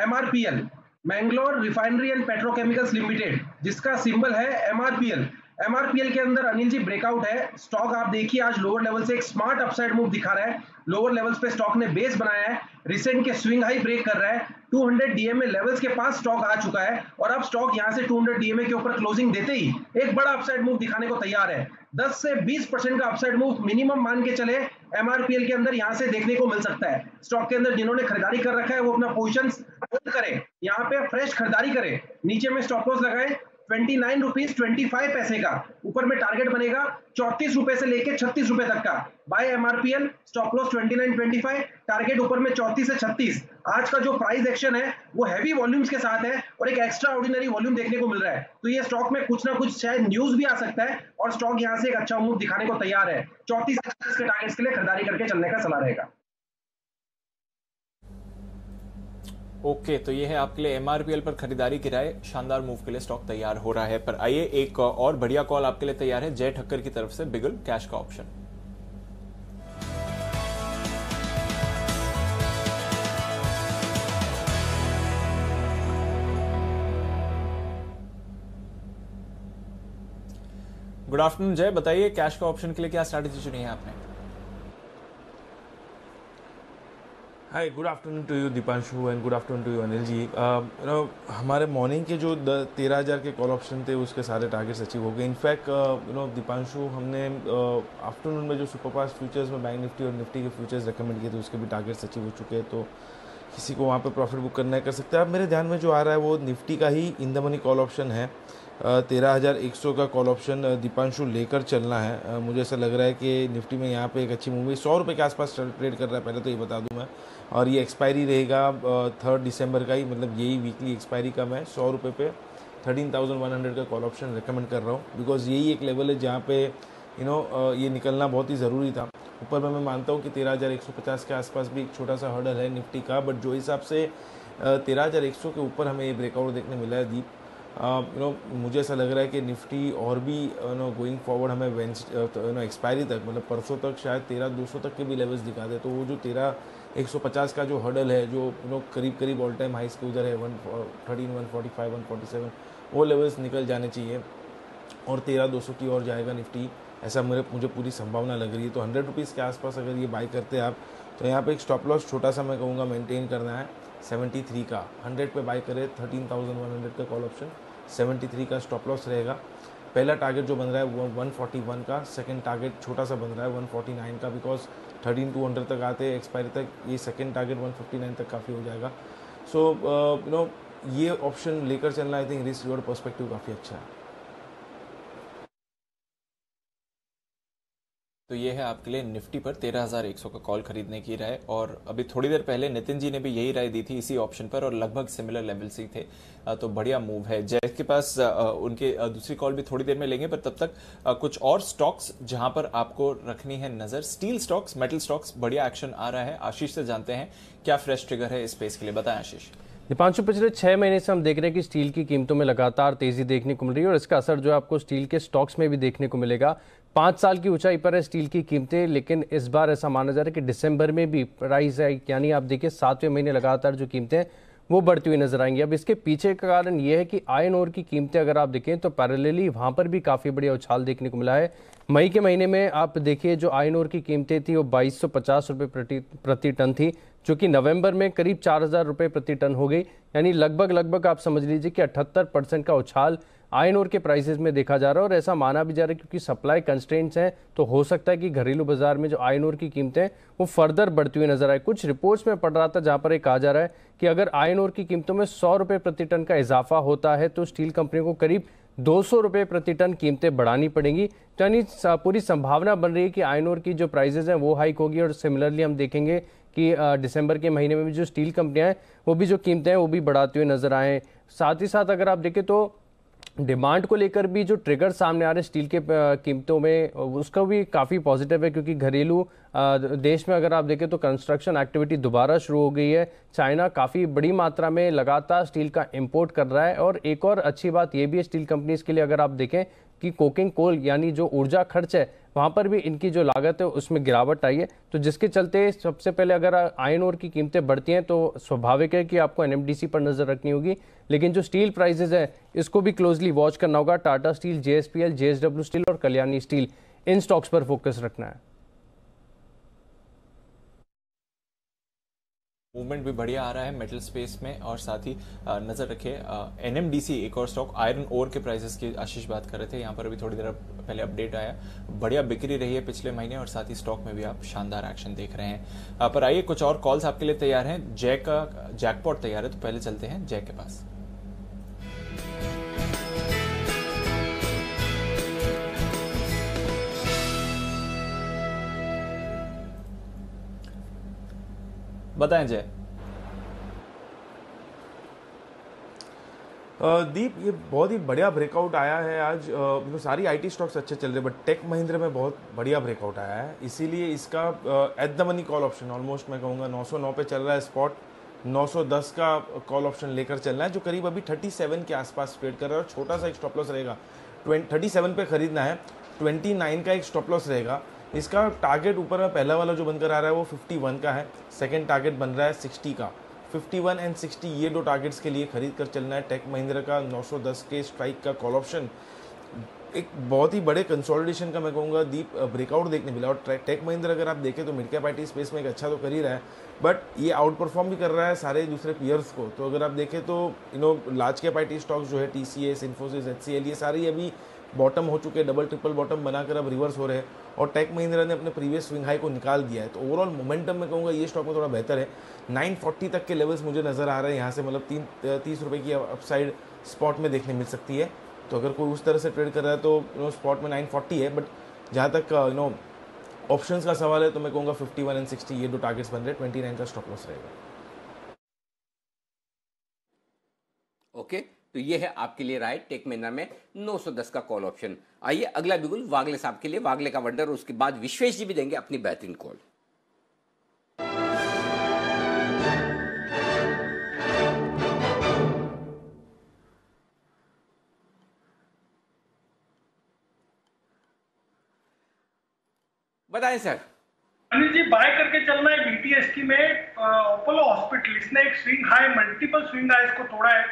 MRPL, Mangalore refinery and petrochemicals limited, जिसका सिंबल है MRPL। MRPL के अंदर अनिल जी ब्रेकआउट है। स्टॉक आप देखिए आज लोअर लेवल से एक स्मार्ट अपसाइड मूव दिखा रहा है। लोअर लेवल्स पे स्टॉक ने बेस बनाया है, रिसेंट के स्विंग हाई ब्रेक कर रहा है, 200 DMA लेवल्स के पास स्टॉक आ चुका है, और अब स्टॉक यहां से 200 DMA के ऊपर क्लोजिंग देते ही एक बड़ा अपसाइड मूव दिखाने को तैयार है। 10 से 20% का अपसाइड मूव मिनिमम मान के चले MRPL के अंदर यहां से देखने को मिल सकता है। स्टॉक के अंदर जिन्होंने खरीदारी कर रखा है वो अपना पोजीशन होल्ड करे, यहाँ पे फ्रेश खरीदारी करे, नीचे में स्टॉप लॉस लगाए 29 रुपीज 25 पैसे का, ऊपर में टारगेट बनेगा 34 रुपए से लेके 36 रुपए तक का। Buy MRPL, stop loss 29.25, target ऊपर में 34 से 36। आज का जो प्राइस एक्शन है वो हैवी वॉल्यूम्स के साथ है, और एक एक्स्ट्रा ऑर्डिनरी वॉल्यूम देखने को मिल रहा है। तो ये स्टॉक में कुछ ना कुछ शायद न्यूज भी आ सकता है, और स्टॉक यहाँ से एक अच्छा मूव दिखाने को तैयार है। 34 से 36 के टारगेट्स के लिए खरीदारी करके चलने का सलाह रहेगा। ओके, तो ये है आपके लिए MRPL पर खरीदारी की राय। शानदार मूव के लिए स्टॉक तैयार हो रहा है। पर आइए एक और बढ़िया कॉल आपके लिए तैयार है जय ठक्कर की तरफ से, बिगल कैश का ऑप्शन। गुड आफ्टरनून जय, बताइए कैश का ऑप्शन के लिए क्या स्ट्रैटेजी चुनी है आपने? Hi, good afternoon to you Deepanshu and good afternoon to you Anil ji. हमारे मॉर्निंग के जो 13,000 के कॉल ऑप्शन थे उसके सारे टारगेट्स अचीव हो गए। इनफैक्ट दीपांशु, हमने आफ्टरनून में जो सुपरफास्ट फ्यूचर्स में बैंक निफ्टी और निफ्टी के फ्यूचर्स रेकमेंड किए थे उसके भी टारगेट्स अचीव हो चुके हैं, तो किसी को वहाँ पे प्रॉफिट बुक करना है कर सकते हैं। अब मेरे ध्यान में जो आ रहा है वो निफ्टी का ही in the money call option है। 13,100 का कॉल ऑप्शन दीपांशु लेकर चलना है। मुझे ऐसा लग रहा है कि निफ्टी में यहाँ पे एक अच्छी मूवी 100 रुपये के आसपास ट्रेड कर रहा है, पहले तो ये बता दूं मैं, और ये एक्सपायरी रहेगा 3 दिसंबर का ही, मतलब यही वीकली एक्सपायरी का मैं 100 रुपये पे 13,100 का कॉल ऑप्शन रिकमेंड कर रहा हूँ, बिकॉज यही एक लेवल है जहाँ पे ये निकलना बहुत ही ज़रूरी था। ऊपर में मैं मानता हूँ कि 13,150 के आसपास भी एक छोटा सा हर्डल है निफ्टी का, बट जो हिसाब से 13,100 के ऊपर हमें ये ब्रेकआउट देखने मिला है दीप, मुझे ऐसा लग रहा है कि निफ्टी और भी गोइंग फॉरवर्ड हमें एक्सपायरी तक, मतलब परसों तक शायद 13,200 तक के भी लेवल्स दिखा दे। तो वो जो 13,150 का जो हर्डल है, जो करीब करीब ऑल टाइम हाइस के उधर है 113, 145, 147, वो लेवल्स निकल जाने चाहिए और 13,200 की ओर जाएगा निफ्टी, ऐसा मुझे पूरी संभावना लग रही है। तो 100 रुपीज़ के आसपास अगर ये बाय करते हैं आप, तो यहाँ पे एक स्टॉप लॉस छोटा सा मैं कहूँगा मेंटेन करना है 73 का। 100 पे बाय करें 13,100 का कॉल ऑप्शन, 73 का स्टॉप लॉस रहेगा। पहला टारगेट जो बन रहा है वो 141 का, सेकंड टारगेट छोटा सा बन रहा है 149 का, बिकॉज 13,200 तक आते हैं एक्सपायरी तक, ये सेकंड टारगेट 159 तक काफ़ी हो जाएगा। सो ये ऑप्शन लेकर चलना I think risk reward perspective काफ़ी अच्छा है। तो ये है आपके लिए निफ्टी पर 13,100 का कॉल खरीदने की राय। और अभी थोड़ी देर पहले नितिन जी ने भी यही राय दी थी इसी ऑप्शन पर, और लगभग सिमिलर लेवल्स ही थे। तो बढ़िया मूव है। जय के पास उनके दूसरी कॉल भी थोड़ी देर में लेंगे, पर तब तक कुछ और स्टॉक्स जहां पर आपको रखनी है नजर। स्टील स्टॉक्स, मेटल स्टॉक्स, बढ़िया एक्शन आ रहा है। आशीष से जानते हैं क्या फ्रेश ट्रिगर है इस स्पेस के लिए, बताएं आशीष। दीपांशु, पिछले 6 महीने से हम देख रहे हैं कि स्टील की कीमतों में लगातार तेजी देखने को मिल रही है और इसका असर जो है आपको स्टील के स्टॉक्स में भी देखने को मिलेगा। 5 साल की ऊंचाई पर है स्टील की कीमतें, लेकिन इस बार ऐसा माना जा रहा है कि दिसंबर में भी प्राइस है, यानी आप देखिए 7वें महीने लगातार जो कीमतें वो बढ़ती हुई नजर आएंगी। अब इसके पीछे का कारण ये है कि आयरन ओर की कीमतें अगर आप देखें तो पैरेलली वहां पर भी काफी बढ़िया उछाल देखने को मिला है। मई के महीने में आप देखिए जो आयरन ओर की कीमतें थी वो 2250 रुपये प्रति टन थी, जो कि नवंबर में करीब 4,000 रुपये प्रति टन हो गई। यानी लगभग आप समझ लीजिए कि 78% का उछाल आयरन ओर के प्राइसेस में देखा जा रहा है। और ऐसा माना भी जा रहा है क्योंकि सप्लाई कंस्ट्रेंट्स हैं, तो हो सकता है कि घरेलू बाजार में जो आयरन ओर की कीमतें वो फर्दर बढ़ती हुई नजर आए। कुछ रिपोर्ट्स में पढ़ रहा था जहां पर ये कहा जा रहा है कि अगर आयरन ओर की कीमतों में 100 रुपये प्रति टन का इजाफा होता है तो स्टील कंपनी को करीब 200 रुपये प्रति टन कीमतें बढ़ानी पड़ेंगी। तो यानी पूरी संभावना बन रही है कि आयरन ओर की जो प्राइसेस हैं वो हाइक होगी। और सिमिलरली हम देखेंगे कि दिसंबर के महीने में भी जो स्टील कंपनियां हैं वो भी जो कीमतें हैं वो भी बढ़ाते हुए नजर आए। साथ ही साथ अगर आप देखें तो डिमांड को लेकर भी जो ट्रिगर सामने आ रहे स्टील के कीमतों में, उसका भी काफ़ी पॉजिटिव है क्योंकि घरेलू देश में अगर आप देखें तो कंस्ट्रक्शन एक्टिविटी दोबारा शुरू हो गई है। चाइना काफ़ी बड़ी मात्रा में लगातार स्टील का इंपोर्ट कर रहा है। और एक और अच्छी बात ये भी है स्टील कंपनीज के लिए, अगर आप देखें कि कोकिंग कोल यानी जो ऊर्जा खर्च है वहां पर भी इनकी जो लागत है उसमें गिरावट आई है। तो जिसके चलते सबसे पहले अगर आयरन ओर की कीमतें बढ़ती हैं तो स्वाभाविक है कि आपको एनएमडीसी पर नजर रखनी होगी, लेकिन जो स्टील प्राइसेस है इसको भी क्लोजली वॉच करना होगा। Tata steel, JSPL, JSW steel और कल्याणी स्टील, इन स्टॉक्स पर फोकस रखना है। मूवमेंट भी बढ़िया आ रहा है मेटल स्पेस में। और साथ ही नजर रखे एनएमडीसी, एक और स्टॉक आयरन ओर के प्राइसेस की आशीष बात कर रहे थे, यहाँ पर अभी थोड़ी देर पहले अपडेट आया, बढ़िया बिक्री रही है पिछले महीने और साथ ही स्टॉक में भी आप शानदार एक्शन देख रहे हैं। पर आइए कुछ और कॉल्स आपके लिए तैयार हैं। जय का जैकपॉट तैयार है, तो पहले चलते हैं जय के पास। बताएं जय। दीप, ये बहुत ही बढ़िया ब्रेकआउट आया है आज। सारी आईटी स्टॉक्स अच्छे चल रहे हैं, बट टेक महिंद्रा में बहुत बढ़िया ब्रेकआउट आया है, इसीलिए इसका at the money call option almost मैं कहूँगा 909 पे चल रहा है स्पॉट। 910 का कॉल ऑप्शन लेकर चलना है, जो करीब अभी 37 के आसपास ट्रेड कर रहा है। और छोटा सा एक स्टॉप लॉस रहेगा, 37 पे खरीदना है, 29 का एक स्टॉप लॉस रहेगा। इसका टारगेट ऊपर में पहला वाला जो बनकर आ रहा है वो 51 का है, सेकंड टारगेट बन रहा है 60 का। 51 एंड 60 ये दो टारगेट्स के लिए खरीद कर चलना है। टेक महिंद्रा का 910 के स्ट्राइक का कॉल ऑप्शन एक बहुत ही बड़े कंसोलिडेशन का मैं कहूँगा दीप ब्रेकआउट देखने मिला। और टेक महिंद्रा अगर आप देखें तो मिड कैप आईटी स्पेस में एक अच्छा तो कर ही रहा है, बट ये आउट परफॉर्म भी कर रहा है सारे दूसरे पीयर्स को। तो अगर आप देखें तो लार्ज कैप आईटी स्टॉक्स जो है टीसीएस, इन्फोसिस, एचसीएल, ये सारे अभी बॉटम हो चुके हैं, डबल ट्रिपल बॉटम बनाकर अब रिवर्स हो रहे हैं। और टेक महिंद्रा ने अपने प्रीवियस स्विंग हाई को निकाल दिया है, तो ओवरऑल मोमेंटम में कहूँगा ये स्टॉक में थोड़ा बेहतर है। 940 तक के लेवल्स मुझे नजर आ रहे हैं यहाँ से, मतलब 30 रुपये की अपसाइड स्पॉट में देखने मिल सकती है। तो अगर कोई उस तरह से ट्रेड कर रहा है तो स्पॉट में 940 है, बट जहाँ तक ऑप्शंस का सवाल है तो मैं कहूँगा 51 एंड 60 ये दो टारगेट्स बन रहे, 29 का स्टॉप लॉस रहेगा। ओके, तो ये है आपके लिए राय टेक महिंद्रा में 910 का कॉल ऑप्शन। आइए अगला बिगुल वागले साहब के लिए, वागले का वंडर, और उसके बाद विश्वेश जी भी देंगे अपनी बेहतरीन कॉल। बताएं सर। अनिल जी, बाय करके चलना है बीटीएसटी में अपोलो हॉस्पिटल। इसने एक swing high, multiple swing high इसको तोड़ा है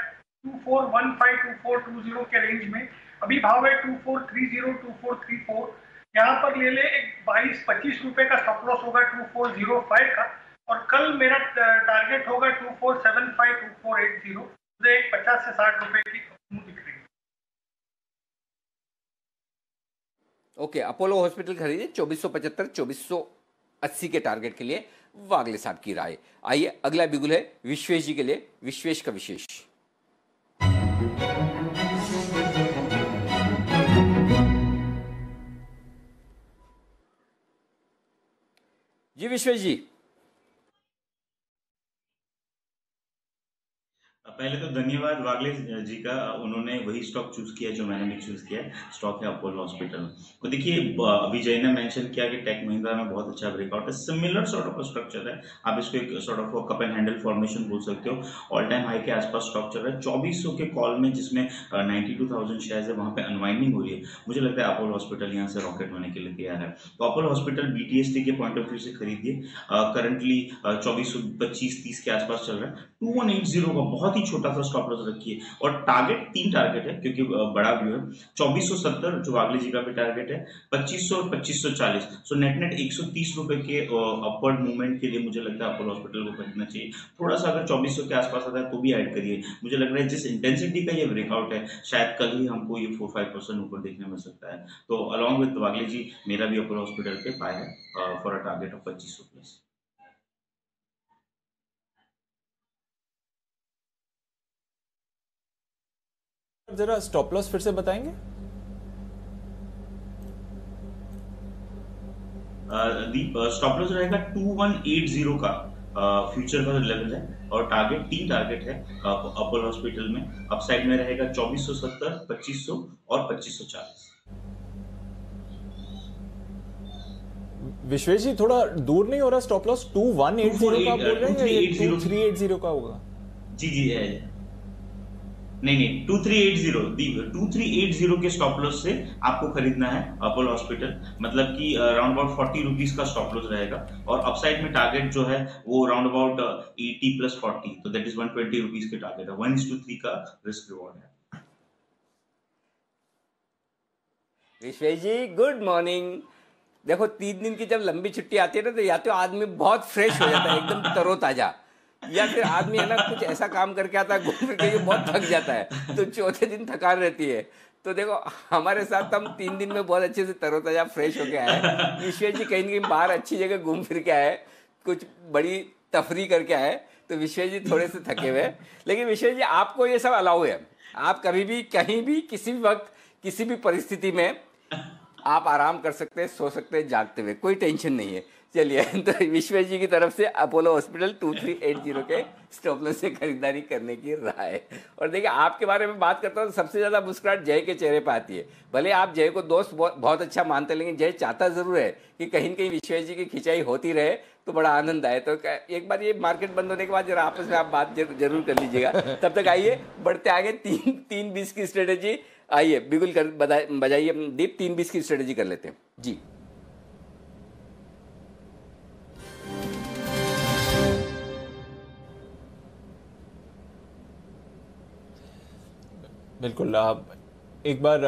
2415 2420 के रेंज में। अभी भाव है 2430 2434। यहाँ पर ले ले, एक 22-25 रुपए का स्टॉप लॉस होगा 2405 का, और कल मेरा टारगेट होगा 2475 2480। मुझे एक 50 से 60 रुपए की दिख रही है। ओके, अपोलो हॉस्पिटल खरीदे 2475 2480 के टारगेट के लिए, वागले साहब की राय। आइए अगला बिगुल है विश्वेश जी के लिए, विश्वेश का विशेष। जी विश्वेश जी। पहले तो धन्यवाद वागले जी का, उन्होंने वही स्टॉक चूज किया जो मैंने भी चूज किया। स्टॉक है अपोलो हॉस्पिटल। तो देखिए, विजय ने मेंशन किया कि टेक महिंद्रा में बहुत अच्छा ब्रेकआउट है, सिमिलर सॉर्ट ऑफ स्ट्रक्चर है। आप इसको एक sort of cup and handle formation बोल सकते हो। ऑल टाइम हाई के आसपास स्टॉक चल रहा है 2400 के कॉल में, जिसमें 92,000 शेयर है, वहां पे अनवाइंडिंग हो रही है। मुझे लगता है अपोलो हॉस्पिटल यहाँ से रॉकेट होने के लिए तैयार है। तो अपोलो हॉस्पिटल बीटीएसटी के पॉइंट ऑफ व्यू से खरीदिए। करंटली 2425-30 के आसपास चल रहा है। 2180 का बहुत ही छोटा सा स्टॉप लॉस रखिए, और टारगेट 3 टारगेट है क्योंकि बड़ा व्यू है। 2470 जो वागले जी का भी टारगेट है, 2500 और 2540। सो नेट 130 रुपए के अपवर्ड मूवमेंट के लिए मुझे लगता है अपोलो हॉस्पिटल को खरीदना चाहिए। थोड़ा सा अगर 2400 के आसपास आता है तो भी ऐड करिए। मुझे लग रहा है जिस इंटेंसिटी का ये ब्रेकआउट है, शायद कल ही हमको ये 4-5% ऊपर देखने मिल सकता है। तो अलॉन्ग विद वागले जी, मेरा भी अपोलो हॉस्पिटल पे बाय है for a target of 2500 plus. जरा स्टॉप लॉस फिर से बताएंगे। स्टॉप लॉस रहेगा 2180 का फ्यूचर का लेवल है, और टारगेट 3 टारगेट है अपोलो हॉस्पिटल में। अपसाइड में रहेगा 2470, 2500 और 2540। विश्वेश जी, थोड़ा दूर नहीं हो रहा स्टॉप लॉस? 2180 का बोल रहे हैं या 2380 का होगा? जी जी है, नहीं 2380 के स्टॉप लॉस से आपको खरीदना है अपोलो हॉस्पिटल। मतलब कि राउंड अबाउट 40 रुपीज का स्टॉप लॉस रहेगा, और अपसाइड में टारगेट जो है वो राउंड अबाउट 80 + 40, तो दैट इज 120 रुपीज के टारगेट है। 1:3 का रिस्क रिवॉर्ड है। विश्वेश जी गुड मॉर्निंग। देखो, 3 दिन की जब लंबी छुट्टी आती है ना, तो या तो आदमी बहुत फ्रेश हो जाता है, एकदम तरोताजा, या फिर आदमी है ना कुछ ऐसा काम करके आता है, घूम फिर के बहुत थक जाता है, तो चौथे दिन थकान रहती है। तो देखो, हमारे साथ हम 3 दिन में बहुत अच्छे से तरोताजा फ्रेश होके आए। विश्वेश जी कहीं ना कहीं बाहर अच्छी जगह घूम फिर के आए, कुछ बड़ी तफरी करके आए, तो विश्वेश जी थोड़े से थके हुए। लेकिन विश्वेश जी, आपको ये सब अलाउ है, आप कभी भी कहीं भी किसी भी वक्त किसी भी परिस्थिति में आप आराम कर सकते हैं, सो सकते हैं जागते हुए, कोई टेंशन नहीं है। चलिए, तो विश्वेश जी की तरफ से अपोलो हॉस्पिटल 2380 के स्टॉप लॉस से खरीदारी करने की राय। और देखिए, आपके बारे में बात करता हूँ तो सबसे ज्यादा मुस्कुराहट जय के चेहरे पर आती है। भले आप जय को दोस्त बहुत अच्छा मानते हैं, लेकिन जय चाहता जरूर है कि कहीं न कहीं विश्वेश जी की खिंचाई होती रहे तो बड़ा आनंद आए। तो एक बार ये मार्केट बंद होने के बाद जरा आपस में आप बात जरूर कर लीजिएगा। तब तक आइए बढ़ते आगे 3-20 की स्ट्रेटेजी। आइए बिगुल कर बजाइए दीप, 3-20 की स्ट्रेटेजी कर लेते हैं जी। बिल्कुल, एक बार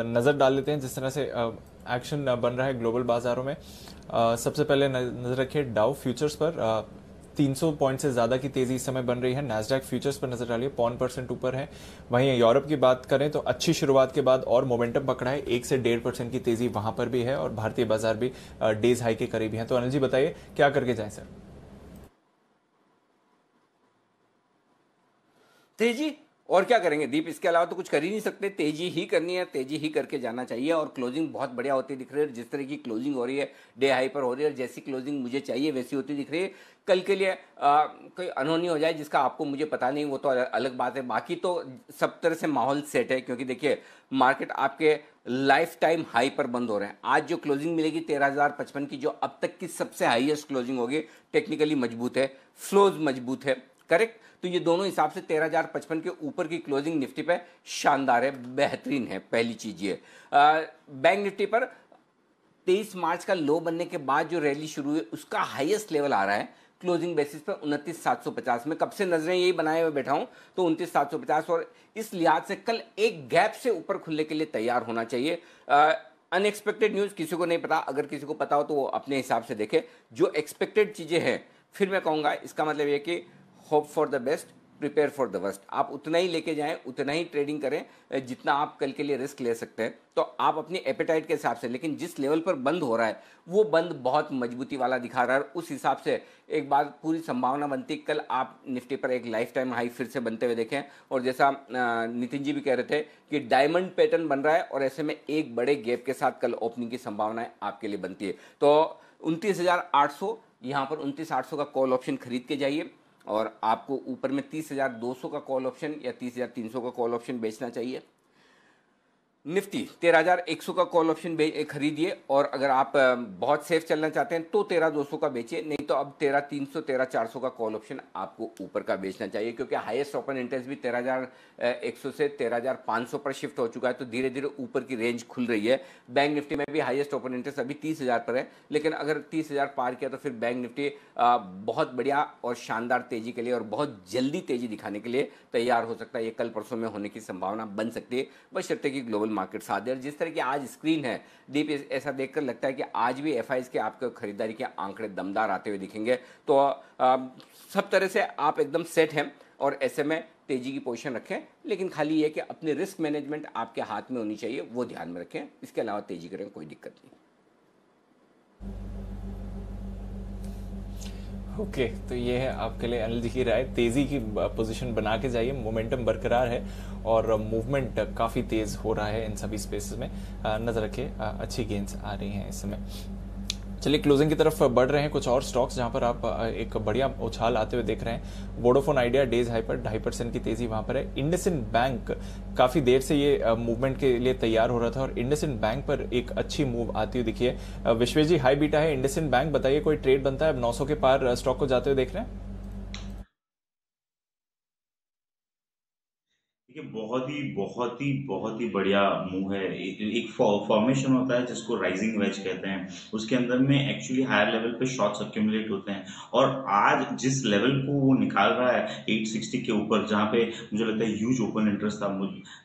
नज़र डाल लेते हैं जिस तरह से एक्शन बन रहा है ग्लोबल बाजारों में। सबसे पहले नजर रखिए डाउ फ्यूचर्स पर। 300 पॉइंट से ज्यादा की तेजी इस समय बन रही है। नैस्डैक फ्यूचर्स पर नजर डालिए, 0.1% ऊपर है। वहीं यूरोप की बात करें तो अच्छी शुरुआत के बाद और मोमेंटम पकड़ा है, 1 से 1.5% की तेजी वहां पर भी है, और भारतीय बाजार भी डेज हाई के करीब है। तो अनिल जी बताइए क्या करके जाए सर? तेजी और क्या करेंगे दीप, इसके अलावा तो कुछ कर ही नहीं सकते, तेजी ही करनी है, तेजी ही करके जाना चाहिए। और क्लोजिंग बहुत बढ़िया होती दिख रही है, जिस तरह की क्लोजिंग हो रही है डे हाई पर हो रही है, जैसी क्लोजिंग मुझे चाहिए वैसी होती दिख रही है। कल के लिए कोई अनहोनी हो जाए जिसका आपको मुझे पता नहीं, वो तो अलग बात है। बाकी तो सब तरह से माहौल सेट है, क्योंकि देखिए मार्केट आपके लाइफ टाइम हाई पर बंद हो रहे हैं। आज जो क्लोजिंग मिलेगी 13,055 की, जो अब तक की सबसे हाईएस्ट क्लोजिंग होगी, टेक्निकली मजबूत है, फ्लोज मजबूत है, करेक्ट। तो ये दोनों हिसाब से 13,055 के ऊपर की क्लोजिंग निफ्टी पे शानदार है, बेहतरीन है। पहली चीज ये बैंक निफ्टी पर 23 मार्च का लो बनने के बाद जो रैली शुरू हुई उसका हाईएस्ट लेवल आ रहा है क्लोजिंग बेसिस पर 29,750 में। कब से नजरें यही बनाए हुए बैठा हूं, तो 29,750, और इस लिहाज से कल एक गैप से ऊपर खुलने के लिए तैयार होना चाहिए। अनएक्सपेक्टेड न्यूज किसी को नहीं पता, अगर किसी को पता हो तो वो अपने हिसाब से देखे। जो एक्सपेक्टेड चीजें हैं, फिर मैं कहूंगा इसका मतलब ये कि hope for the best, prepare for the worst. आप उतना ही लेके जाएं, उतना ही ट्रेडिंग करें जितना आप कल के लिए रिस्क ले सकते हैं, तो आप अपनी एपेटाइट के हिसाब से। लेकिन जिस लेवल पर बंद हो रहा है वो बंद बहुत मजबूती वाला दिखा रहा है, उस हिसाब से एक बार पूरी संभावना बनती कल आप निफ्टी पर एक लाइफ टाइम हाई फिर से बनते हुए देखें। और जैसा नितिन जी भी कह रहे थे कि डायमंड पैटर्न बन रहा है, और ऐसे में एक बड़े गैप के साथ कल ओपनिंग की संभावनाएं आपके लिए बनती है। तो 29,800 यहाँ पर 29,800 का कॉल ऑप्शन खरीद के जाइए, और आपको ऊपर में 30,200 का कॉल ऑप्शन या 30,300 का कॉल ऑप्शन बेचना चाहिए। निफ्टी 13,100 का कॉल ऑप्शन खरीदिए, और अगर आप बहुत सेफ चलना चाहते हैं तो 13,200 का बेचिए, नहीं तो अब 13,300 13,400 का कॉल ऑप्शन आपको ऊपर का बेचना चाहिए, क्योंकि हाईएस्ट ओपन इंटरेस्ट भी 13,100 से 13,500 पर शिफ्ट हो चुका है। तो धीरे धीरे ऊपर की रेंज खुल रही है। बैंक निफ्टी में भी हाईएस्ट ओपन इंटरेस्ट अभी 30,000 पर है, लेकिन अगर 30,000 पार किया तो फिर बैंक निफ्टी बहुत बढ़िया और शानदार तेजी के लिए और बहुत जल्दी तेजी दिखाने के लिए तैयार हो सकता है। ये कल परसों में होने की संभावना बन सकती है, बशर्ते कि ग्लोबल मार्केट साथ दे। जिस तरह की आज स्क्रीन है दीप, ऐसा देखकर लगता है कि आज भी एफआईज के आपके खरीदारी के आंकड़े दमदार आते हुए दिखेंगे। तो सब तरह से आप एकदम सेट हैं, और ऐसे में तेजी की पोजीशन रखें, लेकिन खाली ये कि अपनी रिस्क मैनेजमेंट आपके हाथ में होनी चाहिए, वो ध्यान में रखें। इसके अलावा तेजी करें, कोई दिक्कत नहीं। ओके, तो ये है आपके लिए अनिल जी की राय। तेजी की पोजीशन बना के जाइए, मोमेंटम बरकरार है और मूवमेंट काफी तेज हो रहा है इन सभी स्पेसेस में। नजर रखिए, अच्छी गेंस आ रही हैं इस समय। चलिए क्लोजिंग की तरफ बढ़ रहे हैं। कुछ और स्टॉक्स जहां पर आप एक बढ़िया उछाल आते हुए देख रहे हैं। वोडाफोन आइडिया डेज हाई पर 2.5% की तेजी वहां पर है। इंडसइंड बैंक काफी देर से ये मूवमेंट के लिए तैयार हो रहा था, और इंडसइंड बैंक पर एक अच्छी मूव आती हुई दिखी है। विश्वेश जी, हाई बीटा है इंडसइंड बैंक, बताइए कोई ट्रेड बनता है? अब 900 के पार स्टॉक को जाते हुए देख रहे हैं। देखिए बहुत ही बढ़िया मूव है। एक फॉर्मेशन होता है जिसको राइजिंग वेज कहते हैं, उसके अंदर में एक्चुअली हायर लेवल पे शॉर्ट्स अक्यूमुलेट होते हैं, और आज जिस लेवल को वो निकाल रहा है 860 के ऊपर, जहां पे मुझे लगता है ह्यूज ओपन इंटरेस्ट था।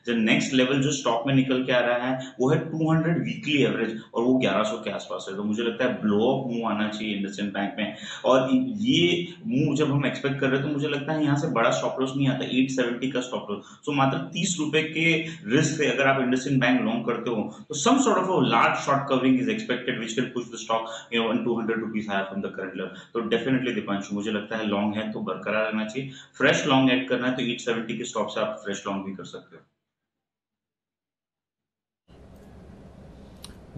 जो नेक्स्ट लेवल जो स्टॉक में निकल के आ रहा है वो है 200 वीकली एवरेज, और वो 1100 के आसपास है। तो मुझे लगता है ब्लो अप मूव आना चाहिए इंडसइंड बैंक में, और ये मूव जब हम एक्सपेक्ट कर रहे हैं तो मुझे लगता है यहाँ से बड़ा स्टॉप लॉस नहीं आता, 870 का स्टॉप लॉस। सो मात्र 30 रुपए के रिस्क से अगर आप इंडसइंड बैंक लॉन्ग करते हो तो some sort of a large short covering is expected which can push the stock 200 rupees higher from the current level. तो डेफिनेटली दीपांशु, मुझे लगता है लॉन्ग है तो बरकरार रहना चाहिए। फ्रेश लॉन्ग ऐड करना है तो 870 के स्टॉप से आप फ्रेश लॉन्ग भी कर सकते हो।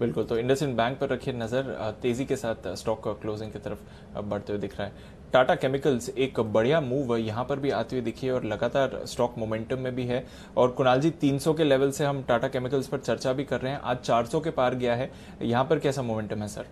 बिल्कुल, तो इंडसइंड बैंक पर रखिए नजर। तेजी के साथ स्टॉक क्लोजिंग की तरफ बढ़ते हुए दिख रहा है। टाटा केमिकल्स एक बढ़िया मूव यहां पर भी आती हुई दिखी है, और लगातार स्टॉक मोमेंटम में भी है। और कुणाल जी, 300 के लेवल से हम टाटा केमिकल्स पर चर्चा भी कर रहे हैं, आज 400 के पार गया है, यहां पर कैसा मोमेंटम है सर?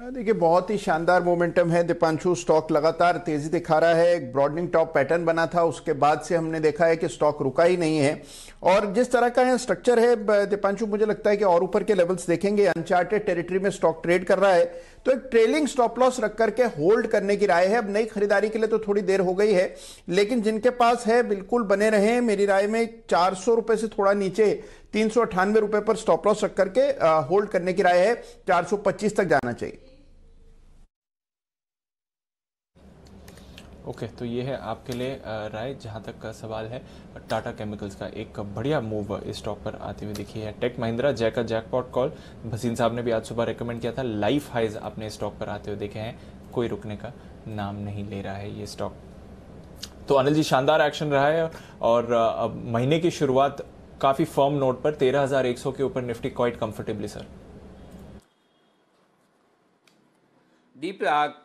देखिए बहुत ही शानदार मोमेंटम है दीपांशु। स्टॉक लगातार तेजी दिखा रहा है। एक ब्रॉडनिंग टॉप पैटर्न बना था, उसके बाद से हमने देखा है कि स्टॉक रुका ही नहीं है, और जिस तरह का यहाँ स्ट्रक्चर है दीपांशु, मुझे लगता है कि और ऊपर के लेवल्स देखेंगे। अनचार्टेड टेरिटरी में स्टॉक ट्रेड कर रहा है, तो एक ट्रेलिंग स्टॉप लॉस रख करके होल्ड करने की राय है। अब नई खरीदारी के लिए तो थोड़ी देर हो गई है, लेकिन जिनके पास है बिल्कुल बने रहे। मेरी राय में 400 रुपए से थोड़ा नीचे 398 रुपए पर स्टॉप लॉस रख करके होल्ड करने की राय है। 425 तक जाना चाहिए। ओके, तो ये है आपके लिए राय। जहां तक का सवाल है टाटा केमिकल्स का, एक बढ़िया मूव इस स्टॉक पर आती हुई दिखी है। टेक महिंद्रा जय का जैकपॉट कॉल भसीन साहब ने भी आज सुबह रेकमेंड किया था। लाइफ हाइज अपने स्टॉक पर आते हुए देखे हैं, कोई रुकने का नाम नहीं ले रहा है ये स्टॉक। तो अनिल जी, शानदार एक्शन रहा है और अब महीने की शुरुआत काफी फर्म नोट पर 13,100 के ऊपर निफ्टी क्वाइट कंफर्टेबली सर।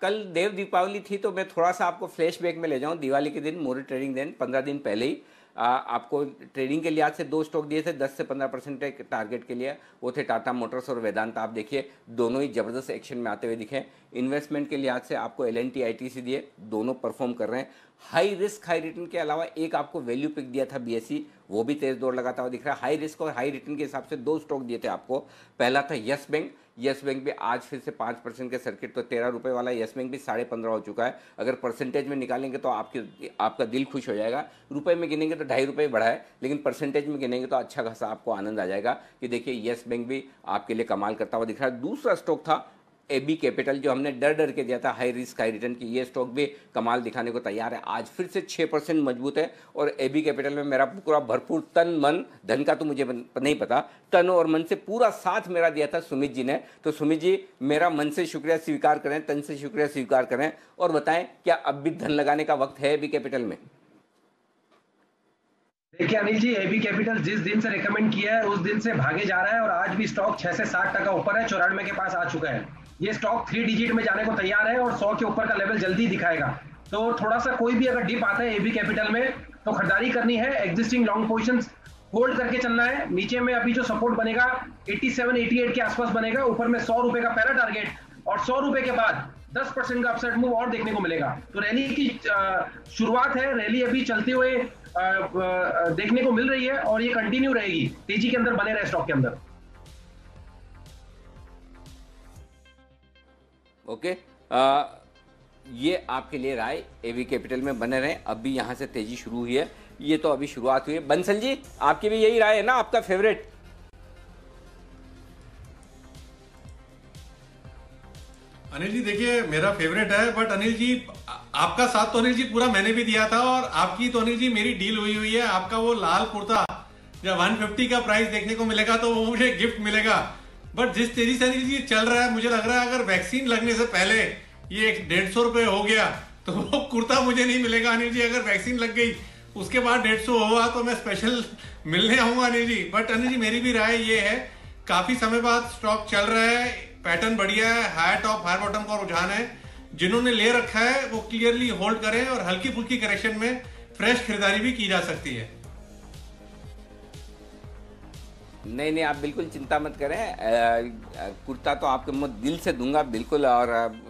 कल देव दीपावली थी तो मैं थोड़ा सा आपको फ्लैशबैक में ले जाऊं। दिवाली के दिन, मोरी ट्रेडिंग दिन, 15 दिन पहले ही आपको ट्रेडिंग के लिहाज से 2 स्टॉक दिए थे 10 से 15% टारगेट के लिए। वो थे टाटा मोटर्स और वेदांत। आप देखिए दोनों ही जबरदस्त एक्शन में आते हुए दिखे। इन्वेस्टमेंट के लिहाज से आपको LNT ITC दिए, दोनों परफॉर्म कर रहे हैं। हाई रिस्क हाई रिटर्न के अलावा एक आपको वैल्यू पिक दिया था BSE, वो भी तेज दौड़ लगाता हुआ दिख रहा है। हाई रिस्क और हाई रिटर्न के हिसाब से 2 स्टॉक दिए थे आपको। पहला था यस बैंक। यस बैंक भी आज फिर से 5% के सर्किट, तो 13 रुपये वाला यस बैंक भी 15.5 हो चुका है। अगर परसेंटेज में निकालेंगे तो आपका दिल खुश हो जाएगा। रुपए में गिनेंगे तो 2.5 रुपये बढ़ा है, लेकिन परसेंटेज में गिनेंगे तो अच्छा खासा आपको आनंद आ जाएगा कि देखिए यस बैंक भी आपके लिए कमाल करता हुआ दिख रहा है। दूसरा स्टॉक था AB कैपिटल, जो हमने डर डर के दिया था हाई रिस्क हाई रिटर्न की। ये स्टॉक भी कमाल दिखाने को तैयार है। आज फिर से 6% मजबूत है और AB कैपिटल में मेरा पूरा भरपूर तन मन, धन का तो मुझे नहीं पता, तन और मन से पूरा साथ मेरा दिया था सुमित जी ने। तो सुमित जी, मेरा मन से शुक्रिया स्वीकार करें, तन से शुक्रिया स्वीकार करें और बताएं क्या अब भी धन लगाने का वक्त है AB कैपिटल में? देखिए अनिल जी, AB कैपिटल जिस दिन से रिकमेंड किया है उस दिन से भागे जा रहा है और आज भी स्टॉक 6 से 7% ऊपर है, 94 के पास आ चुका है। ये स्टॉक 3 डिजिट में जाने को तैयार है और 100 के ऊपर का लेवल जल्दी दिखाएगा। तो थोड़ा सा कोई भी अगर डिप आता है AB कैपिटल में तो खरीदारी करनी है। एग्जिस्टिंग लॉन्ग पोजीशंस होल्ड करके चलना है। नीचे में अभी जो सपोर्ट बनेगा 87-88 के आसपास बनेगा। ऊपर में 100 रुपए का पहला टारगेट और 100 रुपए के बाद 10% का अपसाइड मूव और देखने को मिलेगा। तो रैली की शुरुआत है, रैली अभी चलते हुए देखने को मिल रही है और ये कंटिन्यू रहेगी। तेजी के अंदर बने रहे स्टॉक के अंदर। ओके, ये आपके लिए राय, AB कैपिटल में बने रहें। अभी यहाँ से तेजी शुरू हुई है, ये तो अभी शुरुआत हुई है। बंसल जी, आपकी भी यही राय है ना? आपका फेवरेट? अनिल जी देखिए, मेरा फेवरेट है, बट अनिल जी आपका साथ तो अनिल जी पूरा मैंने भी दिया था और आपकी तो अनिल जी मेरी डील हुई है। आपका वो लाल कुर्ता जब 150 का प्राइस देखने को मिलेगा तो वो मुझे गिफ्ट मिलेगा। बट जिस तेजी से अनिल जी चल रहा है, मुझे लग रहा है अगर वैक्सीन लगने से पहले ये 150 रुपये हो गया तो वो कुर्ता मुझे नहीं मिलेगा अनिल जी। अगर वैक्सीन लग गई उसके बाद 150 हुआ तो मैं स्पेशल मिलने आऊंगा अनिल जी। बट अनिल जी मेरी भी राय ये है, काफी समय बाद स्टॉक चल रहा है, पैटर्न बढ़िया है, हाई टॉप हाई बॉटम का रुझान है। जिन्होंने ले रखा है वो क्लियरली होल्ड करें और हल्की फुल्की करेक्शन में फ्रेश खरीदारी भी की जा सकती है। नहीं, आप बिल्कुल चिंता मत करें। कुर्ता तो आपको मैं दिल से दूंगा बिल्कुल। और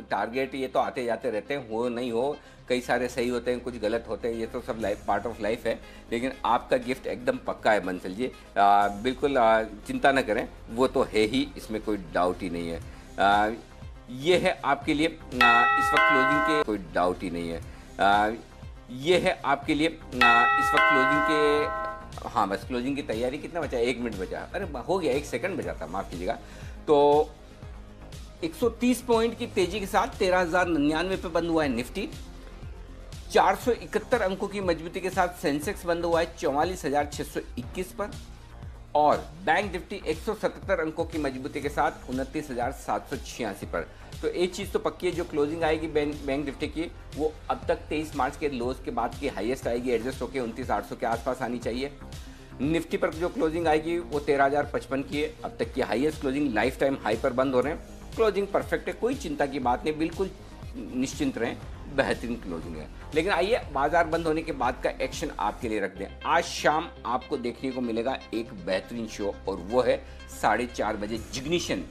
टारगेट ये तो आते जाते रहते हैं, हो नहीं हो, कई सारे सही होते हैं, कुछ गलत होते हैं, ये तो सब लाइफ पार्ट ऑफ लाइफ है। लेकिन आपका गिफ्ट एकदम पक्का है बंसल जी, बिल्कुल चिंता न करें, वो तो है ही, इसमें कोई डाउट ही नहीं है। ये है आपके लिए इस वक्त क्लोजिंग के, कोई डाउट ही नहीं है। ये है आपके लिए इस वक्त क्लोजिंग के, हाँ बस क्लोजिंग की तैयारी। कितना बचा? 1 मिनट बचा, अरे हो गया, 1 सेकंड बचा था, माफ कीजिएगा। तो 130 पॉइंट की तेजी के साथ 13,099 पे बंद हुआ है निफ्टी। 471 अंकों की मजबूती के साथ सेंसेक्स बंद हुआ है 44,621 पर और बैंक निफ्टी 177 अंकों की मजबूती के साथ 29,786 पर। तो एक चीज़ तो पक्की है, जो क्लोजिंग आएगी बैंक निफ्टी की वो अब तक 23 मार्च के लोज के बाद की हाईएस्ट आएगी, एडजस्ट होकर 29,800 के आसपास आनी चाहिए। निफ्टी पर जो क्लोजिंग आएगी वो 13,055 की है, अब तक की highest closing, life time high पर बंद हो रहे हैं। क्लोजिंग परफेक्ट है, कोई चिंता की बात नहीं, बिल्कुल निश्चिंत रहें, बेहतरीन क्लोजिंग है। लेकिन आइए बाजार बंद होने के बाद का एक्शन आपके लिए रख दें। आज शाम आपको देखने को मिलेगा एक बेहतरीन शो और वो है 4:30 बजे जिग्निशन,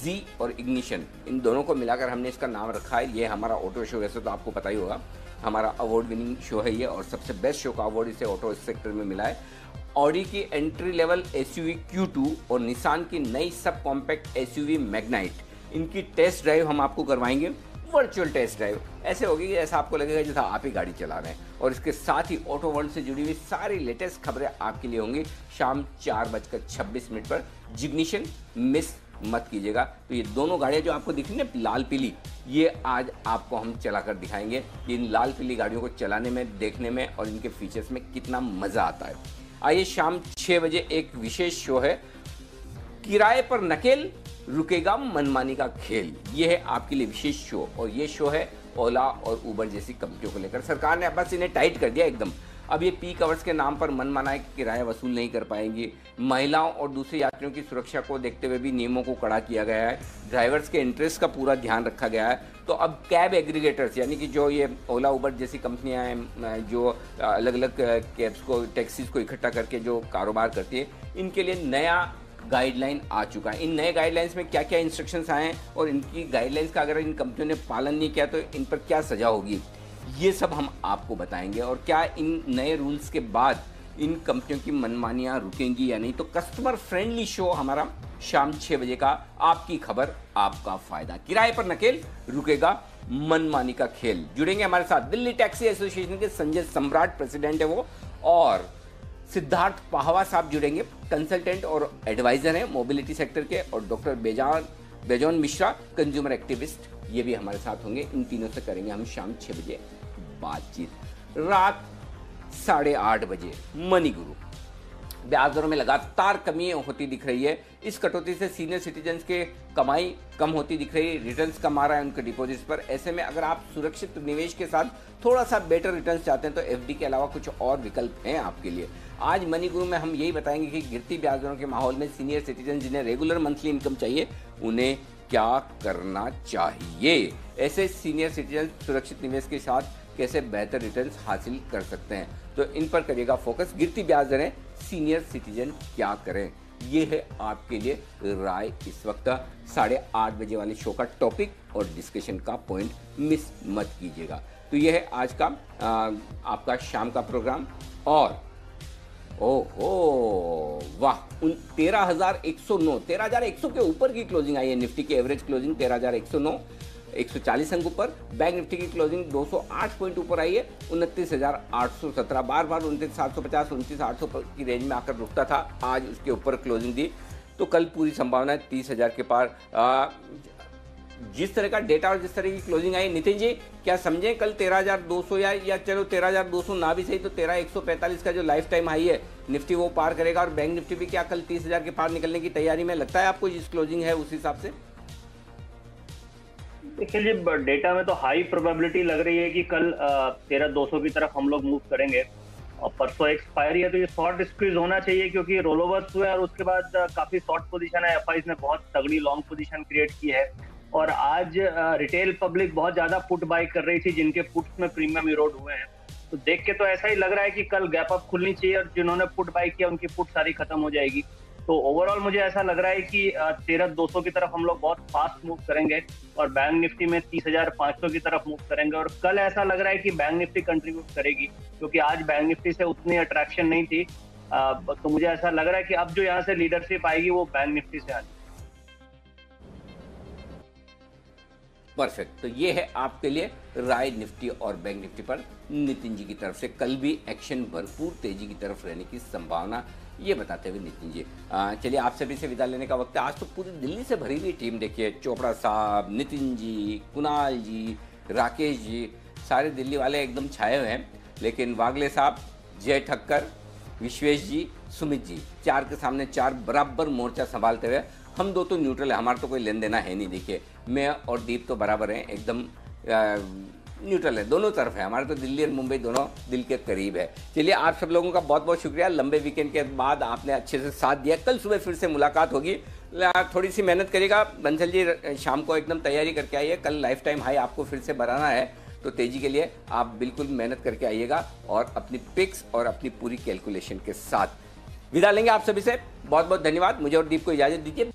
जी और इग्निशन, इन दोनों को मिलाकर हमने इसका नाम रखा है। ये हमारा ऑटो शो, वैसे तो आपको पता ही होगा, हमारा अवार्ड विनिंग शो है ये और सबसे बेस्ट शो का अवार्ड इसे ऑटो सेक्टर में मिला है। ऑडी की एंट्री लेवल SUV Q2 और निसान की नई सब कॉम्पैक्ट SUV मैग्नाइट, इनकी टेस्ट ड्राइव हम आपको करवाएंगे, वर्चुअल टेस्ट ड्राइव। ऐसे होगी कि ऐसा आपको लगेगा जैसा आप ही गाड़ी चला रहे हैं। और इसके साथ ही ऑटो वर्ल्ड से जुड़ी हुई सारी लेटेस्ट खबरें आपके लिए होंगी शाम 4:26 पर। जिग्निशन मिस मत कीजिएगा। तो ये दोनों गाड़ियां जो आपको दिख रही है लाल पीली, ये आज आपको हम चलाकर दिखाएंगे इन लाल पीली गाड़ियों को चलाने में, देखने में और इनके फीचर्स में कितना मजा आता है। आइए शाम 6 बजे एक विशेष शो है, किराए पर नकेल रुकेगा मनमानी का खेल, ये है आपके लिए विशेष शो और ये शो है ओला और उबर जैसी कंपनियों को लेकर। सरकार ने बस इन्हें टाइट कर दिया एकदम। अब ये पीक आवर्स के नाम पर मनमाना किराया वसूल नहीं कर पाएंगी। महिलाओं और दूसरे यात्रियों की सुरक्षा को देखते हुए भी नियमों को कड़ा किया गया है। ड्राइवर्स के इंटरेस्ट का पूरा ध्यान रखा गया है। तो अब कैब एग्रीगेटर्स यानी कि जो ये ओला उबर जैसी कंपनियां हैं जो अलग अलग कैब्स को टैक्सीज को इकट्ठा करके जो कारोबार करती है, इनके लिए नया गाइडलाइन आ चुका है। इन नए गाइडलाइंस में क्या क्या इंस्ट्रक्शंस आए हैं और इनकी गाइडलाइंस का अगर इन कंपनियों ने पालन नहीं किया तो इन पर क्या सजा होगी, ये सब हम आपको बताएंगे। और क्या इन नए रूल्स के बाद इन कंपनियों की मनमानियां रुकेंगी या नहीं। तो कस्टमर फ्रेंडली शो हमारा शाम 6 बजे का, आपकी खबर आपका फायदा, किराए पर नकेल, रुकेगा मनमानी का खेल। जुड़ेंगे हमारे साथ दिल्ली टैक्सी एसोसिएशन के संजय सम्राट, प्रेसिडेंट है वो, और सिद्धार्थ पाहवा साहब जुड़ेंगे, कंसल्टेंट और एडवाइजर हैं मोबिलिटी सेक्टर के, और डॉक्टर बेजौन मिश्रा, कंज्यूमर एक्टिविस्ट, ये भी हमारे साथ होंगे। इन तीनों से करेंगे हम शाम 6 बजे बातचीत। रात 8:30 बजे मनी गुरु। ब्याज दरों में लगातार कमी होती दिख रही है। इस कटौती से सीनियर सिटीजन्स के कमाई कम होती दिख रही है, रिटर्न्स कम आ रहा है उनके डिपॉजिट्स पर। ऐसे में अगर आप सुरक्षित निवेश के साथ थोड़ा सा बेटर रिटर्न्स चाहते हैं तो एफडी के अलावा कुछ और विकल्प हैं आपके लिए। आज मनी गुरु में हम यही बताएंगे कि गिरती ब्याज दरों के माहौल में सीनियर सिटीजन जिन्हें रेगुलर मंथली इनकम चाहिए, उन्हें क्या करना चाहिए। ऐसे सीनियर सिटीजन सुरक्षित निवेश के साथ कैसे बेहतर रिटर्न्स हासिल कर सकते हैं, तो इन पर करिएगा फोकस। गिरती ब्याज दरें, सीनियर सिटीजन क्या करें, ये है आपके लिए राय इस वक्त 8:30 बजे वाले शो का टॉपिक और डिस्कशन का पॉइंट मिस मत कीजिएगा। तो ये है आज का आपका शाम का प्रोग्राम। और ओहो वाह, 13,100 के ऊपर की क्लोजिंग आई है। निफ्टी की एवरेज क्लोजिंग 13,109, 140 अंक ऊपर। बैंक निफ्टी की क्लोजिंग 208 पॉइंट ऊपर आई है, 29,817। बार 29,750, 29,800 की रेंज में आकर रुकता था, आज उसके ऊपर क्लोजिंग दी। तो कल पूरी संभावना है 30,000 के पार। जिस तरह का डेटा और जिस तरह की क्लोजिंग आई, नितिन जी क्या समझें कल 13,200 या चलो 13,200 ना भी सही तो 13,145 का जो लाइफ टाइम हाई है निफ्टी वो पार करेगा। और बैंक निफ्टी भी क्या कल 30,000 के पार निकलने की तैयारी में लगता है आपको, जिस क्लोजिंग है उस हिसाब से? देखिए जी, डेटा में तो हाई प्रोबेबिलिटी लग रही है कि कल 13,200 की तरफ हम लोग मूव करेंगे। और परसों एक्सपायरी है तो ये शॉर्ट स्क्वीज होना चाहिए क्योंकि रोलोवर्स हुए और उसके बाद काफी शॉर्ट पोजीशन है। एफआईज ने बहुत तगड़ी लॉन्ग पोजीशन क्रिएट की है। और आज रिटेल पब्लिक बहुत ज्यादा पुट बाई कर रही थी जिनके पुट्स में प्रीमियम इरोड हुए हैं। तो देख के तो ऐसा ही लग रहा है कि कल गैप अप खुलनी चाहिए और जिन्होंने पुट बाई किया उनकी पुट सारी खत्म हो जाएगी। तो ओवरऑल मुझे ऐसा लग रहा है कि 13,200 की तरफ हम लोग बहुत फास्ट मूव करेंगे और बैंक निफ्टी में 30,500 की तरफ मूव करेंगे। और कल ऐसा लग रहा है कि बैंक निफ्टी कंट्रीब्यूट करेगी क्योंकि आज बैंक निफ्टी से उतनी अट्रैक्शन नहीं थी। तो मुझे ऐसा लग रहा है कि अब जो यहाँ से लीडरशिप आएगी वो बैंक निफ्टी से आएगी। परफेक्ट। तो ये है आपके लिए राय निफ्टी और बैंक निफ्टी पर नितिन जी की तरफ से। कल भी एक्शन भरपूर तेजी की तरफ रहने की संभावना, ये बताते हुए नितिन जी चलिए आप सभी से विदा लेने का वक्त है। आज तो पूरी दिल्ली से भरी हुई टीम देखिए, चोपड़ा साहब, नितिन जी, कुणाल जी, राकेश जी, सारे दिल्ली वाले एकदम छाए हुए हैं। लेकिन वागले साहब, जय ठक्कर, विश्वेश जी, सुमित जी, 4 के सामने 4 बराबर मोर्चा संभालते हुए। हम दो तो न्यूट्रल है, हमारा तो कोई लेन देना है नहीं। देखिए मैं और दीप तो बराबर हैं, एकदम न्यूट्रल है, दोनों तरफ है। हमारे तो दिल्ली और मुंबई दोनों दिल के करीब है। चलिए आप सब लोगों का बहुत बहुत शुक्रिया। लंबे वीकेंड के बाद आपने अच्छे से साथ दिया। कल सुबह फिर से मुलाकात होगी। थोड़ी सी मेहनत करिएगा बंसल जी, शाम को एकदम तैयारी करके आइए। कल लाइफ टाइम हाई आपको फिर से बनाना है तो तेजी के लिए आप बिल्कुल मेहनत करके आइएगा और अपनी पिक्स और अपनी पूरी कैलकुलेशन के साथ। विदा लेंगे आप सभी से। बहुत बहुत धन्यवाद। मुझे और दीप को इजाजत दीजिए।